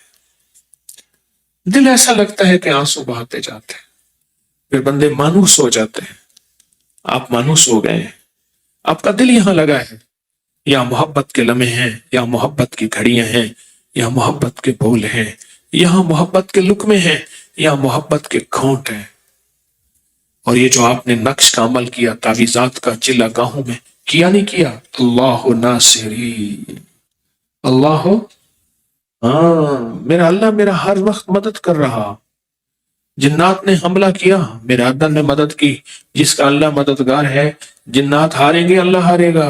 دل ایسا لگتا ہے کہ آنسو بہاتے جاتے ہیں. پھر بندے مانوس ہو جاتے ہیں. آپ مانوس ہو گئے ہیں، آپ کا دل یہاں لگا ہے. یا محبت کے لمحے ہیں، یا محبت کی گھڑیاں ہیں، یا محبت کے بول ہیں، یہاں محبت کے لقمے ہیں، یا محبت کے گھونٹ ہیں. اور یہ جو آپ نے نقش کا عمل کیا، تعویذات کا چلا گاہوں میں کیا نہیں کیا. اللہ ناصری، اللہ، ہاں میرا اللہ میرا ہر وقت مدد کر رہا. جنات نے حملہ کیا، میرے اللہ نے مدد کی. جس کا اللہ مددگار ہے، جنات ہاریں گے، اللہ ہارے گا.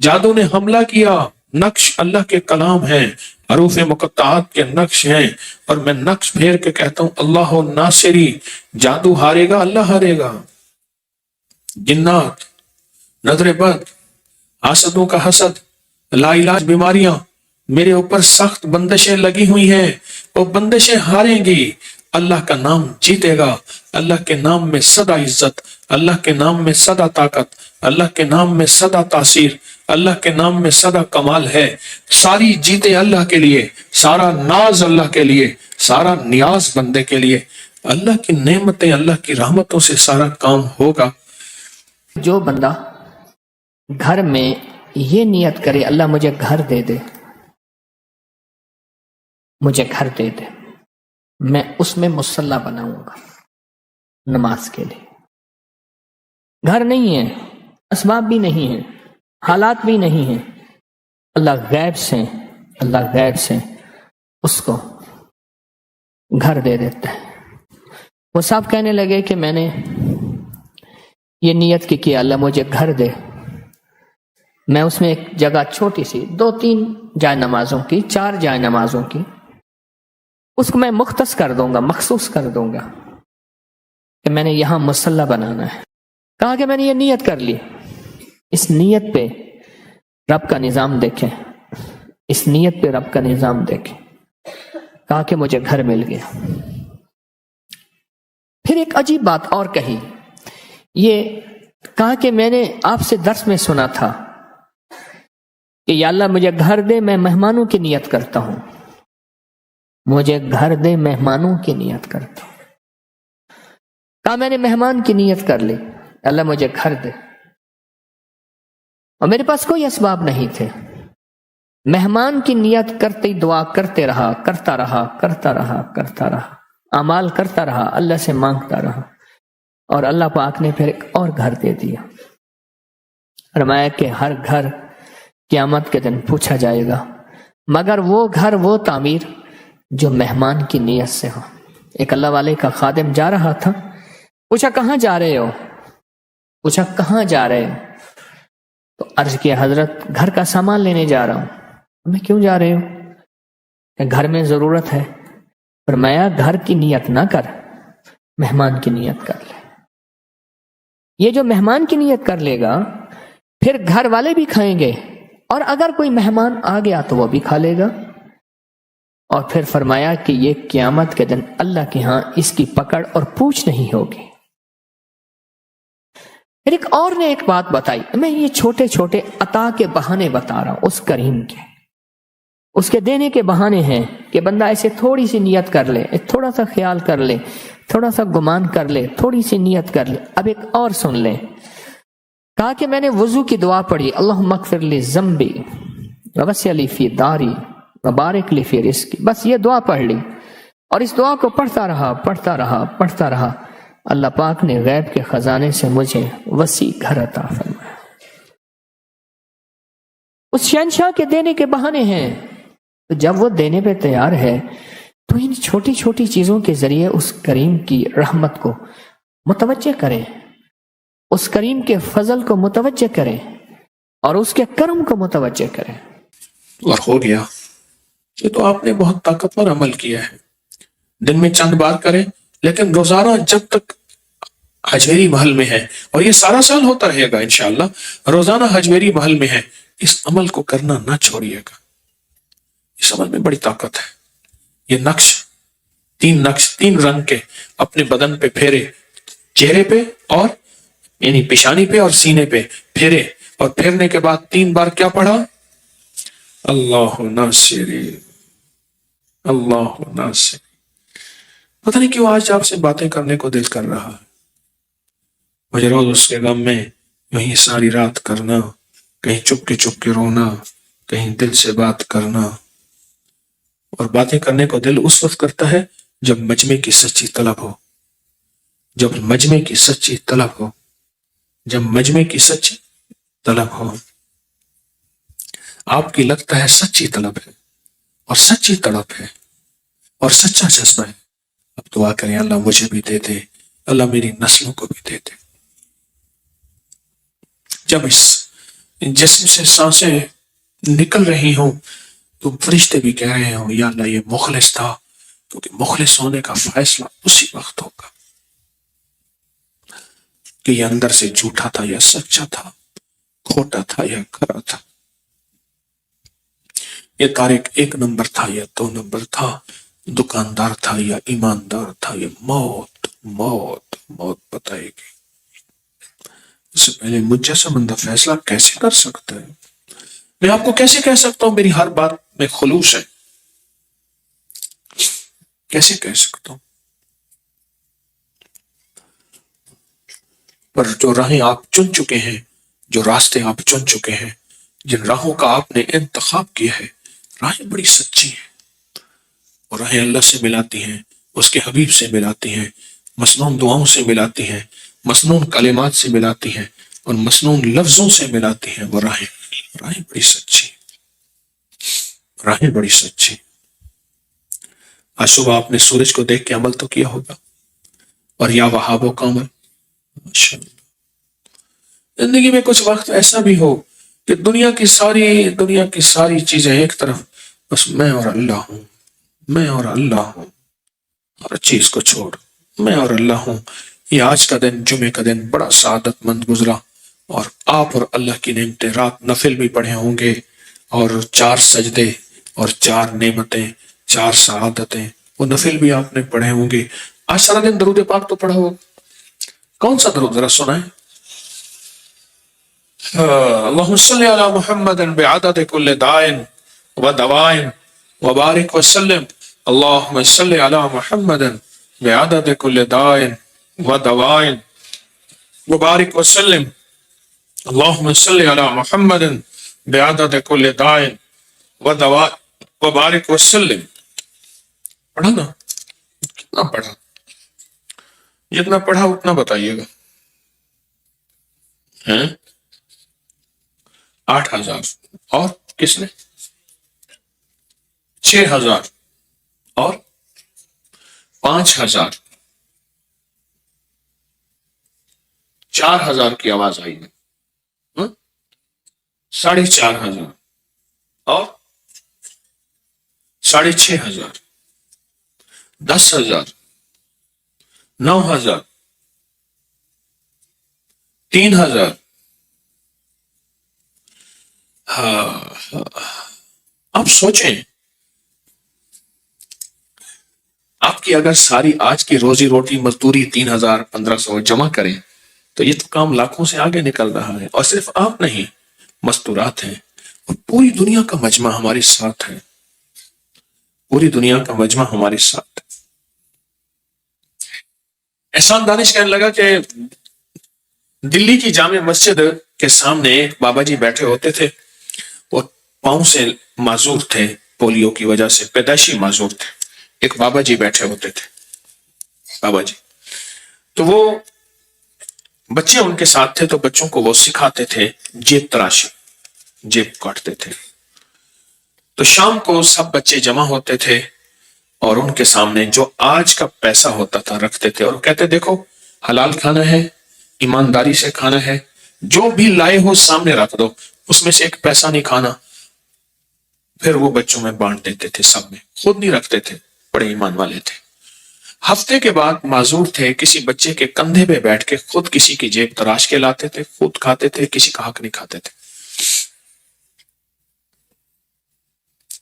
جادو نے حملہ کیا، نقش اللہ کے کلام ہیں، حروف مقطعات کے نقش ہیں، اور میں نقش پھیر کے کہتا ہوں اللہ ناصری. جادو ہارے گا، اللہ ہارے گا. جنات، نظر بد، حاسدوں کا حسد، لا علاج بیماریاں، میرے اوپر سخت بندشیں لگی ہوئی ہیں، وہ بندشیں ہاریں گی. اللہ کا نام جیتے گا. اللہ کے نام میں سدا عزت، اللہ کے نام میں سدا طاقت، اللہ کے نام میں سدا تاثیر، اللہ کے نام میں سدا کمال ہے. ساری جیتے اللہ کے لیے، سارا ناز اللہ کے لیے، سارا نیاز بندے کے لیے. اللہ کی نعمتیں، اللہ کی رحمتوں سے سارا کام ہوگا۔ جو بندہ گھر میں یہ نیت کرے اللہ مجھے گھر دے دے، مجھے گھر دے دے، میں اس میں مصلی بناؤں گا نماز کے لیے۔ گھر نہیں ہے، اسباب بھی نہیں ہیں، حالات بھی نہیں ہیں، اللہ غیب سے، اللہ غیب سے اس کو گھر دے دیتا ہے۔ وہ صاحب کہنے لگے کہ میں نے یہ نیت کی کہ اللہ مجھے گھر دے، میں اس میں ایک جگہ چھوٹی سی 2-3 جائے نمازوں کی، 4 جائے نمازوں کی، اس کو میں مختص کر دوں گا، مخصوص کر دوں گا کہ میں نے یہاں مصلی بنانا ہے۔ کہا کہ میں نے یہ نیت کر لی، اس نیت پہ رب کا نظام دیکھیں، اس نیت پہ رب کا نظام دیکھیں۔ کہا کہ مجھے گھر مل گیا۔ پھر ایک عجیب بات اور کہی، یہ کہا کہ میں نے آپ سے درس میں سنا تھا کہ یا اللہ مجھے گھر دے، میں مہمانوں کی نیت کرتا ہوں، مجھے گھر دے، مہمانوں کی نیت کرتا ہوں۔ کہا میں نے مہمان کی نیت کر لی، اللہ مجھے گھر دے، اور میرے پاس کوئی اسباب نہیں تھے، مہمان کی نیت کرتے ہی دعا کرتے رہا، کرتا رہا، کرتا رہا، کرتا رہا، اعمال کرتا رہا، اللہ سے مانگتا رہا، اور اللہ پاک نے پھر ایک اور گھر دے دیا۔ فرمایا کہ ہر گھر قیامت کے دن پوچھا جائے گا، مگر وہ گھر، وہ تعمیر جو مہمان کی نیت سے ہو۔ ایک اللہ والے کا خادم جا رہا تھا، پوچھا کہاں جا رہے ہو؟ پوچھا کہاں جا رہے ہو؟ تو عرض کیا حضرت گھر کا سامان لینے جا رہا ہوں۔ میں کیوں جا رہے ہو؟ کہ گھر میں ضرورت ہے۔ فرمایا گھر کی نیت نہ کر، مہمان کی نیت کر لے۔ یہ جو مہمان کی نیت کر لے گا پھر گھر والے بھی کھائیں گے، اور اگر کوئی مہمان آ گیا تو وہ بھی کھا لے گا۔ اور پھر فرمایا کہ یہ قیامت کے دن اللہ کے ہاں اس کی پکڑ اور پوچھ نہیں ہوگی۔ پھر ایک اور نے ایک بات بتائی، میں یہ چھوٹے چھوٹے عطا کے بہانے بتا رہا ہوں اس کریم کے، اس کے دینے کے بہانے ہیں کہ بندہ ایسے تھوڑی سی نیت کر لے، تھوڑا سا خیال کر لے، تھوڑا سا گمان کر لے، تھوڑی سی نیت کر لے۔ اب ایک اور سن لیں۔ کہا کہ میں نے وضو کی دعا پڑھی، اللہم اغفر لی ذنبی ووسع لی فی داری وبارک لی فی رزقی، بس یہ دعا پڑھ لی، اور اس دعا کو پڑھتا رہا، پڑھتا رہا، پڑھتا رہا، اللہ پاک نے غیب کے خزانے سے مجھے وسیع گھر عطا فرمایا۔ اس شہنشاہ کے دینے کے بہانے ہیں، تو جب وہ دینے پہ تیار ہے تو ان چھوٹی چھوٹی چیزوں کے ذریعے اس کریم کی رحمت کو متوجہ کریں، اس کریم کے فضل کو متوجہ کریں، اور اس کے کرم کو متوجہ کریں۔ اور ہو گیا۔ یہ تو آپ نے بہت طاقتور عمل کیا ہے۔ دن میں چند بار کریں، لیکن روزانہ جب تک حجویری محل میں ہے، اور یہ سارا سال ہوتا رہے گا انشاءاللہ، روزانہ حجویری محل میں ہے، اس عمل کو کرنا نہ چھوڑیے گا۔ اس عمل میں بڑی طاقت ہے۔ یہ نقش 3 رنگ کے اپنے بدن پہ پھیرے، چہرے پہ اور یعنی پیشانی پہ اور سینے پہ پھیرے، اور پھیرنے کے بعد 3 بار کیا پڑھا؟ اللہ ناصری، اللہ ناصری۔ پتہ نہیں کیوں آج آپ سے باتیں کرنے کو دل کر رہا ہے۔ مجھے روز اس کے غم میں یوں ساری رات کرنا، کہیں چپ کے رونا، کہیں دل سے بات کرنا، اور باتیں کرنے کو دل اس وقت کرتا ہے جب مجمع کی سچی طلب ہو، جب مجمع کی سچی طلب ہو، جب مجمع کی سچی طلب ہو۔ آپ کی لگتا ہے سچی طلب ہے، اور سچی طلب ہے، اور سچا جذبہ ہے۔ اب دعا کریں اللہ مجھے بھی دے دے، اللہ میری نسلوں کو بھی دے دے۔ جب اس جسم سے سانسیں نکل رہی ہوں تو فرشتے بھی کہہ رہے ہوں یا اللہ یہ مخلص تھا، کیونکہ مخلص ہونے کا فیصلہ اسی وقت ہوگا کہ یہ اندر سے جھوٹا تھا یا سچا تھا، کھوٹا تھا یا کھرا تھا، یہ تارک 1 نمبر تھا یا 2 نمبر تھا، دکاندار تھا یا ایماندار تھا۔ یہ موت موت موت بتائے گی۔ اس سے پہلے مجھ جیسا بندہ فیصلہ کیسے کر سکتا ہے؟ میں آپ کو کیسے کہہ سکتا ہوں میری ہر بات میں خلوص ہے؟ کیسے کہہ سکتا ہوں؟ پر جو راہیں آپ چن چکے ہیں، جو راستے آپ چن چکے ہیں، جن راہوں کا آپ نے انتخاب کیا ہے، راہیں بڑی سچی ہیں، اور راہیں اللہ سے ملاتی ہیں، اس کے حبیب سے ملاتی ہیں، مسنون دعاؤں سے ملاتی ہیں، مسنون کلمات سے ملاتی ہیں، اور مسنون لفظوں سے ملاتی ہیں وہ راہیں بڑی سچی، راہیں بڑی سچی۔ آج صبح آپ نے سورج کو دیکھ کے عمل تو کیا ہوگا، اور یا وہابوں کا عمل، ماشاءاللہ۔ زندگی میں کچھ وقت ایسا بھی ہو کہ دنیا کی ساری چیزیں ایک طرف، بس میں اور اللہ ہوں، میں اور اللہ ہوں، ہر چیز کو چھوڑ، میں اور اللہ ہوں۔ یہ آج کا دن، جمعے کا دن بڑا سعادت مند گزرا، اور آپ اور اللہ کی نعمتیں، رات نفل بھی پڑھے ہوں گے، اور 4 سجدے اور 4 نعمتیں، 4 سعادتیں، وہ نفل بھی آپ نے پڑھے ہوں گے۔ آج سارا دن درود پاک تو پڑھا ہوگا، کون سا درود ذرا سنائیں؟ اللهم صل على محمد بعدد كل داء ودواء وبارك وسلم. اللهم صل على محمد بعدد كل داء ودواء وبارك وسلم. اللهم صل على محمد بعدد كل داء ودواء وبارك وسلم. پڑھا نا؟ کتنا پڑھا؟ جتنا پڑھا اتنا بتائیے گا۔ 8,000 اور کس نے؟ 6,000 اور 5,000، 4,000 کی آواز آئی ہے، 4,500 اور 6,500، 10,000، 9,000، 3,000۔ آپ سوچیں، آپ کی اگر ساری آج کی روزی روٹی مزدوری 3,000 1,500 جمع کریں تو یہ تو کام لاکھوں سے آگے نکل رہا ہے، اور صرف آپ نہیں، مستورات ہیں، اور پوری دنیا کا مجمع ہمارے ساتھ ہے، پوری دنیا کا مجمع ہمارے ساتھ ہے۔ احسان دانش کہنے لگا کہ دلی کی جامع مسجد کے سامنے ایک بابا جی بیٹھے ہوتے تھے، وہ پاؤں سے معذور تھے، پولیو کی وجہ سے پیدائشی معذور تھے۔ ایک بابا جی بیٹھے ہوتے تھے، بابا جی، تو وہ بچے ان کے ساتھ تھے، تو بچوں کو وہ سکھاتے تھے جیب تراشی، جیب کاٹتے تھے۔ تو شام کو سب بچے جمع ہوتے تھے، اور ان کے سامنے جو آج کا پیسہ ہوتا تھا رکھتے تھے، اور کہتے دیکھو حلال کھانا ہے، ایمانداری سے کھانا ہے، جو بھی لائے ہو سامنے رکھ دو، اس میں سے ایک پیسہ نہیں کھانا۔ پھر وہ بچوں میں بانٹ دیتے تھے، سب میں، خود نہیں رکھتے تھے، بڑے ایمان والے تھے۔ ہفتے کے بعد معذور تھے، کسی بچے کے کندھے پہ بیٹھ کے خود کسی کی جیب تراش کے لاتے تھے، خود کھاتے تھے، کسی کا حق نہیں کھاتے تھے۔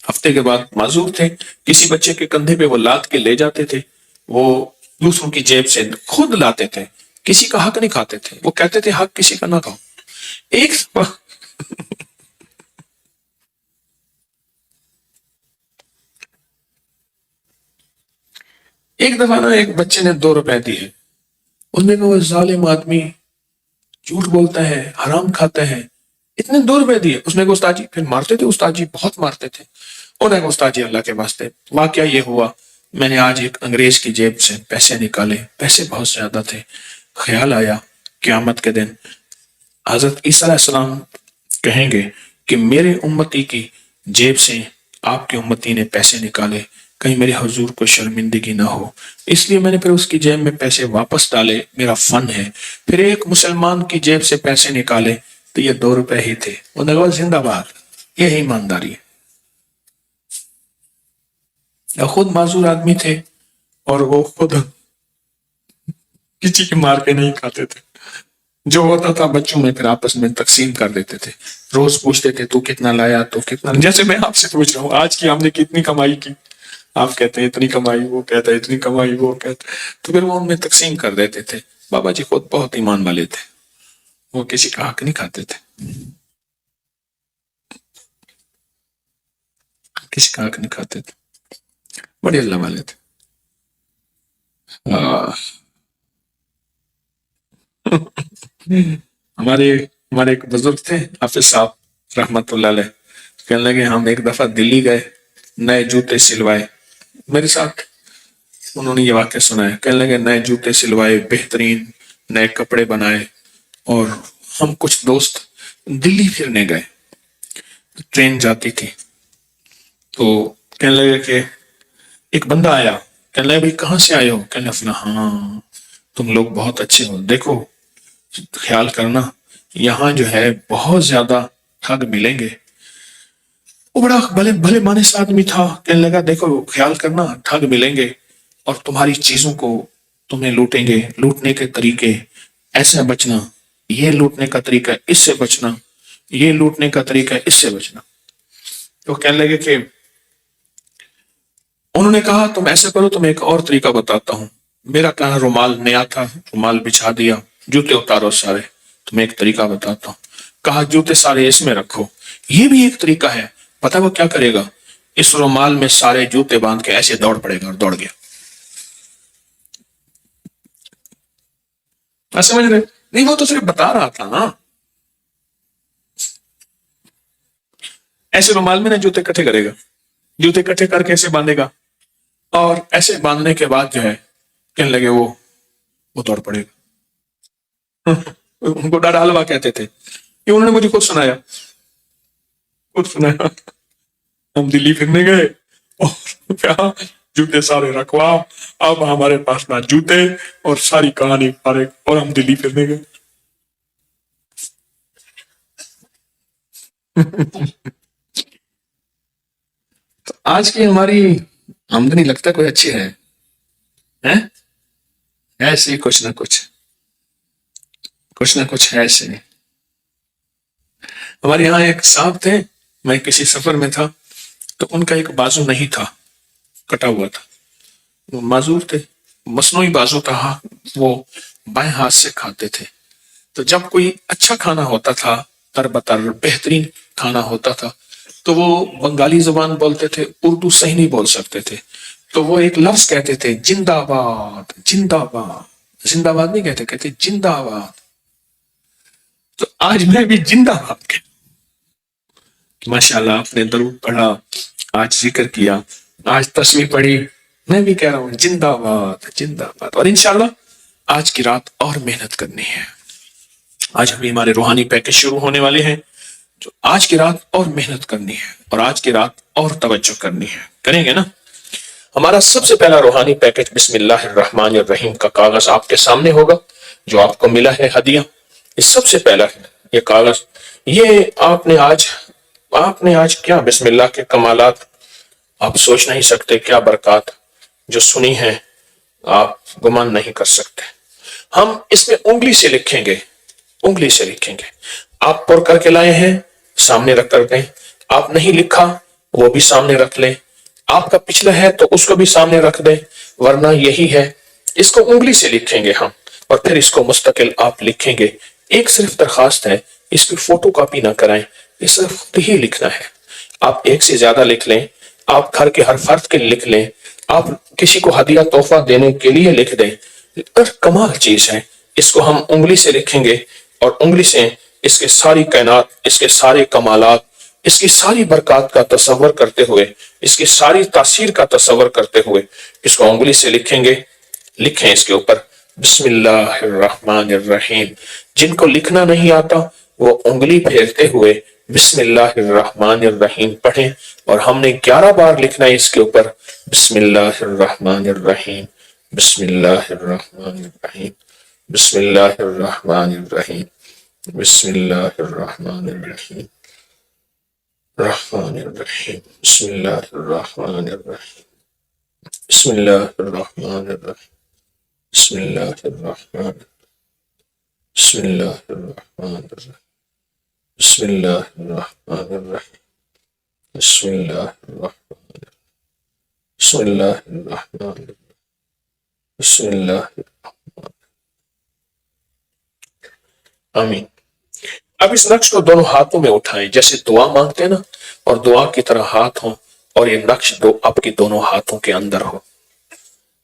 ہفتے کے بعد معذور تھے، کسی بچے کے کندھے پہ وہ لاد کے لے جاتے تھے، وہ دوسروں کی جیب سے خود لاتے تھے، کسی کا حق نہیں کھاتے تھے، وہ کہتے تھے حق کسی کا نہ کھاؤ۔ ایک ایک دفعہ نا ایک بچے نے 2 روپے دیے، اس نے کہا وہ ظالم آدمی جھوٹ بولتا ہے، حرام کھاتا ہے، اتنے 2 روپے دیے۔ اس نے کہا استاد جی، پھر مارتے تھے استاد جی، بہت مارتے تھے۔ انہوں نے کہا استاد جی اللہ کے واسطے، واقعہ یہ ہوا، میں نے آج ایک انگریز کی جیب سے پیسے نکالے، پیسے بہت زیادہ تھے، خیال آیا قیامت کے دن حضرت عیسیٰ علیہ السلام کہیں گے کہ میرے امتی کی جیب سے آپ کے امتی نے پیسے نکالے، کہیں میرے حضور کو شرمندگی نہ ہو، اس لیے میں نے پھر اس کی جیب میں پیسے واپس ڈالے، میرا فن ہے۔ پھر ایک مسلمان کی جیب سے پیسے نکالے تو یہ 2 روپے ہی تھے، انہوں نے کہا زندہ باد، یہی ایمانداری ہے۔ خود معذور آدمی تھے، اور وہ خود کسی کے مار کے نہیں کھاتے تھے، جو ہوتا تھا بچوں میں پھر آپس میں تقسیم کر دیتے تھے، روز پوچھتے تھے تو کتنا لایا، تو کتنا، جیسے میں آپ سے پوچھ رہا ہوں آج کی ہم نے کتنی کمائی کی، آپ کہتے ہیں اتنی کمائی، وہ کہتا ہے اتنی کمائی، وہ کہتا ہے، تو پھر وہ ان میں تقسیم کر دیتے تھے۔ بابا جی خود بہت ایمان والے تھے، وہ کسی کا حق نہیں کھاتے تھے، کسی کا حق نہیں کھاتے تھے، بڑے اللہ والے تھے۔ ہمارے ایک بزرگ تھے حافظ صاحب رحمت اللہ علیہ، کہنے لگے ہم ایک دفعہ دلی گئے، نئے جوتے سلوائے، میرے ساتھ انہوں نے یہ واقعہ سنایا، کہنے لگے نئے جوتے سلوائے، بہترین نئے کپڑے بنائے، اور ہم کچھ دوست دلی پھرنے گئے، ٹرین جاتی تھی، تو کہنے لگے کہ ایک بندہ آیا، کہنے لگے بھائی کہاں سے آئے ہو؟ کہنے لگے ہاں تم لوگ بہت اچھے ہو، دیکھو خیال کرنا یہاں جو ہے بہت زیادہ ٹھگ ملیں گے۔ وہ بڑا بھلے مانے سے آدمی تھا، کہنے لگا دیکھو خیال کرنا ٹھگ ملیں گے اور تمہاری چیزوں کو تمہیں لوٹیں گے، لوٹنے کے طریقے ایسے بچنا، یہ لوٹنے کا طریقہ اس سے بچنا، یہ لوٹنے کا طریقہ اس سے بچنا۔ تو کہنے لگے کہ انہوں نے کہا تم ایسے کرو، تم ایک اور طریقہ بتاتا ہوں، میرا کہنا رومال نیا تھا، رومال بچھا دیا، جوتے اتارو سارے، تمہیں ایک طریقہ بتاتا ہوں، کہا جوتے سارے اس میں رکھو، یہ بھی ایک طریقہ ہے، پتہ وہ کیا کرے گا، اس رومال میں سارے جوتے باندھ کے ایسے دوڑ پڑے گا، اور دوڑ گیا۔ آپ سمجھ رہے؟ نہیں وہ تو صرف بتا رہا تھا نا، ایسے رومال میں نا جوتے اکٹھے کرے گا، جوتے اکٹھے کر کے ایسے باندھے گا، اور ایسے باندھنے کے بعد جو ہے کہنے لگے وہ دوڑ پڑے گا۔ ان کو ڈاڈا حلوا کہتے تھے، یہ انہوں نے مجھے خود سنایا، ہم دلی پھرنے گئے اور کیا جوتے سارے رکھوا، اب ہمارے پاس نہ جوتے اور ساری کہانی فارغ، اور ہم دلی پھرنے گئے۔ تو آج کی ہماری آمدنی لگتا ہے کوئی اچھی ہے، ایسے کچھ نہ کچھ ایسے۔ ہمارے یہاں ایک صاحب تھے، میں کسی سفر میں تھا، تو ان کا ایک بازو نہیں تھا، کٹا ہوا تھا، وہ معذور تھے، مصنوعی بازو تھا، وہ بائیں ہاتھ سے کھاتے تھے، تو جب کوئی اچھا کھانا ہوتا تھا، تربتر بہترین کھانا ہوتا تھا، تو وہ بنگالی زبان بولتے تھے، اردو صحیح نہیں بول سکتے تھے، تو وہ ایک لفظ کہتے تھے، زندہ باد، زندہ باد، زندہ باد نہیں کہتے زندہ باد۔ تو آج میں بھی زندہ باد کہتا ہوں، ماشاء اللہ آپ نے درود پڑھا، آج ذکر کیا، آج تسبیح پڑھی، میں بھی کہہ رہا ہوں زندہ باد، زندہ باد، اور انشاءاللہ آج کی رات اور محنت کرنی ہے۔ آج ہمارے روحانی پیکج شروع ہونے والے ہیں، جو آج کی رات اور محنت کرنی ہے، اور آج کی رات اور توجہ کرنی ہے، کریں گے نا؟ ہمارا سب سے پہلا روحانی پیکج بسم اللہ الرحمن الرحیم کا کاغذ آپ کے سامنے ہوگا، جو آپ کو ملا ہے ہدیہ، یہ سب سے پہلا ہے یہ کاغذ، یہ آپ نے آج کیا بسم اللہ کے کمالات آپ سوچ نہیں سکتے، کیا برکات جو سنی ہیں آپ گمان نہیں کر سکتے۔ ہم اس میں انگلی سے لکھیں گے، انگلی سے لکھیں گے، آپ پر کر کے لائے ہیں سامنے رکھ کر دیں، آپ نہیں لکھا وہ بھی سامنے رکھ لیں، آپ کا پچھلا ہے تو اس کو بھی سامنے رکھ دیں، ورنہ یہی ہے، اس کو انگلی سے لکھیں گے ہم، اور پھر اس کو مستقل آپ لکھیں گے۔ ایک صرف درخواست ہے، اس کی فوٹو کاپی نہ کرائیں، یہ صرف خود ہی لکھنا ہے، آپ ایک سے زیادہ لکھ لیں، آپ گھر کے ہر فرد کے لکھ لیں، آپ کسی کو ہدیہ تحفہ دینے کے لیے لکھ دیں، اور کمال چیز ہے، اس کو ہم انگلی سے لکھیں گے، اور انگلی سے اس کے ساری کائنات، اس کے سارے کمالات، اس کی ساری برکات کا تصور کرتے ہوئے، اس کی ساری تاثیر کا تصور کرتے ہوئے اس کو انگلی سے لکھیں گے۔ لکھیں اس کے اوپر بسم اللہ الرحمن الرحیم، جن کو لکھنا نہیں آتا وہ انگلی پھیرتے ہوئے بسم اللہ الرحمن الرحیم پڑھیں، اور ہم نے 11 بار لکھنا ہے اس کے اوپر بسم اللہ الرحمن الرحیم، بسم اللہ الرحمن الرحیم، بسم اللہ الرحمن الرحیم، بسم اللہ الرحمن الرحیم، الرحمن الرحیم، بسم اللہ الرحمن الرحیم، بسم اللہ الرحمن الرحیم، بسم اللہ الرحمن، بسم اللہ الرحمن الرحیم، بسم اللہ الرحمن الرحیم، بسم اللہ الرحمن، بسم اللہ الرحمن، بسم اللہ الرحمن۔ آمین۔ اب اس نقش کو دونوں ہاتھوں میں اٹھائیں، جیسے دعا مانگتے ہیں نا، اور دعا کی طرح ہاتھ ہوں، اور یہ نقش آپ کے دونوں ہاتھوں کے اندر ہو،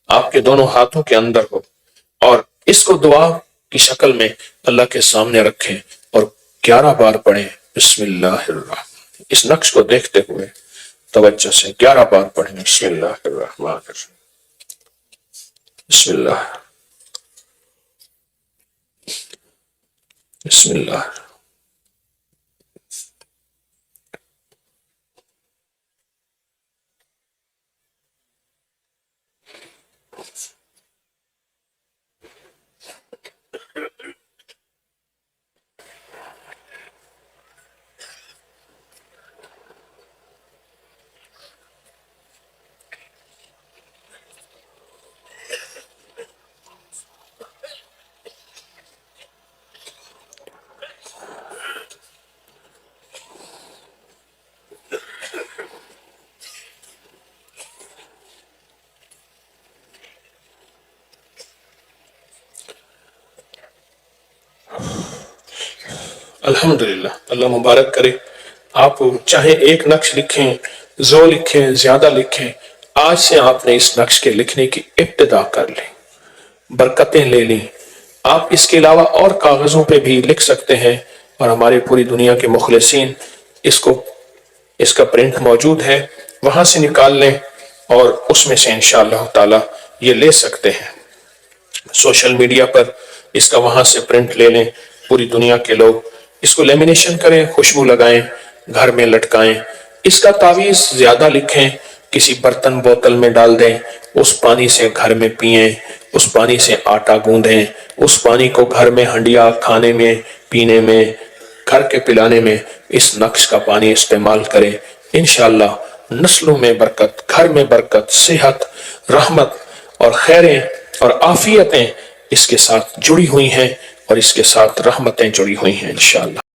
آپ کے دونوں ہاتھوں کے اندر ہو، اور اس کو دعا کی شکل میں اللہ کے سامنے رکھیں اور 11 بار پڑھیں بسم اللہ الرحمن، اس نقش کو دیکھتے ہوئے توجہ سے 11 بار پڑھیں بسم اللہ الرحمن الرحیم، بسم اللہ، بسم اللہ۔ الحمدللہ، اللہ مبارک کرے۔ آپ چاہے ایک نقش لکھیں، زو لکھیں، زیادہ لکھیں، آج سے آپ نے اس نقش کے لکھنے کی ابتدا کر لیں، برکتیں لے لیں۔ آپ اس کے علاوہ اور کاغذوں پہ بھی لکھ سکتے ہیں، اور ہمارے پوری دنیا کے مخلصین اس کا پرنٹ موجود ہے، وہاں سے نکال لیں اور اس میں سے انشاءاللہ تعالی یہ لے سکتے ہیں۔ سوشل میڈیا پر اس کا وہاں سے پرنٹ لے لیں، پوری دنیا کے لوگ اس کو لیمینیشن کریں، خوشبو لگائیں، گھر میں لٹکائیں۔ اس کا تعویذ زیادہ لکھیں، کسی برتن بوتل میں ڈال دیں، اس پانی سے گھر میں پئیں، اس پانی سے آٹا گوندیں، اس پانی کو گھر میں ہنڈیا کھانے میں، پینے میں، گھر کے پلانے میں اس نقش کا پانی استعمال کریں۔ انشاءاللہ نسلوں میں برکت، گھر میں برکت، صحت، رحمت اور خیریں اور عافیتیں اس کے ساتھ جڑی ہوئی ہیں، اور اس کے ساتھ رحمتیں جڑی ہوئی ہیں انشاءاللہ۔